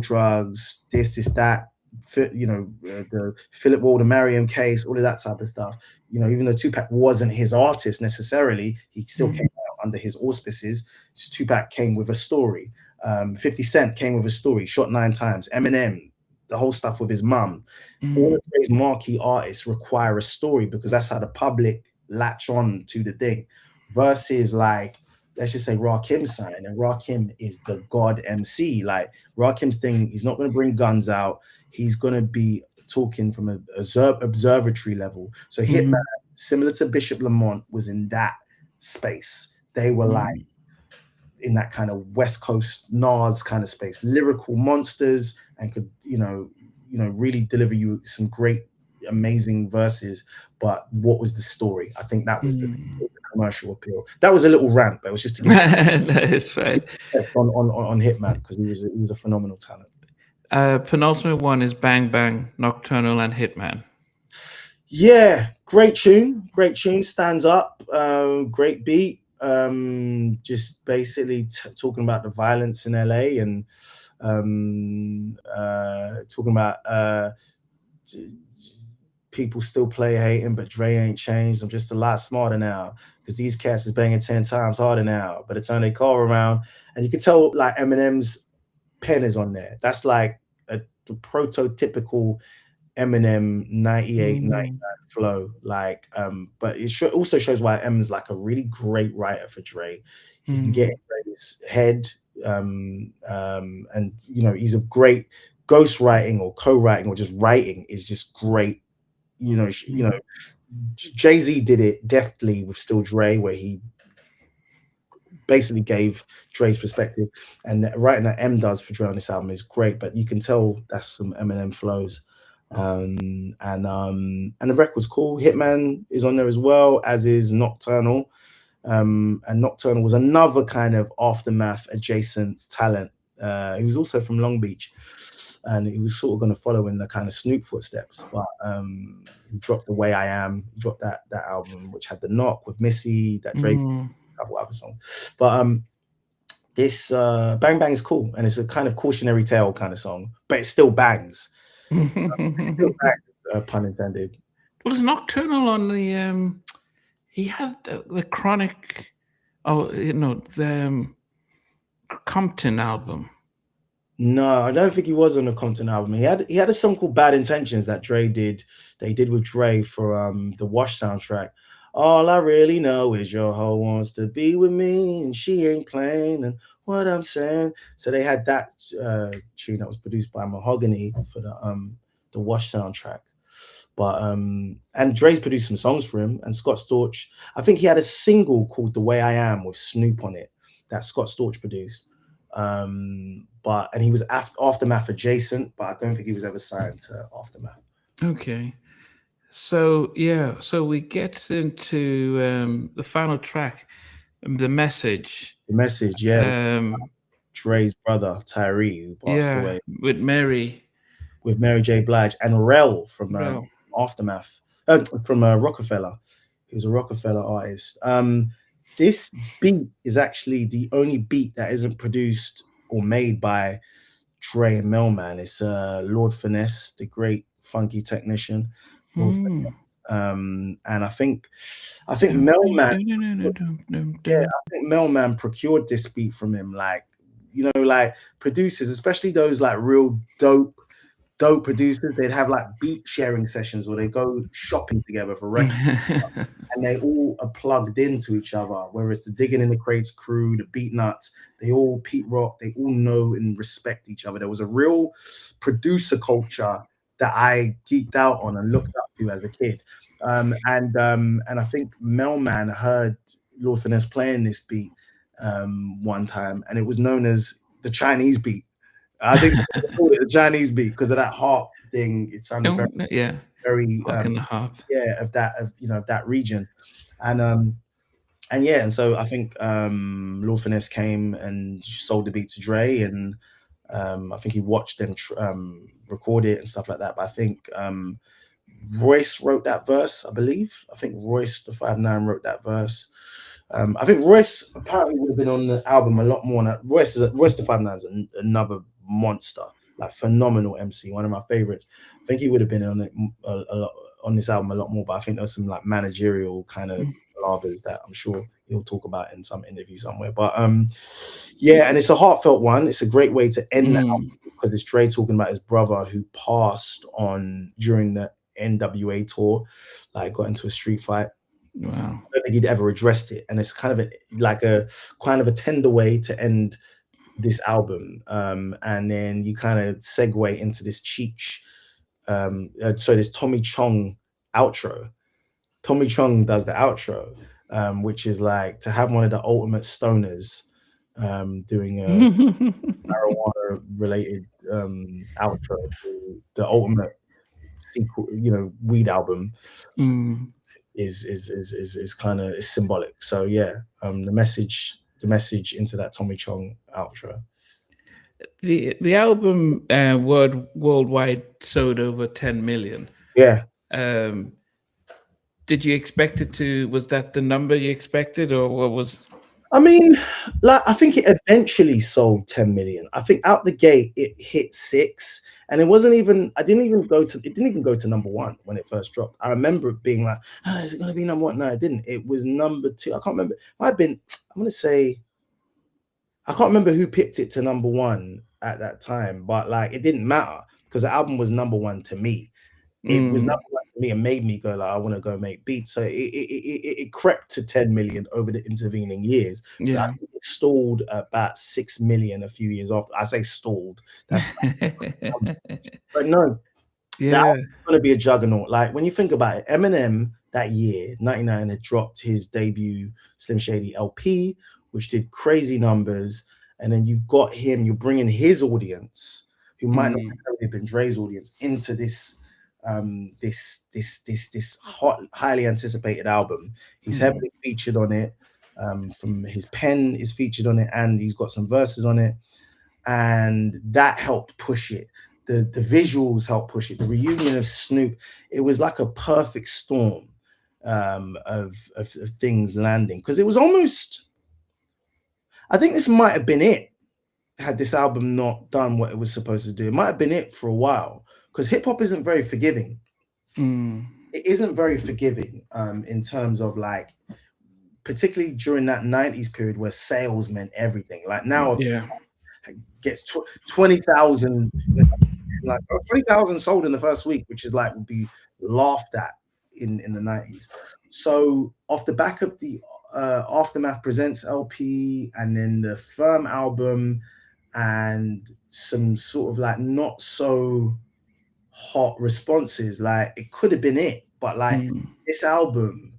drugs, this, that, the Philip Walder Mariam case, all of that type of stuff. Even though Tupac wasn't his artist necessarily, he still mm, came out under his auspices. Tupac came with a story. 50 Cent came with a story, shot 9 times. Eminem, the whole stuff with his mum. All mm, of these marquee artists require a story because that's how the public latch on to the thing. Versus like, let's just say Rakim sign, and Rakim is the god MC. Like Rakim's thing, he's not going to bring guns out. He's going to be talking from an observatory level. So Hitman, mm, similar to Bishop Lamont, was in that space. They were like mm, in that kind of West Coast Nas kind of space, lyrical monsters, and could really deliver you some great, amazing verses. But what was the story? I think that was the mm. commercial appeal. That was a little rant, but it was just to give That is fine. on Hitman because he was a phenomenal talent. Penultimate one is Bang Bang, Nocturnal, and Hitman. Yeah, great tune, stands up, great beat. Just basically talking about the violence in LA and talking about people still play hating, but Dre ain't changed. I'm just a lot smarter now because these cats is banging 10 times harder now. By the time they call around, and you can tell like Eminem's pen is on there. That's like the prototypical Eminem 98, 99 Mm, flow. Like, but it also shows why Eminem's like a really great writer for Dre. He can get mm, in Dre's head, and he's a great ghostwriting or co-writing or just writing is just great. mm, Jay-Z did it deftly with Still Dre, where he basically gave Dre's perspective, and the writing that M does for Dre on this album is great. But you can tell that's some Eminem flows, and the record's cool. Hitman is on there as well, as is Nocturnal, and Nocturnal was another kind of aftermath adjacent talent. He was also from Long Beach, and he was sort of going to follow in the kind of Snoop footsteps, but he dropped The Way I Am. He dropped that album, which had the Knock with Missy, that Drake, mm. a couple other songs. But this Bang Bang is cool, and it's a kind of cautionary tale kind of song, but it still bangs. Still bangs, pun intended. Was Nocturnal on the? He had the Chronic. Oh, the Compton album. No, I don't think he was on the Compton album. He had a song called Bad Intentions that Dre did. That he did with Dre for the Wash soundtrack. All I really know is your hoe wants to be with me and she ain't playing and what I'm saying. So they had that tune that was produced by Mahogany for the Wash soundtrack. But and Dre's produced some songs for him, and Scott Storch. I think he had a single called "The Way I Am" with Snoop on it that Scott Storch produced. But and he was Aftermath adjacent, but I don't think he was ever signed to Aftermath. Okay. So yeah, so we get into the final track, the message. The Message, yeah, Um, Dre's brother Tyree, who passed yeah, away, with Mary. with Mary J. Blige and Rel from Well, Aftermath, from Rockefeller. He was a Rockefeller artist. This beat is actually the only beat that isn't produced or made by Dre and Melman. It's Lord Finesse, the great funky technician, Lord hmm. Finesse. And I think Melman, yeah, I think Melman procured this beat from him. Like, like producers, especially those like real dope producers, they'd have like beat sharing sessions where they go shopping together for records, and they all are plugged into each other. Whether it's the Digging in the Crates crew, the Beat Nuts, they all Pete Rock, they all know and respect each other. There was a real producer culture that I geeked out on and looked up to as a kid. And I think Melman heard Lord Finesse playing this beat one time, and it was known as the Chinese beat. I think they called it the Chinese beat because of that harp thing. It sounded Oh, very, yeah, very, Hawk and the Harp. yeah, of that, of of that region, and yeah, and so I think Lord Finesse came and sold the beat to Dre, and I think he watched them record it and stuff like that. But I think Royce wrote that verse, I believe. I think Royce the 5'9" wrote that verse. I think Royce apparently would have been on the album a lot more. Royce the 5'9" is another monster, like phenomenal MC, one of my favorites. I think he would have been on it a lot on this album a lot more. But I think there's some like managerial kind of palavers that I'm sure he'll talk about in some interview somewhere. But yeah, and it's a heartfelt one. It's a great way to end that Mm, because it's Dre talking about his brother who passed on during the NWA tour, like got into a street fight. wow. I don't think he'd ever addressed it, and it's kind of a kind of a tender way to end this album. And then you kind of segue into this Cheech, this Tommy Chong outro. Tommy Chong does the outro, which is like to have one of the ultimate stoners doing a marijuana related outro to the ultimate sequel, weed album Mm. is kind of is symbolic. So yeah, the message into that Tommy Chong outro. The album worldwide sold over 10 million. Yeah, Um, did you expect it to? Was that the number you expected, or what was? I mean, like I think it eventually sold 10 million. I think out the gate it hit 6, and it wasn't even. It didn't even go to number one when it first dropped. I remember it being like, oh, is it going to be number one? No, it didn't. It was number two. I can't remember. It might have been. I'm going to say. I can't remember who picked it to number one at that time, but like it didn't matter because the album was number one to me. It was Mm, number one to me and made me go like, I want to go make beats. So it crept to 10 million over the intervening years. But I yeah. think it stalled at about 6 million a few years after. I say stalled. That's but no, the Yeah. album's gonna be a juggernaut. Like when you think about it, Eminem that year, 99, had dropped his debut Slim Shady LP, which did crazy numbers. And then you've got him, you're bringing his audience, who might not Mm, necessarily have been Dre's audience, into this highly anticipated album. He's mm, heavily featured on it. From his pen is featured on it, and he's got some verses on it, and that helped push it. The visuals helped push it. The reunion of Snoop, it was like a perfect storm of things landing because it was almost. I think this might have been it had this album not done what it was supposed to do. It might have been it for a while because hip hop isn't very forgiving. mm, It isn't very forgiving in terms of like, particularly during that 90s period where sales meant everything. Like now, yeah. gets 20,000, like 20,000 sold in the first week, which is like would be laughed at in the 90s. So off the back of the Aftermath Presents LP and then the Firm album and some sort of like not so hot responses, like it could have been it, but like Mm, this album,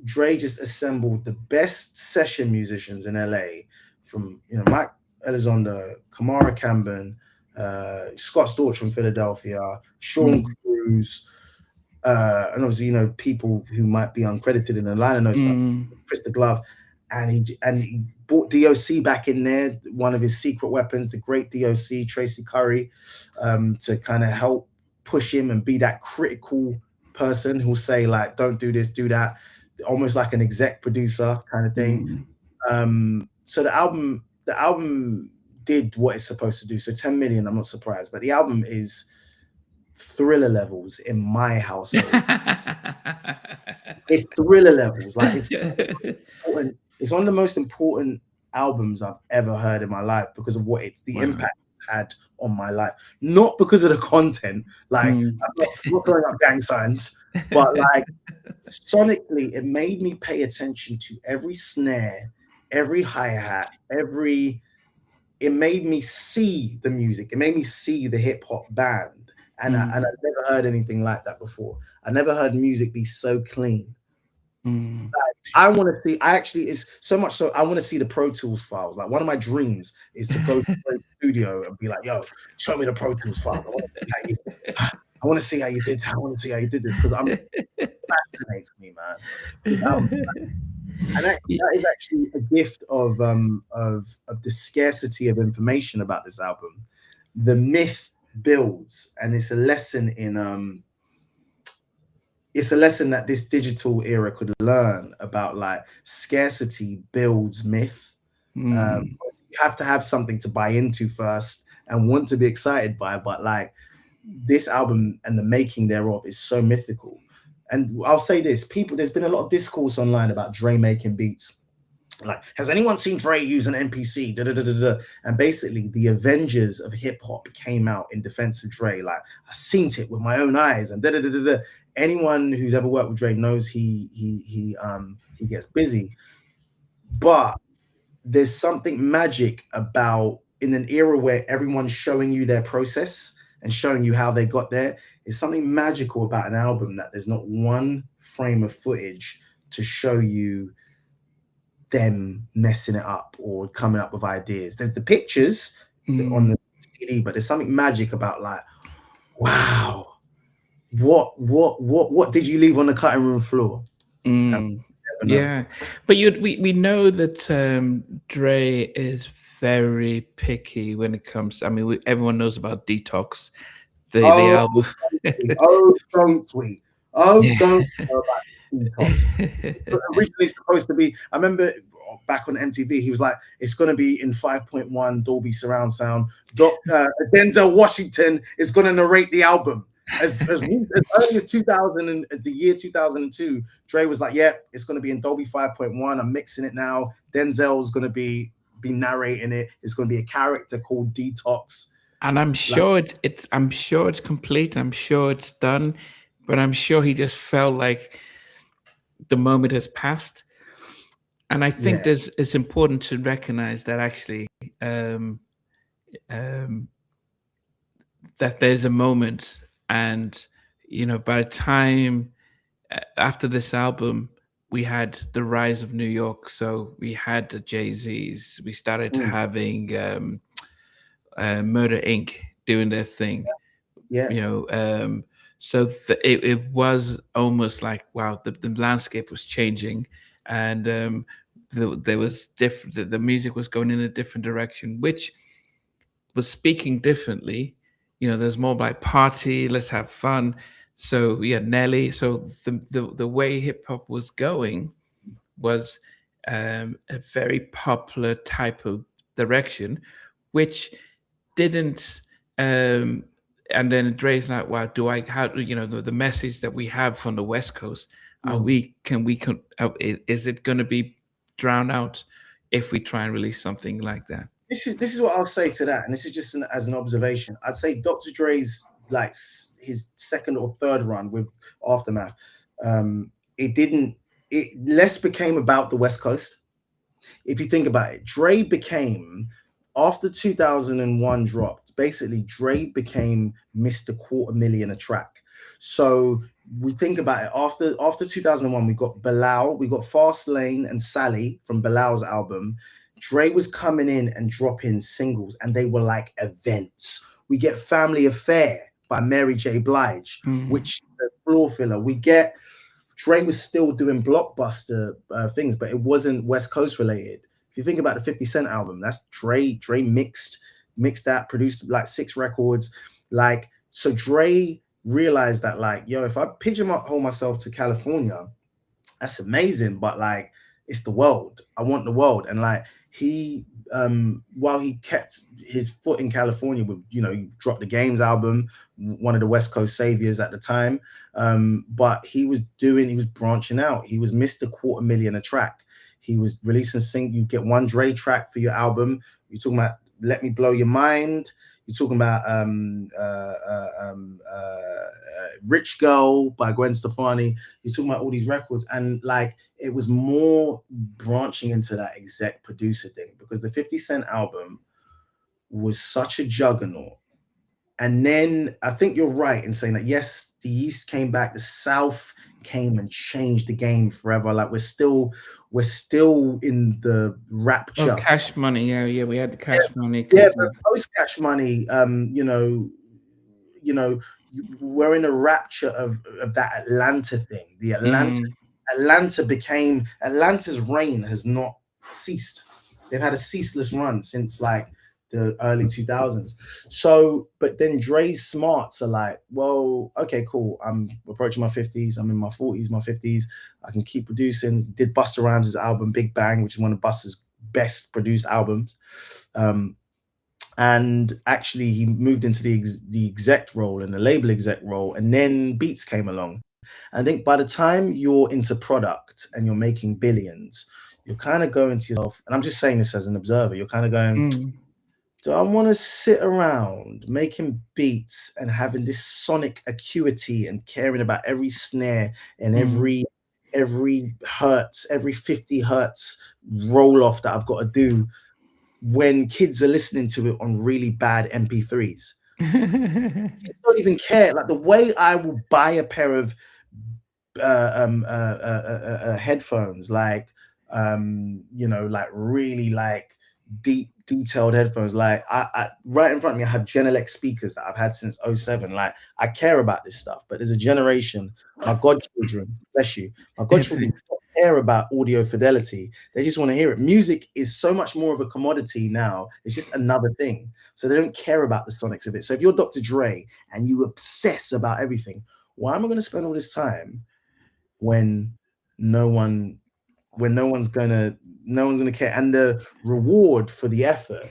Dre just assembled the best session musicians in LA, from Mike Elizondo, Kamara Camben, Scott Storch from Philadelphia, Sean mm, Cruz, and obviously people who might be uncredited in the liner notes, but mm, Chris the Glove, and he brought DOC back in there, one of his secret weapons, the great DOC Tracy Curry, to kind of help push him and be that critical person who'll say like, don't do this, do that, almost like an exec producer kind of thing. mm. So the album did what it's supposed to do. So 10 million, I'm not surprised, but the album is thriller levels in my household. It's thriller levels. Like it's important. It's one of the most important albums I've ever heard in my life because of the Wow. impact it's had on my life. Not because of the content. Like Mm. I'm not throwing up gang signs, but like sonically, it made me pay attention to every snare, every hi-hat, it made me see the music. It made me see the hip hop band. And I Mm. never heard anything like that before. I never heard music be so clean. Mm. I want to see. I actually, it's so much so I want to see the Pro Tools files. Like one of my dreams is to go to the studio and be like, "Yo, show me the Pro Tools files. I want to see how you, I want to see how you did. I want to see how you did this because I'm fascinates me, man. This album, and that is actually a gift of the scarcity of information about this album. The myth builds, and it's a lesson that this digital era could learn about like scarcity builds myth. Mm. You have to have something to buy into first and want to be excited by, but like this album and the making thereof is so mythical. And I'll say this, people, there's been a lot of discourse online about Dre making beats. Like, has anyone seen Dre use an NPC? Da, da, da, da, da. And basically, the Avengers of hip hop came out in defense of Dre. Like, I seen it with my own eyes. And da, da, da, da, da. Anyone who's ever worked with Dre knows he gets busy. But there's something magic about in an era where everyone's showing you their process and showing you how they got there. There's something magical about an album that there's not one frame of footage to show you them messing it up or coming up with ideas. There's the pictures on Mm. the CD, but there's something magic about like, wow, what did you leave on the cutting room floor? And Mm. we never know. Yeah, but we know that Dre is very picky when it comes. I mean, everyone knows about Detox, the Oh, album. oh, don't we? Oh, Yeah. don't we know about Detox? Originally supposed to be. I remember back on MTV, he was like, "It's going to be in 5.1 Dolby surround sound." Denzel Washington is going to narrate the album. As early as 2000 and the year 2002, Dre was like, "Yeah, it's going to be in Dolby 5.1. I'm mixing it now. Denzel's going to be narrating it. It's going to be a character called Detox." And I'm Like, sure I'm sure it's complete. I'm sure it's done, but I'm sure he just felt like the moment has passed. And I think yeah, there's it's important to recognize that actually um, um, that there's a moment, and by the time after this album, we had the rise of New York. So we had the Jay Z's. We started mm, having Murder Inc. doing their thing. yeah, You know, so it was almost like wow, the landscape was changing, and there was different. The music was going in a different direction, which was speaking differently. There's more like party, let's have fun. So yeah, Nelly. So the way hip hop was going was a very popular type of direction, which didn't. Um, and then Dre's like, "Wow, do I? How the message that we have from the West Coast? Are mm. we? Can we? Is it going to be drowned out if we try and release something like that?" This is what I'll say to that, and this is just as an observation. I'd say Dr. Dre's like his second or third run with Aftermath. It didn't. It less became about the West Coast. If you think about it, Dre became after 2001 dropped. Basically, Dre became Mr. Quarter Million a track. So we think about it after 2001, we got Bilal, we got Fast Lane and Sally from Bilal's album. Dre was coming in and dropping singles, and they were like events. We get Family Affair by Mary J. Blige, Mm. which is a floor filler. We get Dre was still doing blockbuster things, but it wasn't West Coast related. If you think about the 50 Cent album, that's Dre. Dre mixed that, produced like 6 records. Like, so Dre realized that, like, yo, if I pigeonhole myself to California, that's amazing, but like it's the world. I want the world. And like he while he kept his foot in California with, he dropped the Games album, one of the West Coast saviors at the time. But he was branching out. He was Mr. Quarter Million a track. He was releasing you get one Dre track for your album. You're talking about Let Me Blow Your Mind. You're talking about Rich Girl by Gwen Stefani. You're talking about all these records, and like it was more branching into that exec producer thing because the 50 Cent album was such a juggernaut. And then I think you're right in saying that yes, the East came back, the South came and changed the game forever. Like we're still in the Oh, rapture. Cash Money. Yeah, yeah, we had the Yeah, Cash Money yeah, because but of. post Cash Money, you know, we're in a rapture of that Atlanta thing. The Mm, Atlanta's reign has not ceased. They've had a ceaseless run since like the early 2000s. So, but then Dre's smarts are like, well, okay, cool. I'm approaching my 50s. I'm in my 40s, my 50s. I can keep producing. He did Busta Rhymes' album Big Bang, which is one of Busta's best produced albums. Um, and actually he moved into the exec role and the label exec role, and then Beats came along. I think by the time you're into product and you're making billions, you're kind of going to yourself, and I'm just saying this as an observer, you're kind of going, mm, do I want to sit around making beats and having this sonic acuity and caring about every snare and mm. every hertz, every 50 hertz roll off that I've got to do when kids are listening to it on really bad MP3s? Kids don't even care. Like the way I will buy a pair of headphones, like like really like deep detailed headphones. Like I right in front of me, I have Genelec speakers that I've had since '07. Like I care about this stuff, but there's a generation, my godchildren, bless you, my It's godchildren don't care about audio fidelity. They just want to hear it. Music is so much more of a commodity now. It's just another thing. So they don't care about the sonics of it. So if you're Dr. Dre and you obsess about everything, why am I going to spend all this time when no one no one's gonna care, and the reward for the effort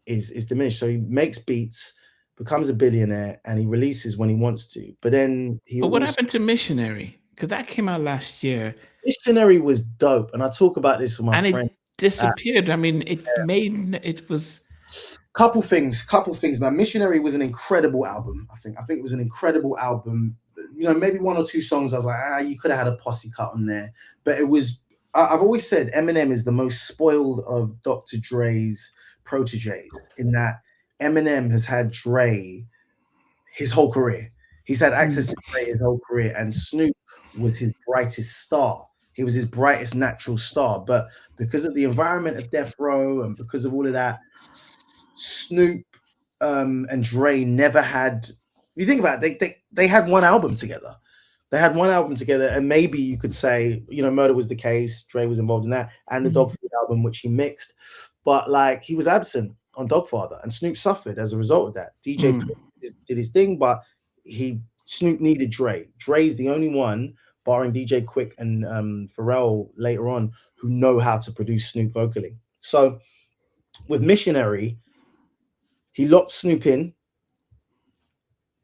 is diminished? So he makes beats, becomes a billionaire, and he releases when he wants to, but then he But what also happened to Missionary? Because that came out last year Missionary was dope, and I talk about this with my and friend. it disappeared. I mean, it was. Couple things, man. Missionary was an incredible album. I think it was an incredible album. Maybe one or two songs I was like, you could have had a posse cut on there, but it was. I've always said Eminem is the most spoiled of Dr. Dre's proteges, in that Eminem has had Dre his whole career. He's had access Mm, to Dre his whole career, and Snoop was his brightest star. He was his brightest natural star, but because of the environment of Death Row and because of all of that, Snoop and Dre never had. If you think about it, they had one album together. They had one album together, and maybe you could say, Murder Was the Case. Dre was involved in that, and the mm, Dogfood album, which he mixed. But like, he was absent on Dogfather, and Snoop suffered as a result of that. DJ mm. did his thing, but Snoop needed Dre. Dre's the only one, barring DJ Quick and Pharrell later on, who know how to produce Snoop vocally. So with Missionary, he locked Snoop in.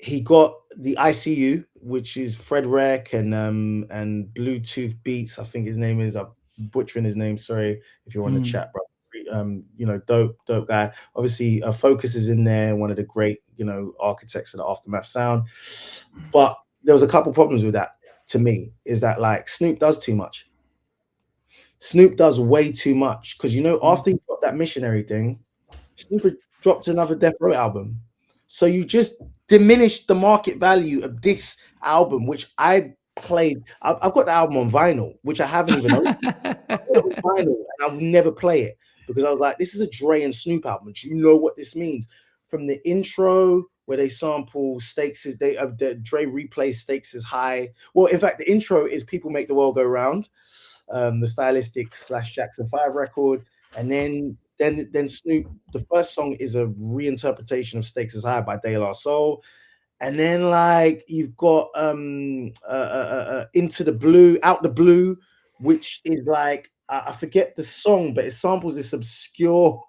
He got the ICU, which is Fred Rec and Bluetooth Beats. I think his name is. I'm butchering his name. Sorry if you're on the Mm. chat, bro. Dope guy. Obviously, Focus is in there. One of the great, architects of the Aftermath sound. But there was a couple problems with that. To me, is that like Snoop does too much. Snoop does way too much, because Mm. after he got that Missionary thing, Snoop dropped another Death Row album. So you just diminished the market value of this album, which I played. I've got the album on vinyl, which I haven't even opened. I got it on vinyl, and I'll never play it because I was like, this is a Dre and Snoop album. Do you know what this means? From the intro where they sample Stakes is the Dre replays Stakes is High. Well, in fact, the intro is People Make the World Go Round, the stylistic / Jackson 5 record, and then Snoop. The first song is a reinterpretation of Stakes is High by De La Soul, and then like you've got Into the Blue, Out the Blue, which is like I forget the song, but it samples this obscure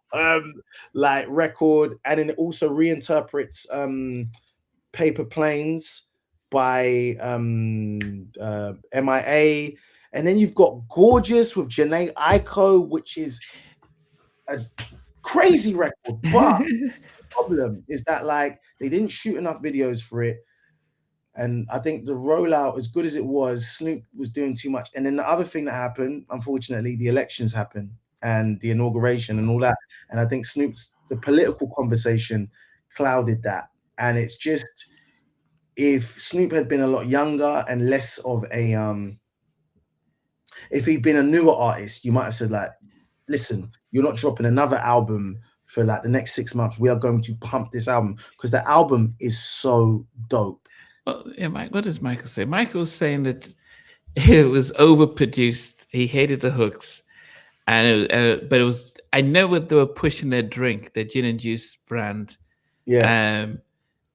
like record, and then it also reinterprets Paper Planes by MIA. And then you've got Gorgeous with Janae Aiko, which is a crazy record. But the problem is that like they didn't shoot enough videos for it. And I think the rollout, as good as it was, Snoop was doing too much. And then the other thing that happened, unfortunately, the elections happened and the inauguration and all that. And I think the political conversation clouded that. And it's just if Snoop had been a lot younger and less of a if he'd been a newer artist, you might have said like, listen, you're not dropping another album for like the next 6 months. We are going to pump this album because the album is so dope. Well, yeah, Mike, what does Michael say? Michael's saying that it was overproduced. He hated the hooks, and but it was. I know what they were pushing their drink, their gin and juice brand, Yeah. um,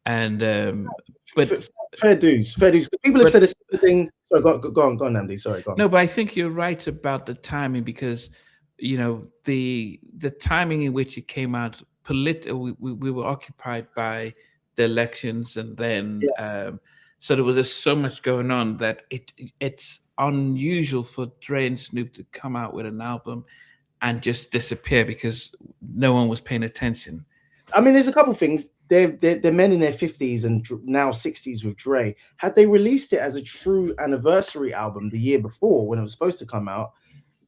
and but Fair dues, fair dues. People have but said the same thing. So go on, Andy. Sorry, go on. no, but I think you're right about the timing because the timing in which it came out. We were occupied by the elections, and then Yeah. so there was just so much going on that it's unusual for Dre and Snoop to come out with an album and just disappear because no one was paying attention. I mean, there's a couple things. They're men in their 50s and now 60s with Dre. Had they released it as a true anniversary album the year before when it was supposed to come out,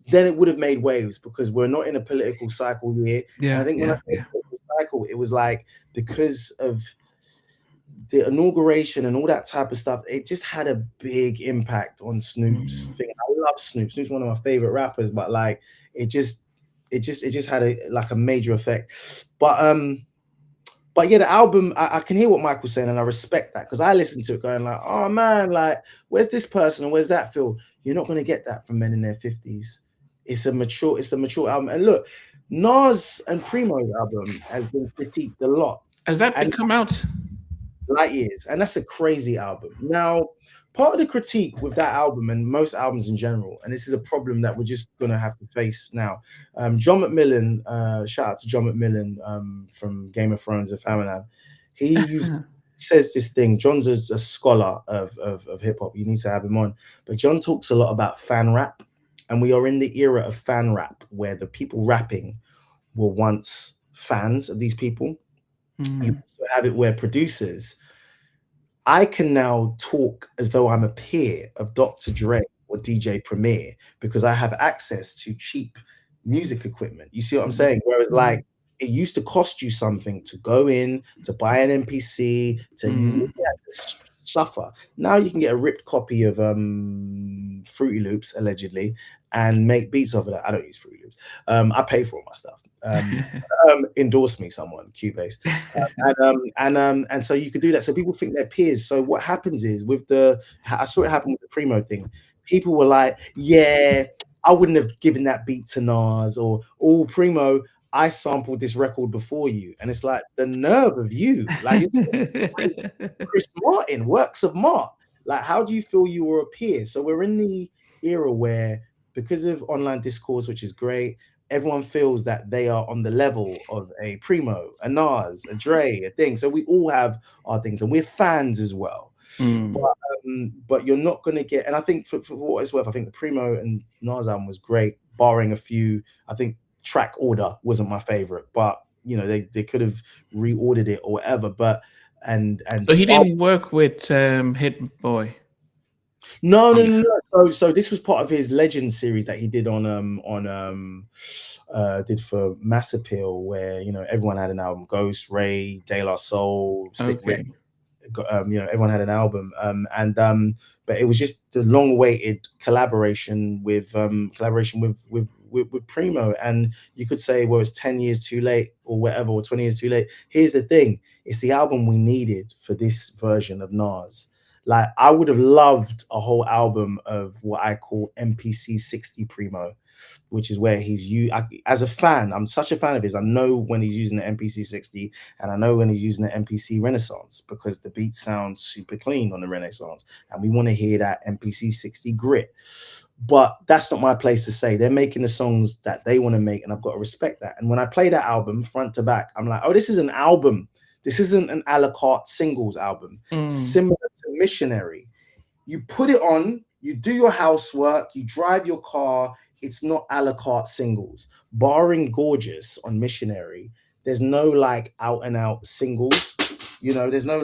then it would have made waves because we're not in a political cycle year. And I Yeah, think when I yeah, say yeah. political cycle, it was like because of the inauguration and all that type of stuff, it just had a big impact on Snoop's thing. I love Snoop. Snoop's one of my favorite rappers, but like it just had a major effect. But yeah, the album, I can hear what Michael's saying, and I respect that because I listened to it going like, oh man, like, where's this person and where's that feel? You're not gonna get that from men in their 50s. It's a mature album. And look, Nas and Primo's album has been critiqued a lot. Has that And come out? Light Years, and that's a crazy album. Now, part of the critique with that album and most albums in general, and this is a problem that we're just gonna have to face now. John McMillan, shout out to John McMillan from Game of Thrones and Family Lab. He says this thing. John's a scholar of hip hop. You need to have him on. But John talks a lot about fan rap, and we are in the era of fan rap where the people rapping were once fans of these people. You also have it where producers, I can now talk as though I'm a peer of Dr. Dre or DJ Premier because I have access to cheap music equipment. You see what I'm saying? Whereas like it used to cost you something to go in to buy an MPC, to you really had to suffer. Now you can get a ripped copy of Fruity Loops allegedly and make beats off of that. I don't use Fruity Loops. I pay for all my stuff. Endorse me, someone, Cubase. And so you could do that. So people think they're peers. So what happens is I saw it happen with the Primo thing. People were like, yeah, I wouldn't have given that beat to Nas, or oh, Primo, I sampled this record before you. And it's like the nerve of you. Like Chris Martin, works of Mart. Like, how do you feel you were a peer? So we're in the era where, because of online discourse, which is great, everyone feels that they are on the level of a Primo, a Nas, a Dre, a thing. So we all have our things, and we're fans as well. But you're not going to get, and I think for what it's worth, I think the Primo and Nas album was great, barring a few. I think track order wasn't my favorite, but they could have reordered it or whatever. But so he didn't work with Hit Boy. No. So this was part of his Legend series that he did did for Mass Appeal, where everyone had an album. Ghost, Ray, De La Soul, Slick Rick. Everyone had an album. But it was just the long-awaited collaboration with Primo, and you could say, well, it's 10 years too late or whatever, or 20 years too late. Here's the thing: it's the album we needed for this version of Nas. Like, I would have loved a whole album of what I call MPC 60 Primo, which is where as a fan, I'm such a fan of his. I know when he's using the MPC 60, and I know when he's using the MPC Renaissance, because the beat sounds super clean on the Renaissance, and we want to hear that MPC 60 grit. But that's not my place to say. They're making the songs that they want to make, and I've got to respect that. And when I play that album front to back, I'm like, oh, this is an album. This isn't an a la carte singles album. Similar to Missionary. You put it on, you do your housework, you drive your car. It's not a la carte singles. Barring Gorgeous on Missionary, there's no like out and out singles. There's no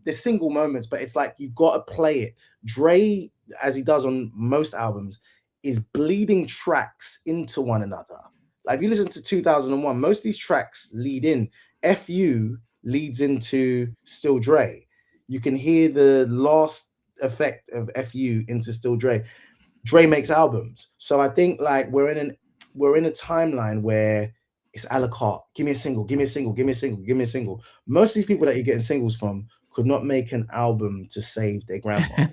there's single moments, but it's like you got to play it. Dre, as he does on most albums, is bleeding tracks into one another. Like, if you listen to 2001, most of these tracks lead in. FU leads into Still Dre. You can hear the last effect of FU into Still Dre. Dre makes albums. So I think like we're in a timeline where it's a la carte. Give me a single, give me a single, give me a single, give me a single. Most of these people that you're getting singles from could not make an album to save their grandma.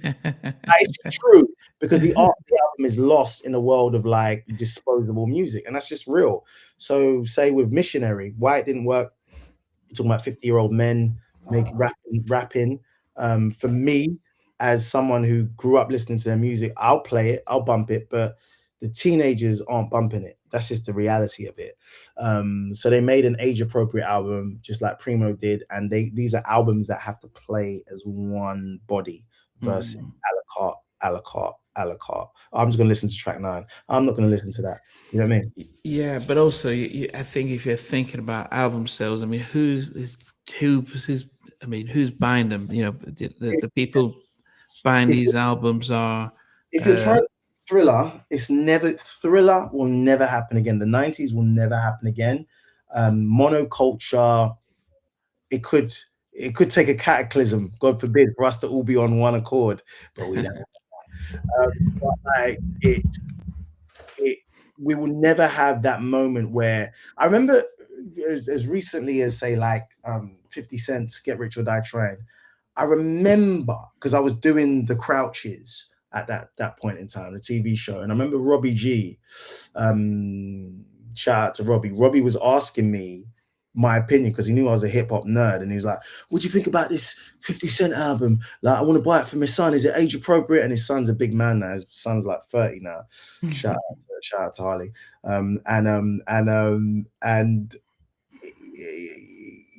It's true because the art of the album is lost in a world of like disposable music, and that's just real. So, say with Missionary, why it didn't work. You're talking about 50-year-old men make rapping. For me, as someone who grew up listening to their music, I'll play it, I'll bump it, but the teenagers aren't bumping it. That's just the reality of it. So they made an age-appropriate album, just like Primo did, and these are albums that have to play as one body versus a la carte, a la carte, a la carte. I'm just gonna listen to track 9. I'm not gonna listen to that. You know what I mean? Yeah, but also, I think if you're thinking about album sales, I mean, I mean, who's buying them? You know, the people buying If, these albums are. if you're trying Thriller, Thriller will never happen again. The 90s will never happen again. Monoculture, it could take a cataclysm, God forbid, for us to all be on one accord, but we don't. But like we will never have that moment where I remember as recently as say like 50 Cent's Get Rich or Die Trying. I remember because I was doing the Crouches at that point in time, the TV show, and I remember Robbie G. Shout out to Robbie. Robbie was asking me my opinion because he knew I was a hip hop nerd, and he was like, "What do you think about this 50 Cent album? Like, I want to buy it for my son. Is it age appropriate?" And his son's a big man now. His son's like 30 now. Shout out to Harley. And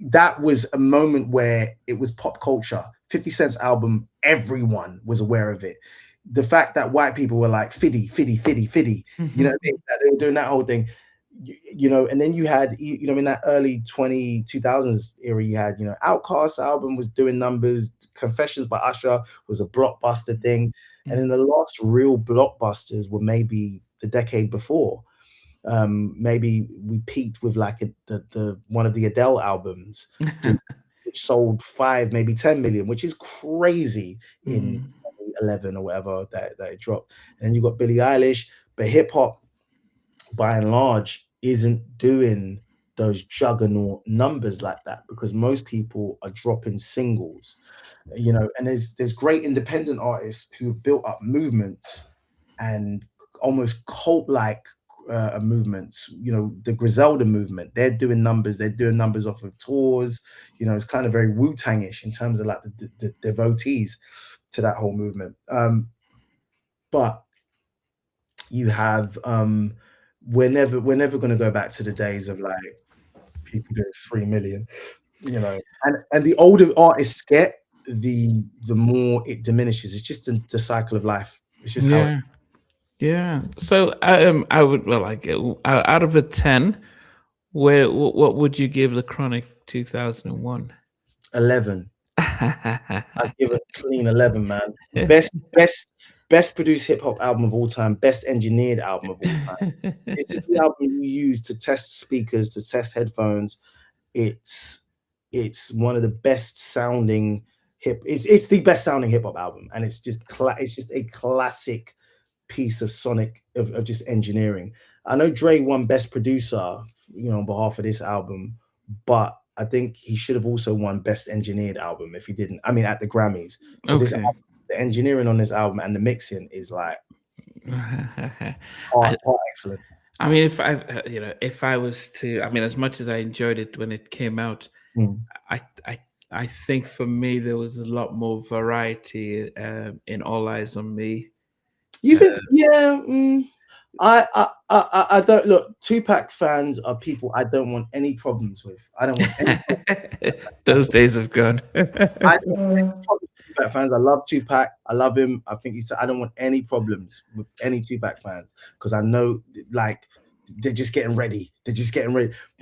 that was a moment where it was pop culture. 50 Cent's album, everyone was aware of it. The fact that white people were like, Fiddy, Fiddy, Fiddy, Fiddy, you know, they were doing that whole thing, you know, and then you had, you know, in that early 2000s era, you had, you know, Outkast's album was doing numbers, Confessions by Usher was a blockbuster thing. And then the last real blockbusters were maybe the decade before. Maybe we peaked with like the one of the Adele albums, which sold 5, maybe 10 million, which is crazy in 11 or whatever that it dropped. And you got Billie Eilish, but hip hop, by and large, isn't doing those juggernaut numbers like that because most people are dropping singles, you know. And there's great independent artists who've built up movements and almost cult-like movements, you know, the Griselda movement. They're doing numbers off of tours, you know. It's kind of very Wu-Tang-ish in terms of like the devotees to that whole movement. But you have we're never going to go back to the days of like people doing 3 million, you know. And the older artists get, the more it diminishes. It's just the cycle of life. It's just how it. Yeah. So I would like out of a 10, what would you give the Chronic 2001? 11. I'd give it a clean 11, man. Best produced hip hop album of all time, best engineered album of all time. This is the album you use to test speakers, to test headphones. It's one of the best sounding it's the best sounding hip hop album, and it's just a classic piece of sonic of just engineering. I know Dre won best producer, you know, on behalf of this album, but I think he should have also won best engineered album if he didn't. I mean, at the Grammys, because this album, the engineering on this album and the mixing is like excellent. I mean, if I was to, I mean, as much as I enjoyed it when it came out, I think for me there was a lot more variety in All Eyes on Me. You think? Yeah. I don't look. Tupac fans are people I don't want any problems with. I don't want any. Those days have gone. I don't want any problems with Tupac fans. I love Tupac. I love him. I think I don't want any problems with any Tupac fans because I know like they're just getting ready.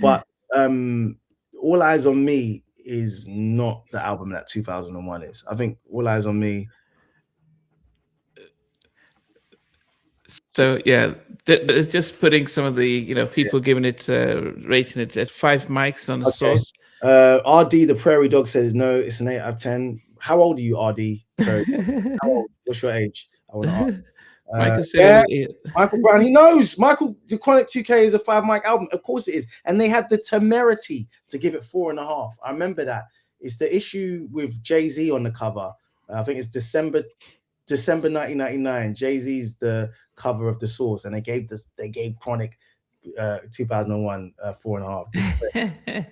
But All Eyes on Me is not the album that 2001 is. I think All Eyes on Me. So yeah, it's just putting some of the people giving it rating it at 5 mics on the source. RD the Prairie Dog says no, it's an 8 out of 10. How old are you, RD? Very. How old? What's your age? I want to ask. Michael said Yeah, it. Michael Brown. He knows. Michael, the Chronic 2K is a 5 mic album. Of course it is. And they had the temerity to give it 4.5. I remember that. It's the issue with Jay-Z on the cover. I think it's December 1999. Jay-Z's the cover of the Source, and they gave Chronic 2001 4.5.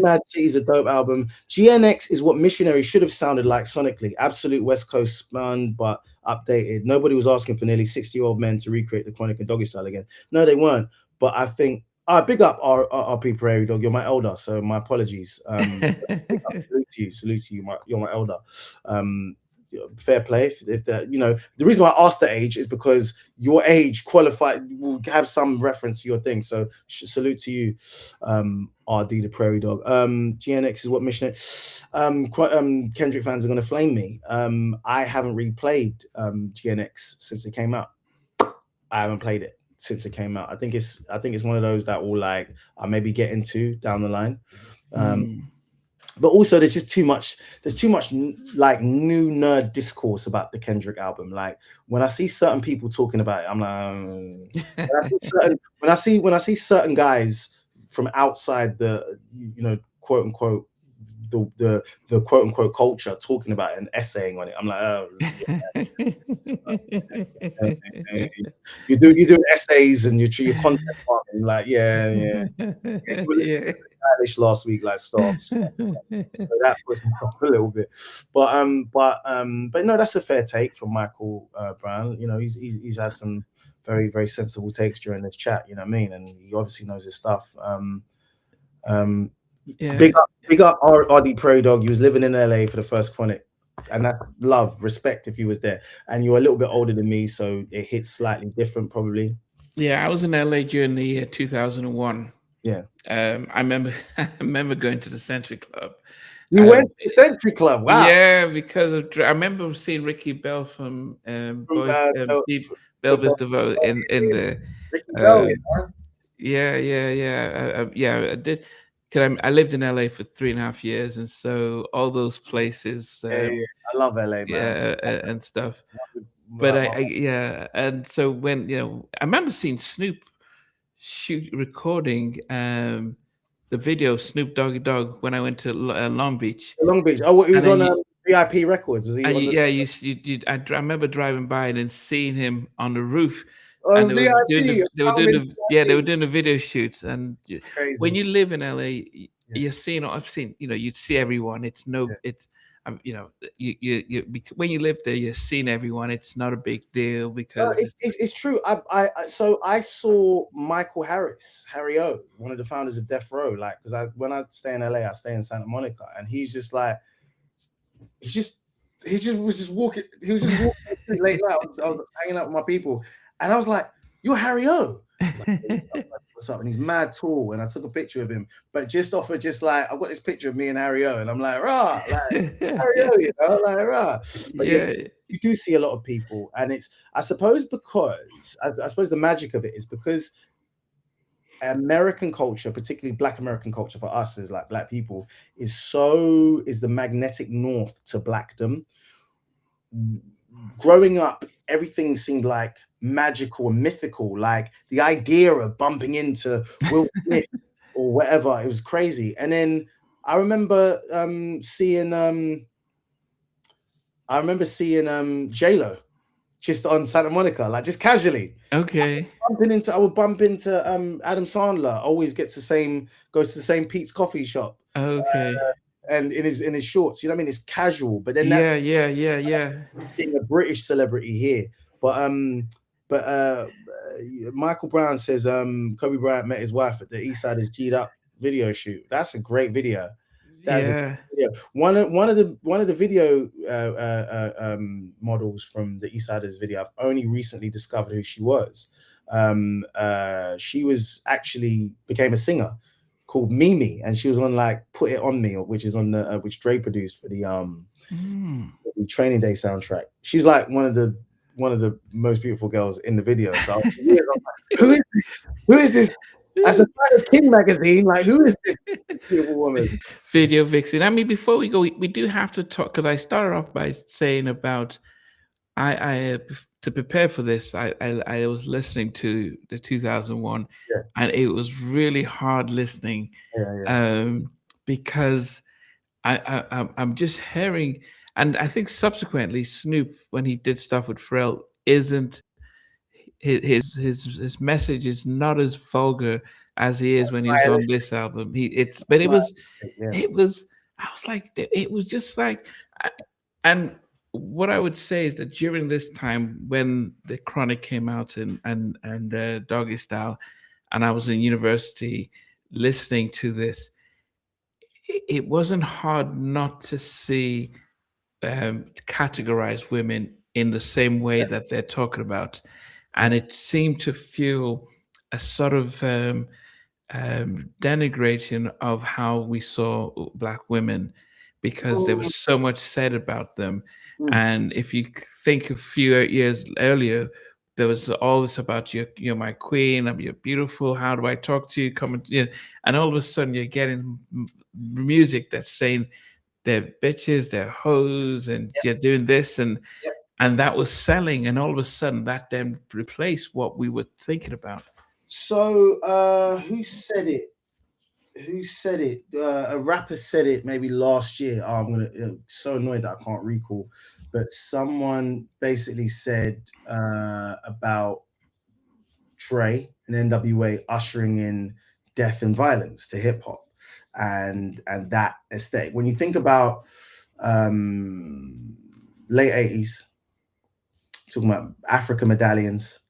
Mad City is a dope album. GNX is what Missionary should have sounded like sonically. Absolute West Coast spun, but updated. Nobody was asking for nearly 60-year-old men to recreate the Chronic and Doggy Style again. No, they weren't. But I think, big up RP Prairie Dog. You're my elder, so my apologies. Salute to you. You're my elder. Fair play. If the the reason why I asked the age is because your age qualified will have some reference to your thing. So salute to you, RD the Prairie Dog. GNX is what Missionary. Kendrick fans are gonna flame me. I haven't replayed GNX since it came out. I haven't played it since it came out. I think it's one of those that will I maybe get into down the line. But also there's just too much like new nerd discourse about the Kendrick album. Like when I see certain people talking about it, I'm like when I see certain guys from outside the quote unquote the quote unquote culture talking about it and essaying on it, I'm like, oh yeah. You're doing essays and your content farming, like yeah. Last week, like stop. So that was a little bit, but no, that's a fair take from Michael Brown. He's had some very, very sensible takes during this chat. You know what I mean? And he obviously knows his stuff. Big up RD Prairie Dog. He was living in LA for the first Chronic, and that's love, respect if he was there. And you're a little bit older than me, so it hits slightly different, probably. Yeah, I was in LA during the year 2001. Yeah. I remember going to the Century Club. You went to the Century Club? Wow. Yeah, because I remember seeing Ricky Bell from Bell Biv DeVoe in the. Ricky Bell, I did. Because I lived in LA for 3.5 years, and so all those places. I love LA, man. Yeah, and stuff. But and so when I remember seeing Snoop recording the video Snoop Doggy Dogg when I went to Long Beach. Long Beach. Oh, it was on VIP Records. Was he? I remember driving by and then seeing him on the roof. And they were doing the video shoots. And when you live in LA, you're seeing. I've seen. You'd see everyone. It's when you live there, you're seeing everyone. It's not a big deal because it's true. I saw Michael Harry O, one of the founders of Death Row. Like, because when I stay in LA, I stay in Santa Monica, and he's just like, he was just walking late night. I was hanging out with my people, and I was like, "You're Harry O." Like, what's up? And he's mad tall, and I took a picture of him, but just off of I've got this picture of me and Harry O, and I'm like, rah, like Harry O, like rah. But you do see a lot of people, and it's I suppose the magic of it is because American culture, particularly Black American culture for us as like Black people, is the magnetic north to Blackdom. Growing up, everything seemed like magical and mythical, like the idea of bumping into Will Smith or whatever. It was crazy. And then I remember seeing J-Lo just on Santa Monica, like just casually. Okay. I would bump into Adam Sandler. Always goes to the same Pete's coffee shop. Okay. And in his shorts, you know what I mean? It's casual, but then seeing a British celebrity here. But Michael Brown says Kobe Bryant met his wife at the East Side is G'd Up video shoot. That's a great video. One of the video models from the East Siders video, I've only recently discovered who she was. She was actually became a singer called Mimi, and she was on like Put It On Me, which is on the which Dre produced for the Training Day soundtrack. She's like one of the most beautiful girls in the video. So I was like, who is this? As a fan of King magazine, like who is this beautiful woman? Video vixen. I mean, before we go, we do have to talk because I started off by saying about to prepare for this. I was listening to the 2001, Yeah, and it was really hard listening, yeah, yeah. um, because I'm just hearing, and I think subsequently Snoop, when he did stuff with Pharrell, isn't his message is not as vulgar as he is when he was on Stylistic, this album. But yeah. it was. I was like, it was just like, I- and what I would say is that during this time when the Chronic came out and Doggy Style, and I was in university listening to this, it wasn't hard not to see categorize women in the same way that they're talking about. And it seemed to feel a sort of denigration of how we saw Black women because there Mm, was so much said about them. mm. And if you think a few years earlier, there was all this about you're my queen, you're beautiful. How do I talk to you? Come and and all of a sudden you're getting music that's saying they're bitches, they're hoes, and you're doing this, Yeah. and that was selling, and all of a sudden that then replaced what we were thinking about. So, who said it? Who said it? A rapper said it maybe last year. Oh, so annoyed that I can't recall, but someone basically said about Trey and NWA ushering in death and violence to hip hop, and that aesthetic. When you think about late 80s, talking about Africa medallions,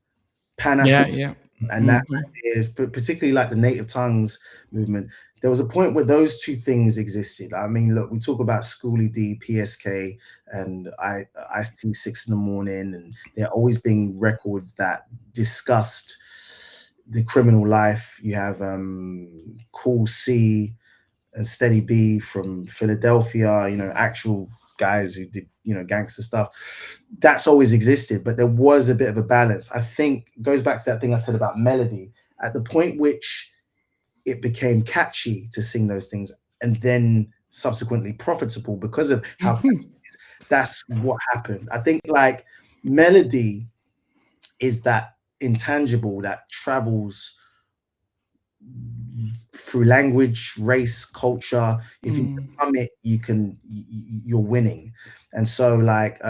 Pan Yeah, African, yeah. and that Mhm. is particularly like the native tongues movement. There was a point where those two things existed. I mean, look, we talk about Schoolie D, PSK, and Ice T 6 in the Morning, and there always being records that discussed the criminal life. You have Cool C and Steady B from Philadelphia, actual guys who did, gangster stuff. That's always existed, but there was a bit of a balance. I think it goes back to that thing I said about melody. At the point which it became catchy to sing those things and then subsequently profitable because of how that's what happened. I think like melody is that intangible that travels through language, race, culture. If you Mm. become it, you're winning. And so like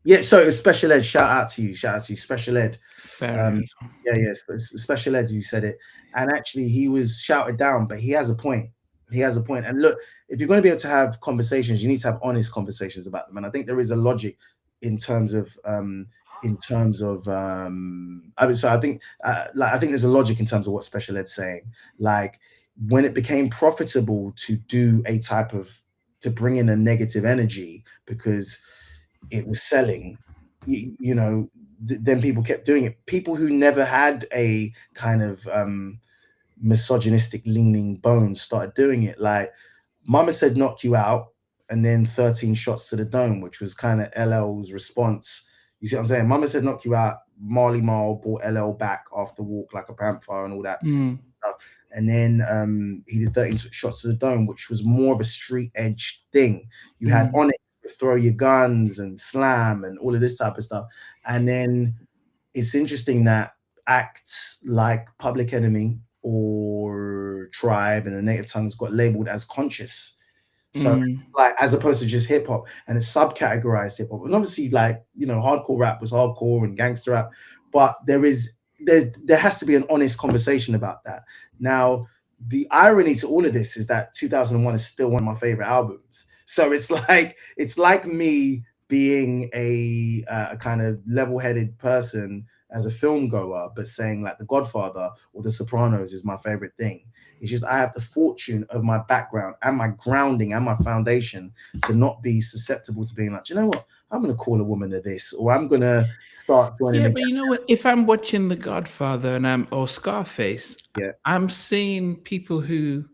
yeah, so it was special ed. Shout out to you, special ed. Um, Very. yeah, yeah, special ed. You said it, and actually he was shouted down, but he has a point. He has a point. And look, if you're going to be able to have conversations, you need to have honest conversations about them. And I think there is a logic in terms of I mean, so I think like I think there's a logic in terms of what special ed's saying. Like when it became profitable to do a type of to bring in a negative energy because it was selling, then people kept doing it. People who never had a kind of misogynistic leaning bones started doing it. Like Mama Said Knock You Out, and then 13 Shots to the Dome, which was kind of LL's response. You see what I'm saying? Mama Said Knock You Out, Marley Marl brought LL back after Walk Like a Panther and all that Mm. stuff. And then he did 13 Shots to the Dome, which was more of a street edge thing. You had Mm. on it, Throw Your Guns and Slam and all of this type of stuff. And then it's interesting that acts like Public Enemy or Tribe and the Native Tongues got labeled as conscious. So Mm. it's like as opposed to just hip hop, and it's subcategorized hip hop. And obviously, like hardcore rap was hardcore and gangster rap, but there has to be an honest conversation about that. Now, the irony to all of this is that 2001 is still one of my favorite albums. So it's like me being a kind of level-headed person as a film goer, but saying like The Godfather or The Sopranos is my favorite thing. It's just I have the fortune of my background and my grounding and my foundation to not be susceptible to being like, "Do you know what? I'm going to call a woman to this, or I'm going to start joining Yeah, the but you know what? If I'm watching The Godfather and I'm or Scarface, yeah, I'm seeing people who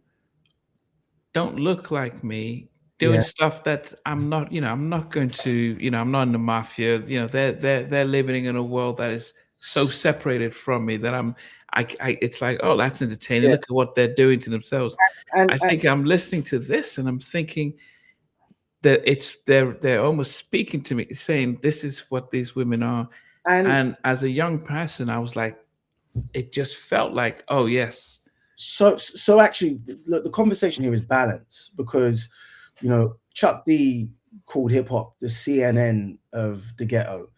don't look like me doing yeah, stuff that I'm not, I'm not going to, I'm not in the mafia. They're living in a world that is so separated from me that it's like, oh, that's entertaining. Yeah, Look at what they're doing to themselves. I and think I'm listening to this and I'm thinking that they're almost speaking to me, saying this is what these women are. and And as a young person, I was like, it just felt like, oh yes. so actually, look, the conversation here is balance because, Chuck D called hip hop the CNN of the ghetto,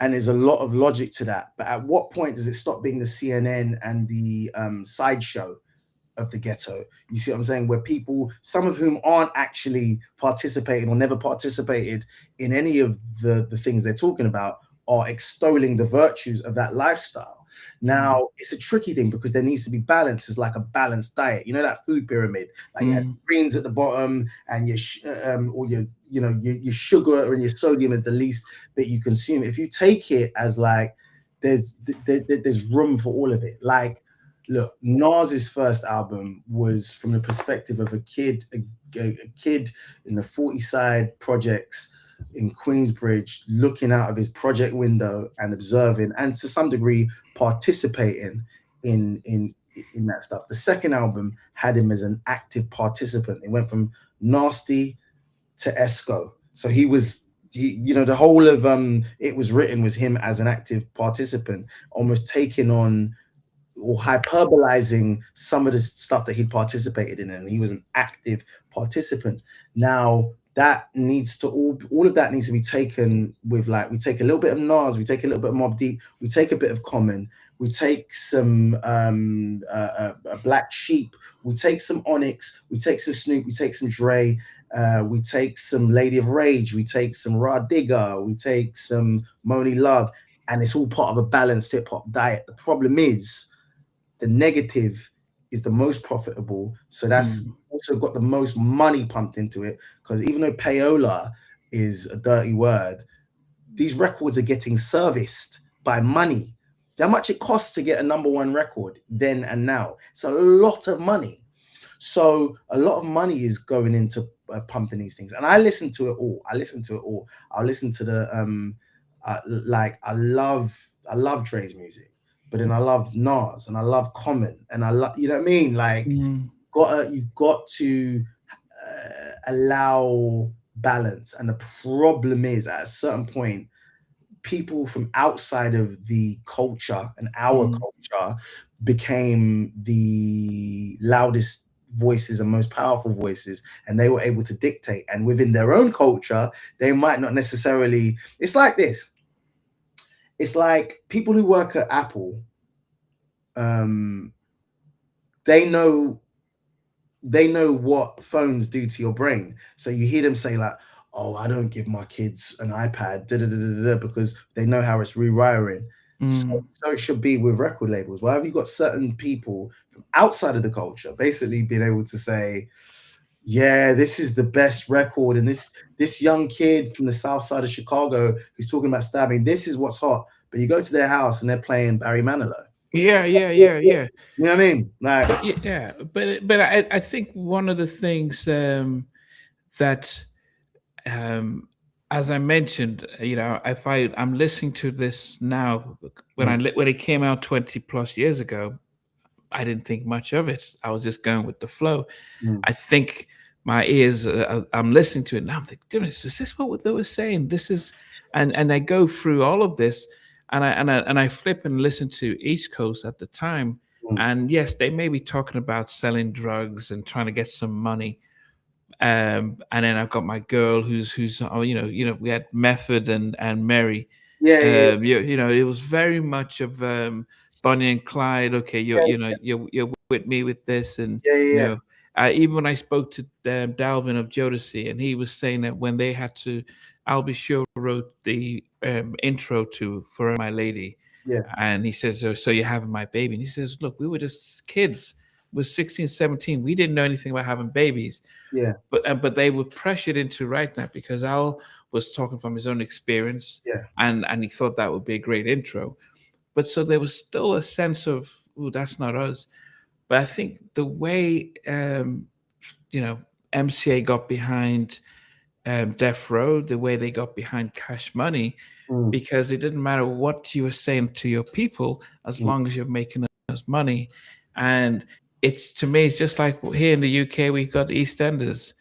and there's a lot of logic to that. But at what point does it stop being the CNN and the sideshow of the ghetto? You see what I'm saying? Where people, some of whom aren't actually participating or never participated in any of the things they're talking about, are extolling the virtues of that lifestyle. Mm, Now, it's a tricky thing because there needs to be balance. It's like a balanced diet. You know that food pyramid, like you have mm, greens at the bottom and or your sugar and your sodium is the least bit you consume. If you take it as like there's room for all of it. Like, look, Nas's first album was from the perspective of a kid in the 40 side projects in Queensbridge, looking out of his project window and observing, and to some degree participating in that stuff. The second album had him as an active participant. It went from Nasty to Esco, so the whole of It Was Written was him as an active participant, almost taking on or hyperbolizing some of the stuff that he'd participated in, and he was an active participant. Now that needs to all of that needs to be taken with, like, we take a little bit of Nas, we take a little bit of Mobb Deep, we take a bit of Common, we take some Black Sheep, we take some Onyx, we take some Snoop, we take some Dre, we take some Lady of Rage, we take some Rah Digga, we take some Moni Love, and it's all part of a balanced hip hop diet. The problem is the negative is the most profitable. So that's mm. also got the most money pumped into it. Because even though payola is a dirty word, these records are getting serviced by money. How much it costs to get a number one record then and now? It's a lot of money. So a lot of money is going into pumping these things. And I listen to it all. I'll listen to the like I love Dre's music, but then I love Nas and I love Common and I love, you know what I mean? Like, Mm, you've got to allow balance. And the problem is, at a certain point, people from outside of the culture and our mm. culture became the loudest voices and most powerful voices, and they were able to dictate. And within their own culture, they might not necessarily. It's like this. It's like people who work at Apple. Um, they know what phones do to your brain. So you hear them say like, "Oh, I don't give my kids an iPad," because they know how it's rewiring. Mm. So it should be with record labels. Why have you got certain people from outside of the culture basically being able to say, "Yeah, this is the best record," and this young kid from the south side of Chicago who's talking about stabbing, this is what's hot. But you go to their house and they're playing Barry Manilow. Yeah, yeah, yeah, yeah. You know what I mean? Like, But yeah, but I think one of the things that um, as I mentioned, if I'm listening to this now, mm, when it came out 20 plus years ago, I didn't think much of it. I was just going with the flow. mm, I think my ears, I'm listening to it now. I'm thinking, goodness, is this what they were saying? This is, and I go through all of this, and I flip and listen to East Coast at the time, mm, and yes, they may be talking about selling drugs and trying to get some money. And then I've got my girl who's oh, we had Method and Mary. yeah, yeah, It was very much of Bonnie and Clyde. Okay, yeah, you're with me with this, and yeah, you yeah, know, even when I spoke to Dalvin of Jodeci, and he was saying that when they had to, I'll Be Sure wrote the intro to For My Lady, yeah, and he says, so you're having my baby, and he says, look, we were just kids. We're 16, 17. We didn't know anything about having babies, yeah, but they were pressured into writing that because Al was talking from his own experience, yeah, and he thought that would be a great intro. But so there was still a sense of, oh, that's not us. But I think the way you know MCA got behind Death Row, the way they got behind Cash Money, mm, because it didn't matter what you were saying to your people as mm. long as you're making us money. And it's, to me, it's just like here in the UK, we've got EastEnders.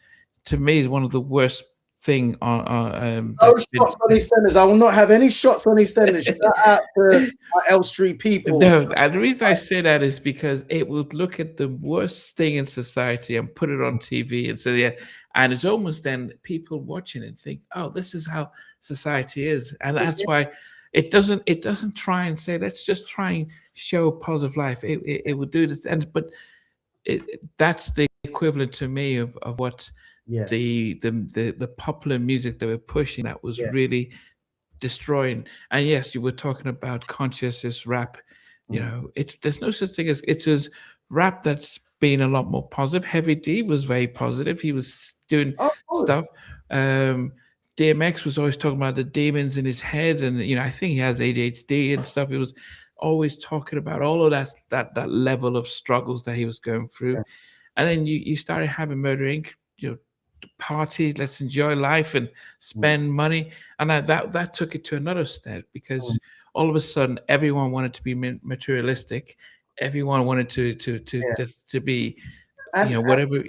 To me, it's one of the worst thing on No that's shots been. on EastEnders. I will not have any shots on EastEnders. Shout out to my L Street people. No, and the reason I say that is because it would look at the worst thing in society and put it on TV and say, yeah, and it's almost then people watching it and think, oh, this is how society is, and that's why it doesn't try and say, let's just try and show a positive life. It would do this, and but that's the equivalent to me of what Yeah, the popular music they were pushing that was yeah. really destroying. And yes, you were talking about consciousness rap. Mm. It's, there's no such thing as, it was rap that's been a lot more positive. Heavy D was very positive. He was doing Oh, oh, stuff. um DMX was always talking about the demons in his head, and I think he has ADHD and stuff. He was always talking about all of that level of struggles that he was going through. yeah. And then you started having Murder Inc. Party, let's enjoy life and Mm, spend money. And that took it to another step, mm, because all of a sudden everyone wanted to be materialistic. Everyone wanted yeah. to be, And, whatever.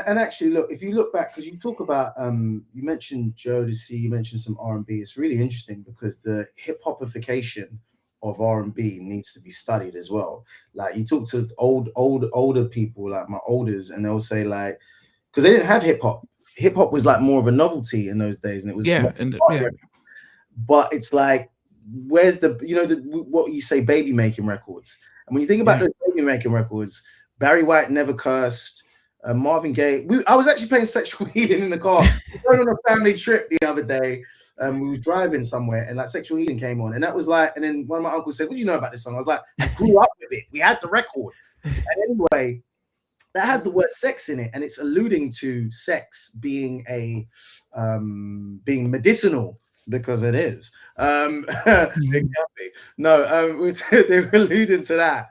and actually, look, if you look back, because you talk about, you mentioned Jodeci, you mentioned some R&B. It's really interesting because the hip hopification of R&B needs to be studied as well. Like you talk to older people, like my olders, and they'll say like, because they didn't have hip hop. Hip hop was like more of a novelty in those days, and it was more, Yeah, and yeah. but it's like, where's the, what you say, baby making records? And when you think about Yeah. those baby making records, Barry White never cursed. Marvin Gaye. I was actually playing Sexual Healing in the car. We were going on a family trip the other day. We were driving somewhere, and like Sexual Healing came on, and that was like. And then one of my uncles said, "What do you know about this song?" I was like, "I grew up with it. We had the record." And anyway, that has the word sex in it, and it's alluding to sex being being medicinal, because it is. It can be. No, they were alluding to that.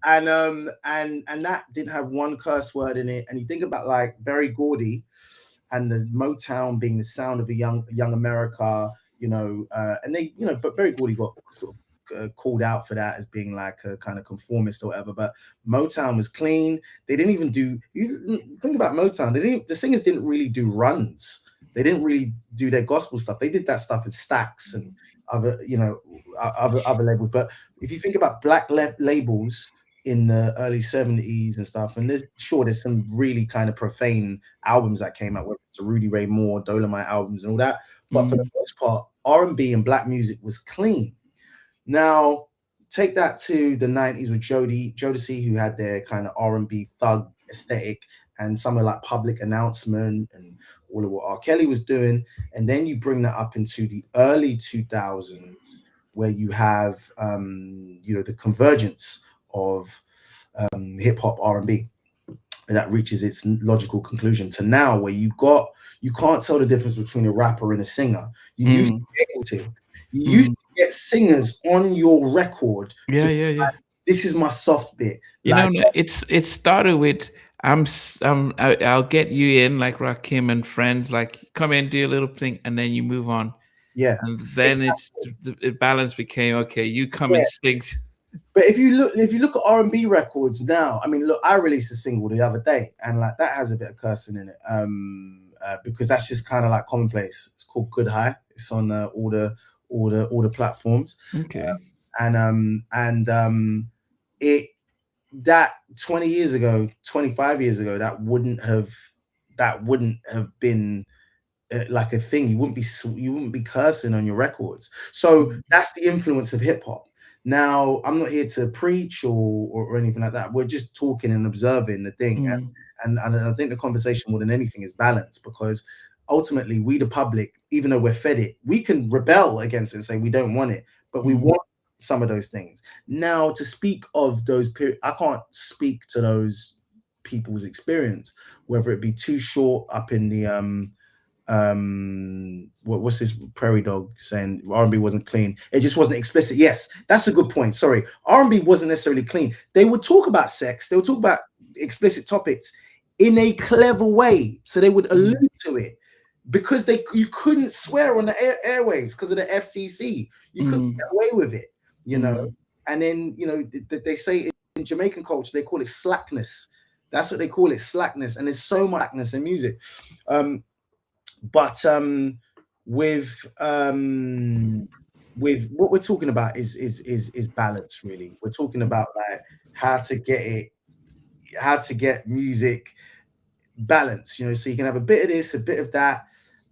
And that didn't have one curse word in it. And you think about like Berry Gordy and the Motown being the sound of a young America, and they, but Berry Gordy got sort of called out for that as being like a kind of conformist or whatever. But Motown was clean. They didn't even do. You think about Motown. The singers didn't really do runs. They didn't really do their gospel stuff. They did that stuff in Stax and other, other labels. But if you think about black labels in the early 70s and stuff, and there's some really kind of profane albums that came out, whether it's the Rudy Ray Moore, Dolomite albums and all that. But for the most part, R&B and black music was clean. Now, take that to the 90s with Jodeci, who had their kind of R&B thug aesthetic, and somewhere like Public Announcement and all of what R. Kelly was doing. And then you bring that up into the early 2000s, where you have, the convergence of hip hop R&B, and that reaches its logical conclusion to now, where you can't tell the difference between a rapper and a singer. You used to be able to. You used to get singers on your record. Yeah, To, yeah. this is my soft bit. It started with, I'll get you in, like Rakim and Friends, like come in, do a little thing, and then you move on. Yeah. And then the balance became, okay, you come and sing. But if you look at R&B records now, I mean, look, I released a single the other day, and like that has a bit of cursing in it, because that's just kind of like commonplace. It's called Good High. It's on all the platforms. Okay. It, that 20 years ago, 25 years ago, that wouldn't have been like a thing. You wouldn't be cursing on your records. So that's the influence of hip hop. Now, I'm not here to preach or anything like that. We're just talking and observing the thing. And I think the conversation more than anything is balance, because ultimately we, the public, even though we're fed it, we can rebel against it and say we don't want it, but we want some of those things. Now, to speak of those I can't speak to those people's experience, whether it be Too Short up in the what's this Prairie Dog saying R&B wasn't clean, it just wasn't explicit. Yes, that's a good point. Sorry, R&B wasn't necessarily clean. They would talk about sex, they would talk about explicit topics in a clever way, so they would allude to it. because you couldn't swear on the airwaves because of the FCC. You couldn't Mm, get away with it, you know. mm, And then they say in Jamaican culture they call it slackness. That's what they call it, slackness. And there's so much slackness in music. But with what we're talking about is balance. Really, we're talking about like how to get music balance, so you can have a bit of this, a bit of that.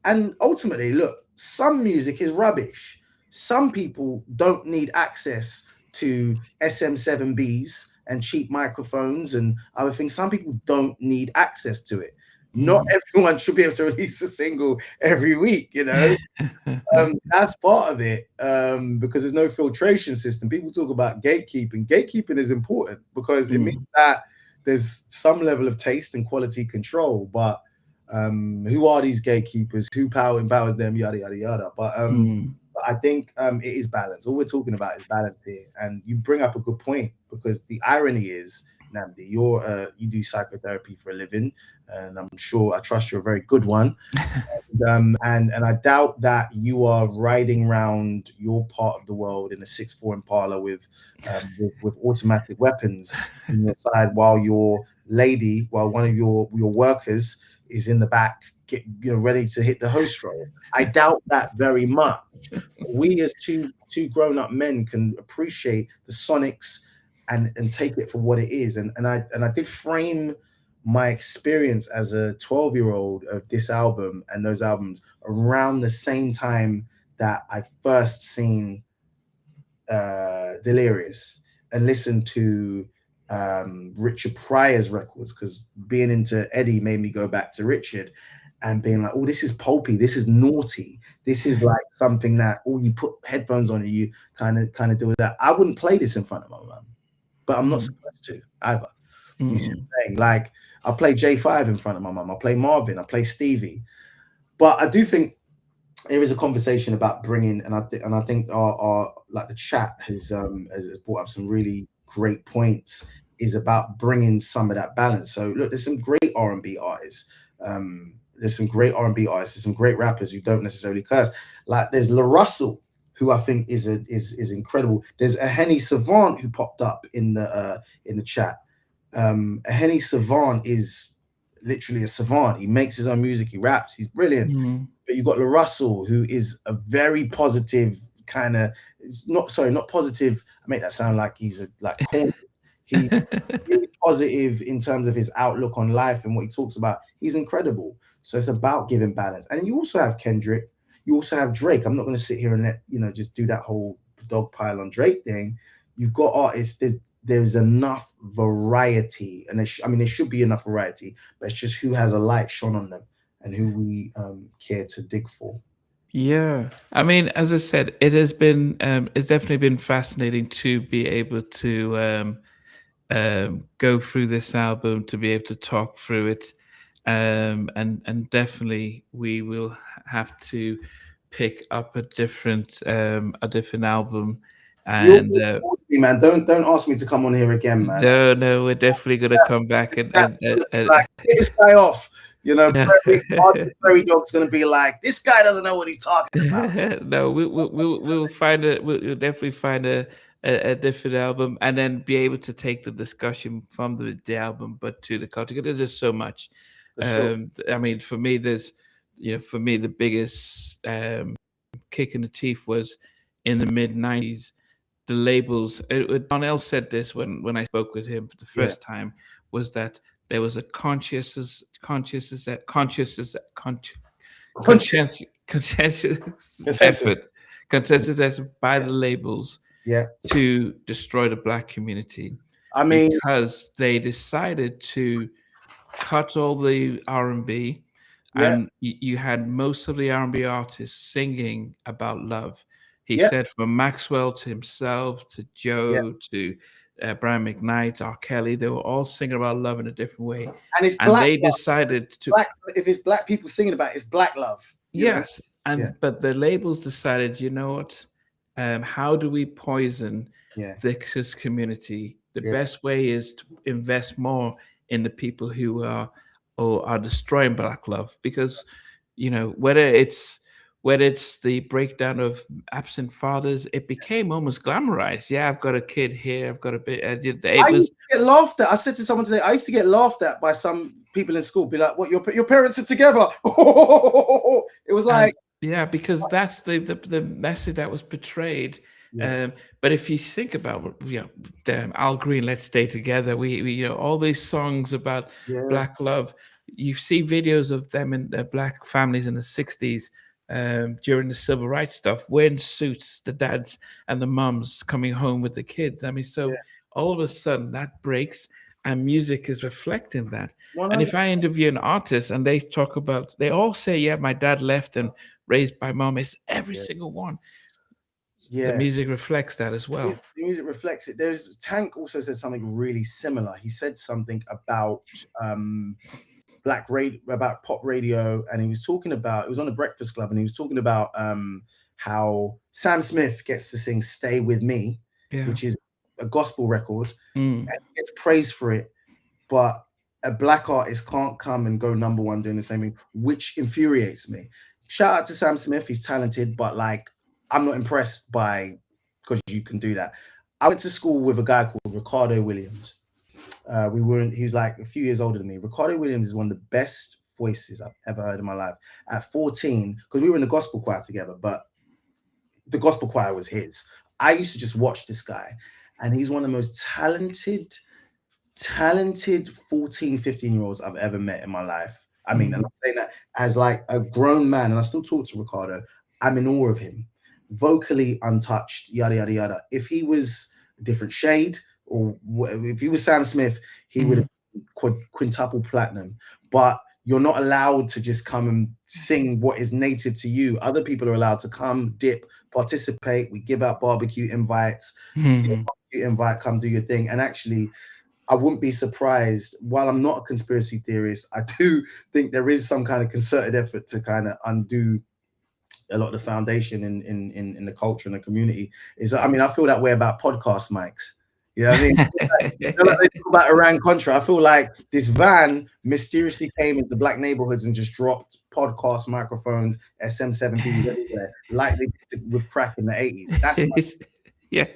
And ultimately, look, some music is rubbish. Some people don't need access to SM7Bs and cheap microphones and other things. Some people don't need access to it. Not mm. everyone should be able to release a single every week, that's part of it, because there's no filtration system. People talk about gatekeeping. Gatekeeping is important because it means Mm, that there's some level of taste and quality control. But who are these gatekeepers? Who empowers them? Yada yada yada. But mm, I think it is balance. All we're talking about is balance here. And you bring up a good point, because the irony is, Namdi, you do psychotherapy for a living, and I trust you're a very good one. And I doubt that you are riding around your part of the world in a 6'4" Impala with automatic weapons on your side, while one of your workers is in the back, ready to hit the host role. I doubt that very much. We as two grown up men can appreciate the sonics and take it for what it is. And I did frame my experience as a 12-year-old of this album and those albums around the same time that I first seen Delirious and listened to Richard Pryor's records, because being into Eddie made me go back to Richard and being like, oh, this is pulpy, this is naughty, this is like something that, you put headphones on and you kind of do that. I wouldn't play this in front of my mum, but I'm not mm, supposed to either. You see what mm. I'm saying? Like, I play J5 in front of my mum, I play Marvin, I play Stevie. But I do think there is a conversation about bringing, and I think our like the chat has brought up some really great points, is about bringing some of that balance. So look, there's some great R&B artists. There's some great R&B artists. There's some great rappers who don't necessarily curse. Like there's La Russell, who I think is incredible. There's a Henny Savant who popped up in the chat. A Henny Savant is literally a savant. He makes his own music. He raps. He's brilliant. Mm. But you've got La Russell, who is a very positive kind of. It's not positive. I make that sound like he's corny. He's really positive in terms of his outlook on life and what he talks about. He's incredible. So it's about giving balance. And you also have Kendrick. You also have Drake. I'm not going to sit here and just do that whole dog pile on Drake thing. You've got artists. There's enough variety, and there should be enough variety, but it's just who has a light shone on them and who we care to dig for. Yeah, I mean, as I said, it's definitely been fascinating to be able to go through this album, to be able to talk through it, and definitely we will have to pick up a different album, You'll and me, man. Don't ask me to come on here again, man. no, no, we're definitely gonna come back Like, get this guy off. yeah. Prairie Dog's gonna be like, this guy doesn't know what he's talking about. No, we'll definitely find a different album, and then be able to take the discussion from the album, but to the culture. 'Cause there's just so much. For sure. I mean, for me, the biggest kick in the teeth was in the mid 90s. The labels. Donnell said this when I spoke with him for the Yeah. first time, was that there was a conscientious Consensus. effort, consensus effort by the labels Yeah. to destroy the black community, I mean, because they decided to cut all the R&B, yeah, and you had most of the R&B artists singing about love. He yeah, said from Maxwell to himself to yeah. Joe to Brian McKnight, R. Kelly, they were all singing about love in a different way, And it's and black they love. decided to. Black, if it's black people singing about it, it's black love. Yes, Yeah. but the labels decided, you know what? How do we poison Yeah. this community? The Yeah. best way is to invest more in the people who are or are destroying black love, because you know, whether it's the breakdown of absent fathers, it became almost glamorized. Yeah, I've got a kid here. I've got a bit. It I was used to get laughed at. I said to someone today, I used to get laughed at by some people in school. Be like, "What? Your parents are together?" It was and like, yeah, because that's the message that was portrayed. yeah, But if you think about, Al Green, "Let's Stay Together," we all these songs about yeah, black love. You see videos of them in black families in the '60s during the civil rights stuff, wearing suits, the dads and the mums coming home with the kids. I mean, yeah, so all of a sudden that breaks, and music is reflecting that. And 100. if I interview an artist and they talk about, they all say, "Yeah, my dad left and raised by mom," it's every Yeah, single one. The yeah. music reflects that as well. The music reflects it. There's Tank also said something really similar. He said something about black radio, about pop radio, and he was talking about, it was on the Breakfast Club, and he was talking about how Sam Smith gets to sing "Stay With Me," Yeah. which is a gospel record, Mm. and he gets praised for it, but a black artist can't come and go number one doing the same thing, which infuriates me. Shout out to Sam Smith, he's talented, but like, I'm not impressed by, because you can do that. I went to school with a guy called Ricardo Williams. He's like a few years older than me. Ricardo Williams is one of the best voices I've ever heard in my life. At 14, because we were in the gospel choir together, but the gospel choir was his. I used to just watch this guy, and he's one of the most talented 14, 15-year-olds I've ever met in my life. I mean, and Mm. I'm saying that as like a grown man, and I still talk to Ricardo. I'm in awe of him. Vocally untouched, yada, yada, yada. If he was a different shade, or if he was Sam Smith, he would have Mm. quintuple platinum. But you're not allowed to just come and sing what is native to you. Other people are allowed to come, dip, participate. We give out barbecue invites. Mm. You invite, come do your thing. And actually, I wouldn't be surprised. While I'm not a conspiracy theorist, I do think there is some kind of concerted effort to kind of undo a lot of the foundation in the culture and the community. Is, I mean, I feel that way about podcast mics. You know what I mean? Like they talk about Iran Contra. I feel like this van mysteriously came into black neighborhoods and just dropped podcast microphones, SM7Bs everywhere, like they did with crack in the 80s. That's my, Yeah.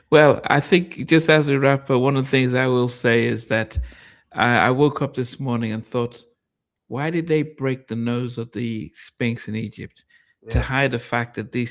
Well, I think just as a wrapper, one of the things I will say is that I woke up this morning and thought, why did they break the nose of the Sphinx in Egypt to yeah. hide the fact that the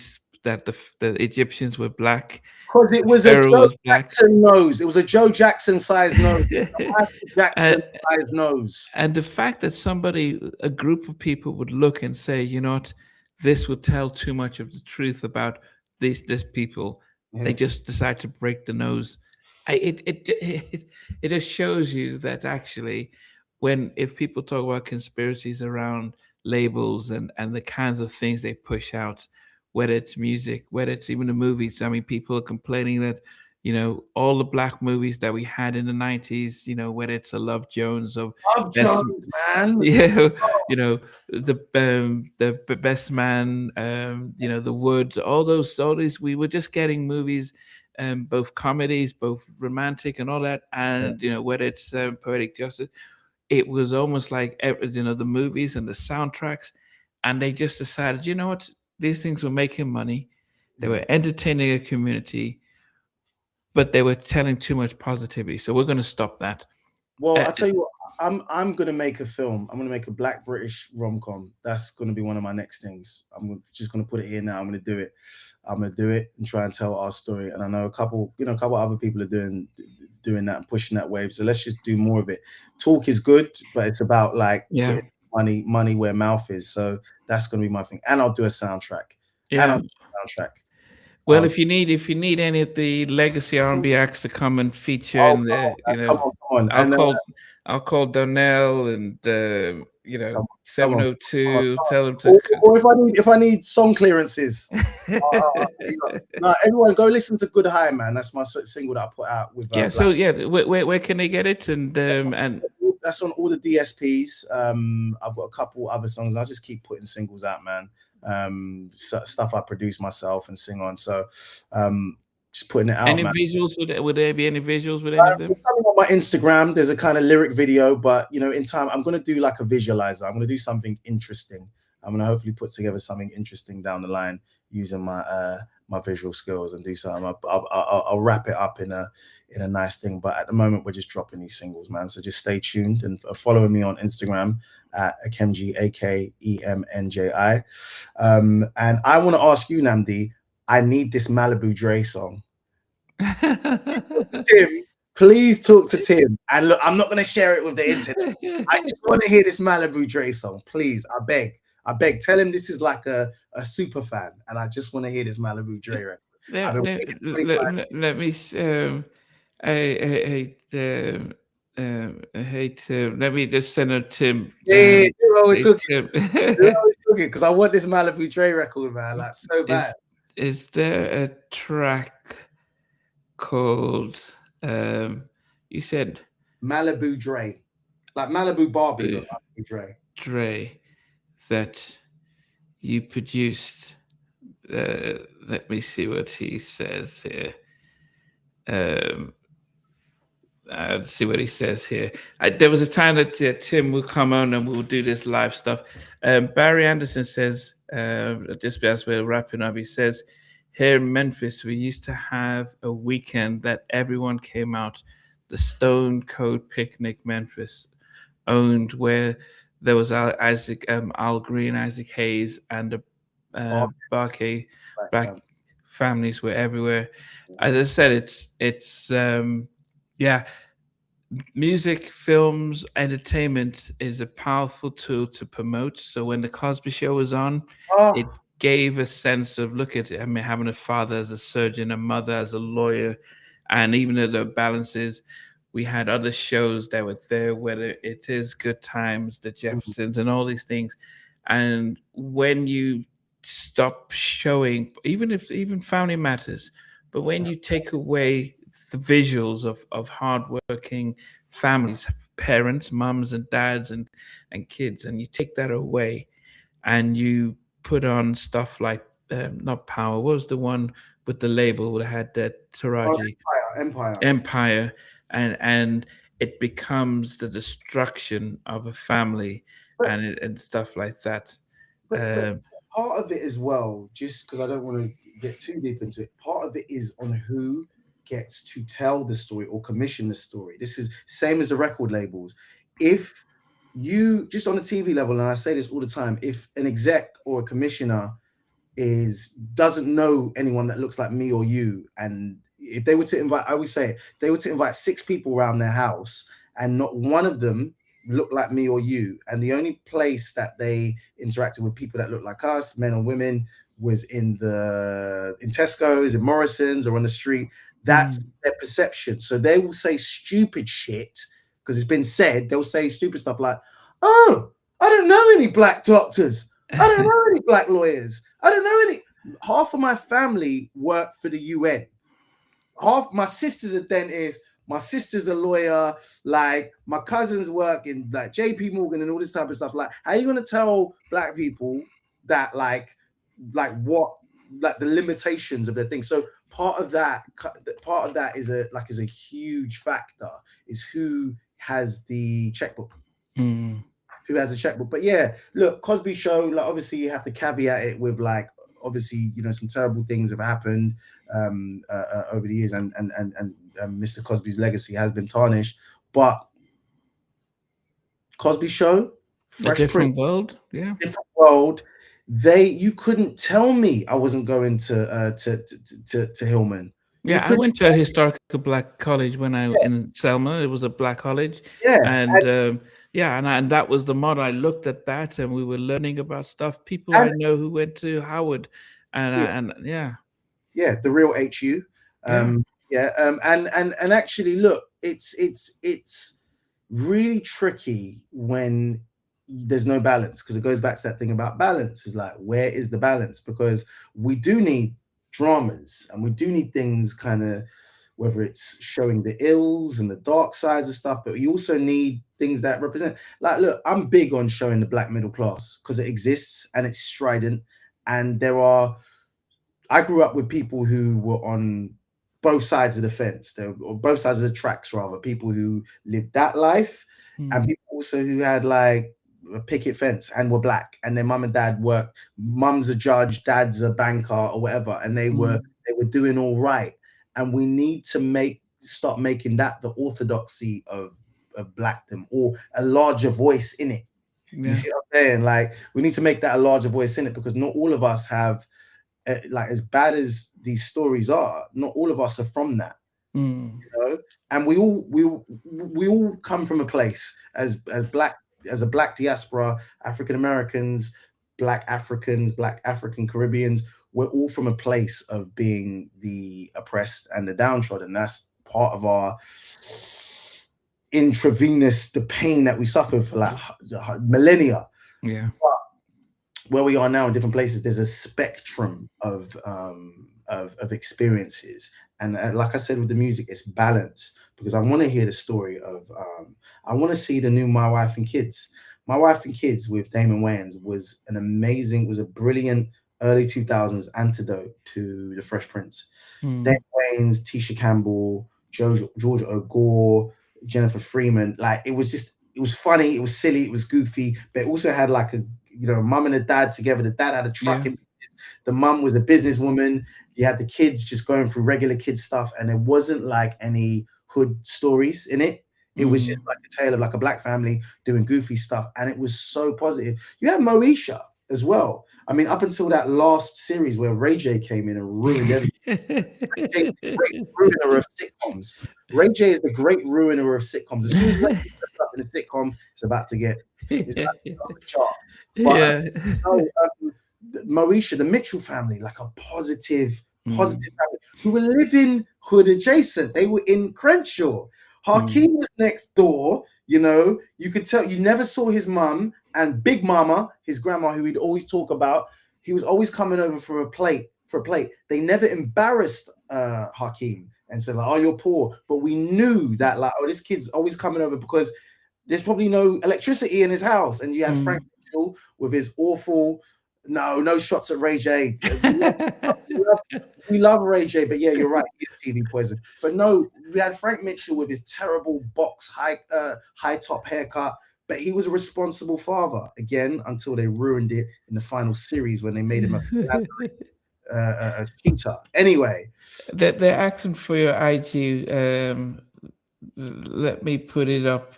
Egyptians were black, Because it the was a pharaoh Joe was black, Jackson nose. It was a Joe Jackson sized nose. A Michael Jackson and, sized nose. and the fact that a group of people would look and say, you know what, this would tell too much of the truth about this people. They Yeah. just decide to break the nose. It just shows you that actually, when if people talk about conspiracies around labels and the kinds of things they push out, whether it's music, whether it's even the movies. I mean, people are complaining that all the black movies that we had in the '90s, whether it's a Love Jones or Love Best, Jones, man. yeah, the Best Man, The Woods, all these. We were just getting movies, both comedies, both romantic, and all that, Yeah. and whether it's poetic justice. It was almost like the movies and the soundtracks, and they just decided, you know what, these things were making money, they Yeah. were entertaining a community, but they were telling too much positivity. So we're going to stop that. Well, Uh, I tell you what, I'm gonna make a film. I'm gonna make a black British rom-com. That's gonna be one of my next things. Just gonna put it here now. I'm gonna do it. I'm gonna do it and try and tell our story. And I know a couple other people are doing that and pushing that wave. So let's just do more of it. Talk is good, but it's about like yeah, putting money where mouth is. So that's gonna be my thing. And I'll do a soundtrack. And I'll yeah. do a soundtrack. Well, I'll, if you need any of the legacy R&B acts to come and feature oh, in the, come on, come on. I'll And call Donnell and come on, come on, come on. 702. Tell them to. Or if I need song clearances, no, everyone go listen to Good High, man. That's my single that I put out with Yeah. Black. So yeah, where can they get it? And That's on all the DSPs. I've got a couple other songs. I just keep putting singles out, man. Stuff I produce myself and sing on. So just putting it out, any man. visuals? Would there be any visuals with any of them? There's something on my Instagram. There's a kind of lyric video, but in time I'm gonna do like a visualizer. I'm gonna do something interesting. I'm gonna hopefully put together something interesting down the line using my visual skills and do something. I'll wrap it up in a nice thing. But at the moment, we're just dropping these singles, man. So just stay tuned and follow me on Instagram at Akemji, Akemnji. And I want to ask you, Namdi, I need this Malibu Dre song. Tim, please talk to Tim. And look, I'm not going to share it with the internet. I just want to hear this Malibu Dre song, please. I beg. I beg. Tell him this is like a super fan, and I just want to hear this Malibu Dre record. I've been waiting 25 let me I hate to let me just send a Tim. Yeah, we're Hey, talking. Tim. Because I want this Malibu Dre record, man, like so bad. Is there a track called you said Malibu Dre, like Malibu Barbie, but Malibu Dre. Dre that you produced? Let me see what he says here. Let's see what he says here. There was a time that Tim will come on and we'll do this live stuff. Barry Anderson says, just as we're wrapping up, he says, here in Memphis, we used to have a weekend that everyone came out, the Stone Cold Picnic Memphis, owned where there was Al Green, Isaac Hayes, and the Barkay Black families were everywhere. As I said, it's yeah, music, films, entertainment is a powerful tool to promote. So when the Cosby Show was on, it gave a sense of look at it. I mean, having a father as a surgeon, a mother as a lawyer, and even though the balances, we had other shows that were there, whether it is Good Times, The Jeffersons, and all these things. And when you stop showing, even Family Matters, but when you take away the visuals of hardworking families, parents, mums and dads and kids, and you take that away, and you put on stuff like not Power. What was the one with the label that had that Taraji? Empire, and it becomes the destruction of a family and stuff like that. But part of it as well, just because I don't want to get too deep into it, part of it is on who gets to tell the story or commission the story. This is same as the record labels. If you just on a TV level, and I say this all the time, if an exec or a commissioner doesn't know anyone that looks like me or you, and if they were to invite, I always say, if they were to invite 6 people around their house and not one of them look like me or you, and the only place that they interacted with people that look like us, men and women, was in Tesco's, in Morrison's, or on the street. That's their perception. So they will say stupid shit because it's been said. They'll say stupid stuff like, "Oh, I don't know any black doctors. I don't know any black lawyers. I don't know any." Half of my family work for the UN. Half my sister's a dentist. My sister's a lawyer. Like my cousins work in like JP Morgan and all this type of stuff. Like, how are you gonna tell black people that like what like the limitations of their thing? So part of that is a huge factor, is who has the checkbook. Who has a checkbook. But yeah, look, Cosby Show, like obviously you have to caveat it with like obviously, you know, some terrible things have happened over the years, and Mr. Cosby's legacy has been tarnished. But Cosby Show, Fresh different world, yeah, different world. You couldn't tell me I wasn't going to Hillman. Yeah, I went to a historical black college when I in Selma. It was a black college, and that was the model. I looked at that, and we were learning about stuff. People I know who went to Howard, and the real HU, and actually, look, it's really tricky when there's no balance, because it goes back to that thing about balance. Is like, where is the balance? Because we do need dramas and we do need things kind of, whether it's showing the ills and the dark sides of stuff, but we also need things that represent, like, look, I'm big on showing the black middle class because it exists and it's strident, and I grew up with people who were on both sides of the fence, or both sides of the tracks rather, people who lived that life and people also who had like a picket fence and were black, and their mum and dad worked. Mum's a judge, dad's a banker or whatever, and they were doing all right. And we need to start making that the orthodoxy of blackdom, or a larger voice in it. You Yeah. see what I'm saying? Like, we need to make that a larger voice in it, because not all of us have, like, as bad as these stories are, not all of us are from that. Mm. You know, and we all come from a place as a black diaspora, African Americans, black Africans, black African Caribbeans. We're all from a place of being the oppressed and the downtrodden. That's part of our intravenous, the pain that we suffered for like millennia. Yeah. Where we are now in different places, there's a spectrum of experiences, and like I said with the music, it's balance, because I want to hear the story of I want to see the new My Wife and Kids. My Wife and Kids with Damon Wayans was a brilliant early 2000s antidote to the Fresh Prince. Damon Wayans, Tisha Campbell, Georgia O'Gore, Jennifer Freeman. Like, it was funny, it was silly, it was goofy, but it also had like a mum and a dad together. The dad had a trucking business. The mum was a businesswoman. You had the kids just going through regular kid stuff, and there wasn't like any hood stories in it. It was just like a tale of like a black family doing goofy stuff, and it was so positive. You had Moesha as well. I mean, up until that last series where Ray J came in and ruined everything. Ray J is the great ruiner of sitcoms. Ray J is the great ruiner of sitcoms. As soon as Ray J steps up in a sitcom, it's about to get off the chart. But Moesha, the Mitchell family, like a positive family, who were living hood adjacent. They were in Crenshaw. Hakeem was next door. You could tell. You never saw his mum, and Big Mama, his grandma, who he'd always talk about. He was always coming over for a plate. They never embarrassed Hakeem and said like, "Oh, you're poor," but we knew that like, "Oh, this kid's always coming over because there's probably no electricity in his house." And you had Frank Mitchell with his awful, no shots at Ray J. We love Ray J, but yeah, you're right, he's TV poison. But no, we had Frank Mitchell with his terrible box high top haircut. But he was a responsible father, again, until they ruined it in the final series when they made him a cheater. Anyway, they're asking for your IG. Let me put it up.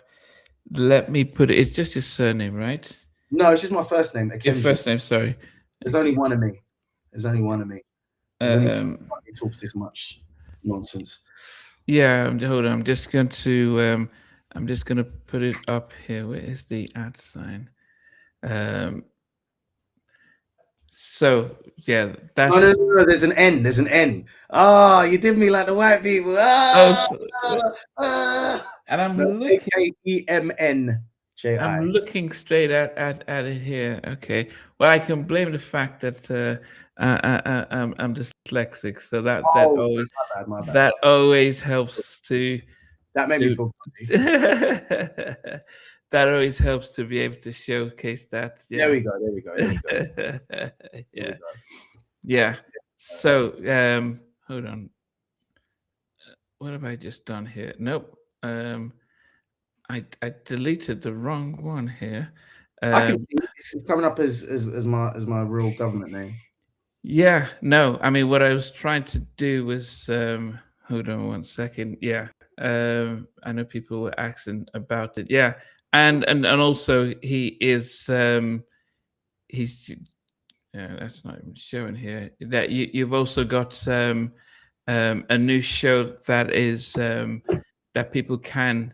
It's just your surname, right? No, it's just my first name. Your first name. Sorry. There's only one of me. There's only one who talks this much nonsense. Yeah, hold on. I'm just going to put it up here. Where is the @ sign? So yeah, that's no. There's an N. There's an N. Oh, you did me like the white people. And I'm looking. Akemnji. I'm looking straight at it here. Okay. Well, I can blame the fact that I'm dyslexic, so that always my bad. that always helps to. That made me feel That always helps to be able to showcase that. Yeah. There we go. Yeah. So hold on. What have I just done here? Nope. I deleted the wrong one here. I can see it's coming up as my real government name. Yeah, no. I mean, what I was trying to do was hold on one second. Yeah. I know people were asking about it. Yeah. And also he is he's that's not even showing here. That you've also got a new show that is that people can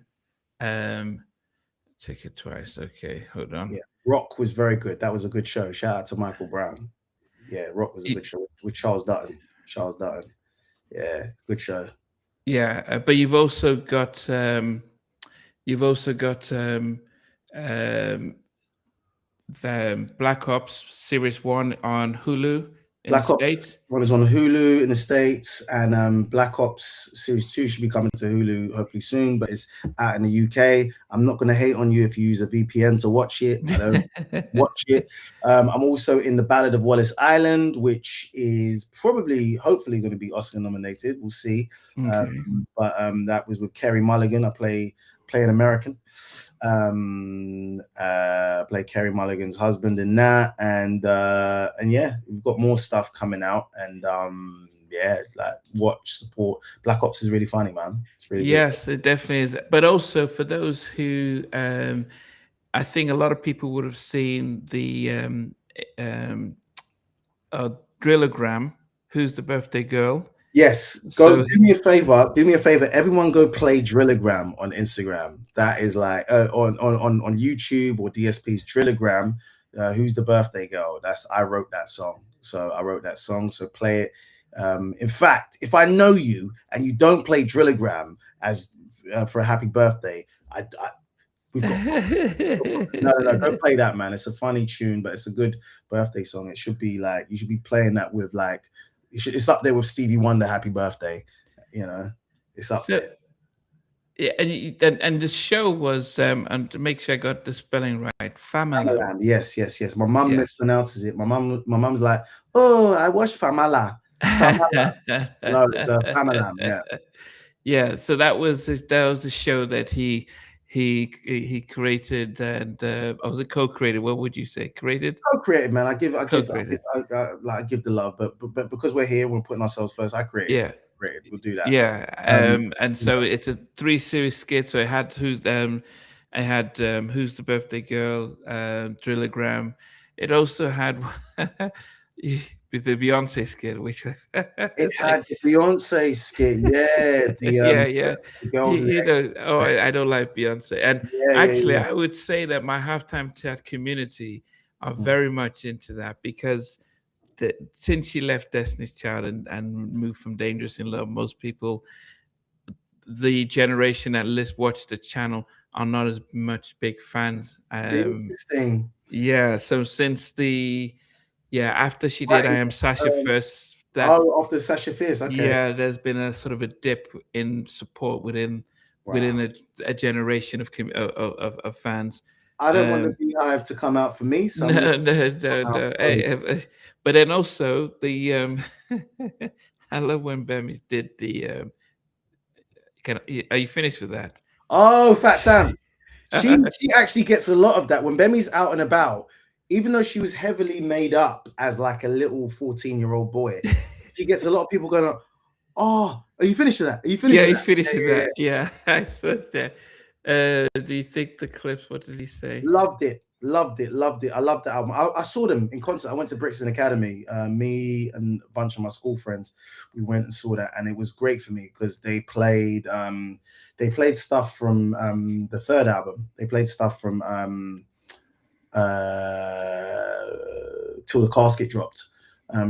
check it twice. Okay, hold on. Yeah, Rock was very good. That was a good show. Shout out to Michael Brown. Yeah, Rock was a good show with Charles Dutton. Yeah, good show. Yeah, but you've also got the Black Ops Series 1 on Hulu in the States. One is on Hulu in the States, and Black Ops Series 2 should be coming to Hulu hopefully soon, but it's out in the UK. I'm not going to hate on you if you use a VPN to watch it. I don't watch it. I'm also in The Ballad of Wallace Island, which is hopefully going to be Oscar nominated. We'll see. Okay. But that was with Kerry Mulligan. I play play an American. Play Kerry Mulligan's husband in that, and yeah, we've got more stuff coming out, and yeah, like watch, support. Black Ops is really funny, man. It's really good. Yes, it definitely is. But also for those who, I think a lot of people would have seen the um, Drillagram, Who's the Birthday Girl. Yes, go So do me a favor. Do me a favor. Everyone, go play Drillagram on Instagram. That is like on YouTube or DSP's Drillagram. Who's the birthday girl? I wrote that song. So I wrote that song. So play it. In fact, if I know you and you don't play Drillagram as for a happy birthday, we've got no, don't play that, man. It's a funny tune, but it's a good birthday song. It should be like you should be playing that with like it's up there with Stevie Wonder, Happy Birthday. You know, it's up there. Yeah, and the show was and to make sure I got the spelling right, Famala. Famalam. Yes. My mum Yes. mispronounces it. My mum's like, oh, I watched Famala. Famala. No, it's a Famalam. Yeah. Yeah, so that was the show that he created and or was it co-created? What would you say? Created? Co-created, man. Co-created. I give the love, but because we're here, we're putting ourselves first. I created. Yeah. We'll do that. Yeah. And You so know, it's a 3 series skit. So I had Who's the Birthday Girl, Drillagram. It also had with the Beyonce skit, which it it's had like the Beyonce skit. Yeah, yeah. the girl who I don't like Beyonce. And actually, yeah. I would say that my halftime chat community are Mm. very much into that because since she left Destiny's Child and moved from Dangerous in Love, most people, the generation that watch the channel, are not as much big fans. Interesting. Yeah, so after she did I Am Sasha Um, First, that oh, after Sasha Fierce. Okay. yeah, there's been a sort of a dip in support within Wow. a generation of fans. I don't want the Um, beehive to come out for me, so I'm gonna no, no, no, come out no. for you. But then also the I love when Bemis did the are you finished with that? Oh, Fat Sam. She actually gets a lot of that when Bemi's out and about, even though she was heavily made up as like a little 14-year-old boy. She gets a lot of people going, oh, are you finished with that? Are you finished Yeah, with you that? finished with Yeah. that. Yeah, I said that. Do you think the clips? What did he say? Loved it. I loved the album. I saw them in concert. I went to Brixton Academy. Me and a bunch of my school friends, we went and saw that, and it was great for me because they played stuff from the third album. They played stuff from Till the Casket Dropped.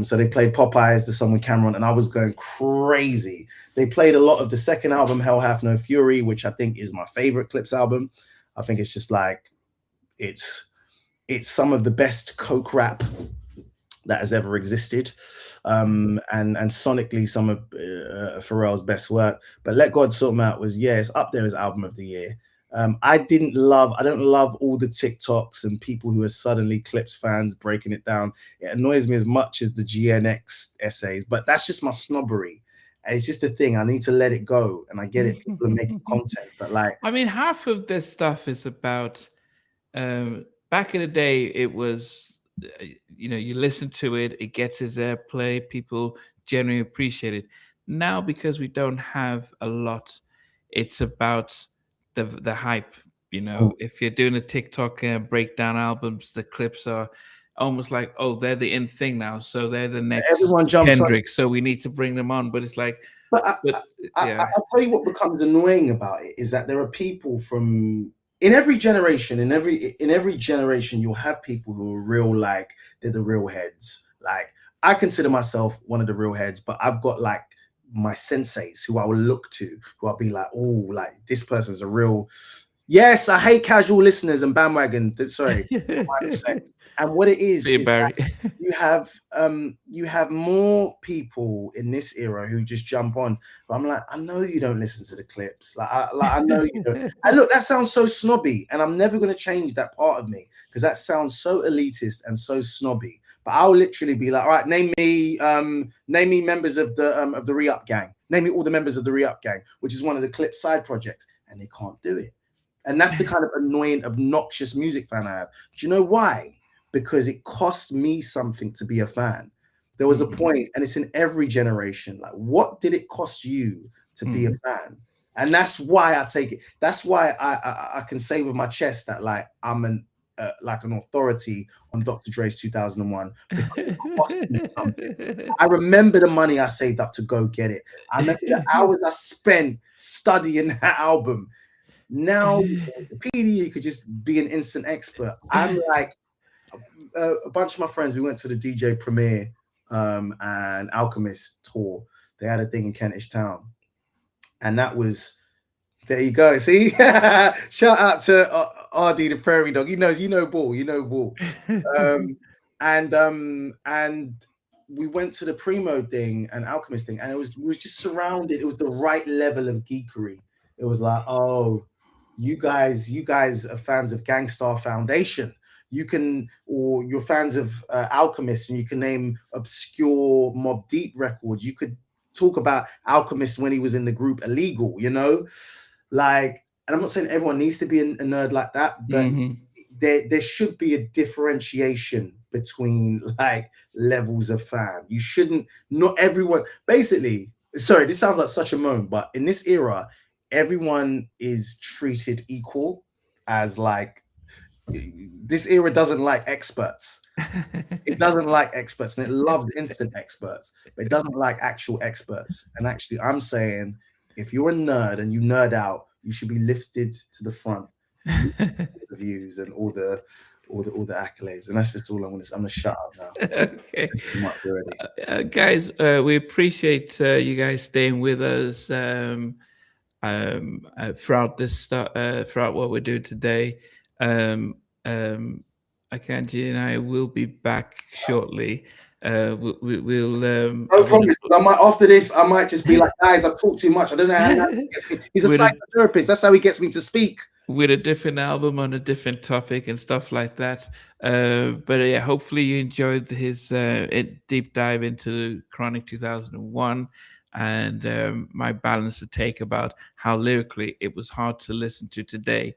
So they played Popeyes, the song with Cameron, and I was going crazy. They played a lot of the second album, Hell Hath No Fury, which I think is my favorite Clips album. I think it's just like it's some of the best coke rap that has ever existed, and sonically some of Pharrell's best work. But Let God Sort 'Em Out was it's up there as album of the year. I don't love all the TikToks and people who are suddenly Clips fans breaking it down. It annoys me as much as the GNX essays, but that's just my snobbery. And it's just a thing. I need to let it go. And I get it. People are making content, but like, I mean, half of this stuff is about. Back in the day, it was you listen to it, it gets its airplay, people generally appreciate it. Now, because we don't have a lot, it's about the hype. If you're doing a TikTok breakdown albums, the clips are almost like, oh, they're the in thing now, so they're the everyone next jumps on. Kendrick, so we need to bring them on. But it's like, But but yeah. I'll tell you what becomes annoying about it is that there are people from in every generation, in every generation, you'll have people who are real, like they're the real heads. Like I consider myself one of the real heads, but I've got like my senseis who I will look to, who I'll be like, oh, like this person's a real. Yes, I hate casual listeners and bandwagon. Sorry, 100%. And what it is See you, Barry. you have more people in this era who just jump on. But I'm like, I know you don't listen to the clips. I know you don't. And look, that sounds so snobby, and I'm never going to change that part of me because that sounds so elitist and so snobby. But I'll literally be like, all right, name me members of the Re-Up Gang. Name me all the members of the Re-Up Gang, which is one of the Clip side projects, and they can't do it And that's the kind of annoying, obnoxious music fan I have. Do you know why? Because it cost me something to be a fan. There was a point, and it's in every generation. Like, what did it cost you to be a fan? And that's why I take it. That's why I can say with my chest that like I'm an authority on Dr. Dre's 2001 because it cost me something. I remember the money I saved up to go get it. I remember the hours I spent studying that album. Now, PD, you could just be an instant expert. I'm like a bunch of my friends. We went to the DJ Premier and Alchemist tour. They had a thing in Kentish Town, and that was. There you go. See, shout out to RD the Prairie Dog. You know ball. And we went to the Primo thing and Alchemist thing, and we was just surrounded. It was the right level of geekery. It was like, oh, you guys are fans of Gangstar Foundation. Or you're fans of Alchemist, and you can name obscure Mobb Deep records. You could talk about Alchemist when he was in the group Illegal, Like, and I'm not saying everyone needs to be a nerd like that, but there should be a differentiation between like levels of fan. You shouldn't, not everyone, basically, sorry, this sounds like such a moan, but in this era, everyone is treated equal as like, this era doesn't like experts. It doesn't like experts, and it loves instant experts, but it doesn't like actual experts. And actually, I'm saying, if you're a nerd and you nerd out, you should be lifted to the front. The views and all the accolades, and that's just all I'm gonna shut up now. Okay, guys, we appreciate you guys staying with us throughout this throughout what we're doing today. Akemnji and I will be back shortly. We'll no promise. After this, I might just be like, guys, I've talked too much. I don't know how he's a psychotherapist. That's how he gets me to speak. With a different album on a different topic and stuff like that. But yeah, hopefully you enjoyed his deep dive into Chronic 2001 and my balanced take about how lyrically it was hard to listen to today,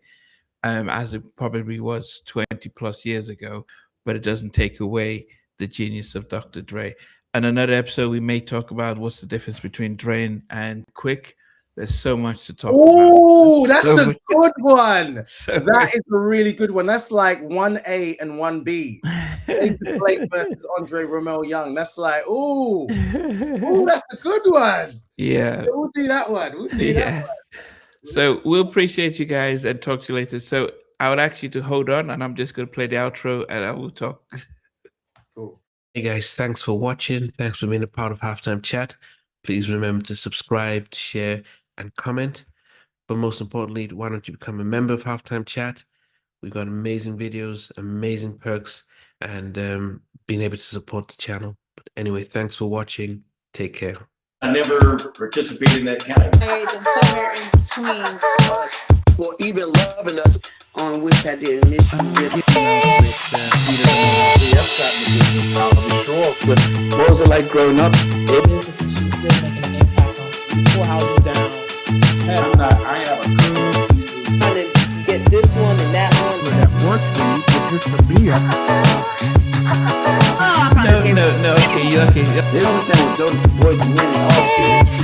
as it probably was 20 plus years ago, but it doesn't take away the genius of Dr. Dre. And another episode, we may talk about what's the difference between Dre and Quick. There's so much to talk about. Oh, that's a good one. That is a really good one. That's like 1A and 1B. Blake versus Andre Romel Young. That's like, oh, that's a good one. Yeah. We'll do that one. That one. So we'll appreciate you guys and talk to you later. So I would ask you to hold on, and I'm just going to play the outro, and I will talk. Cool. Hey guys, thanks for watching. Thanks for being a part of Halftime Chat. Please remember to subscribe, share, and comment. But most importantly, why don't you become a member of Halftime Chat? We've got amazing videos, amazing perks, and being able to support the channel. But anyway, thanks for watching. Take care. I never participated in that kind of. Somewhere in between us, or even loving us, on which I didn't miss you with. What was it like growing up? She's still making an impact on 4 houses down. I have a couple of pieces. Trying to get this one and that one. That works for me, but just for me. No. Okay, They don't understand what Jonas Boys winning all spirits.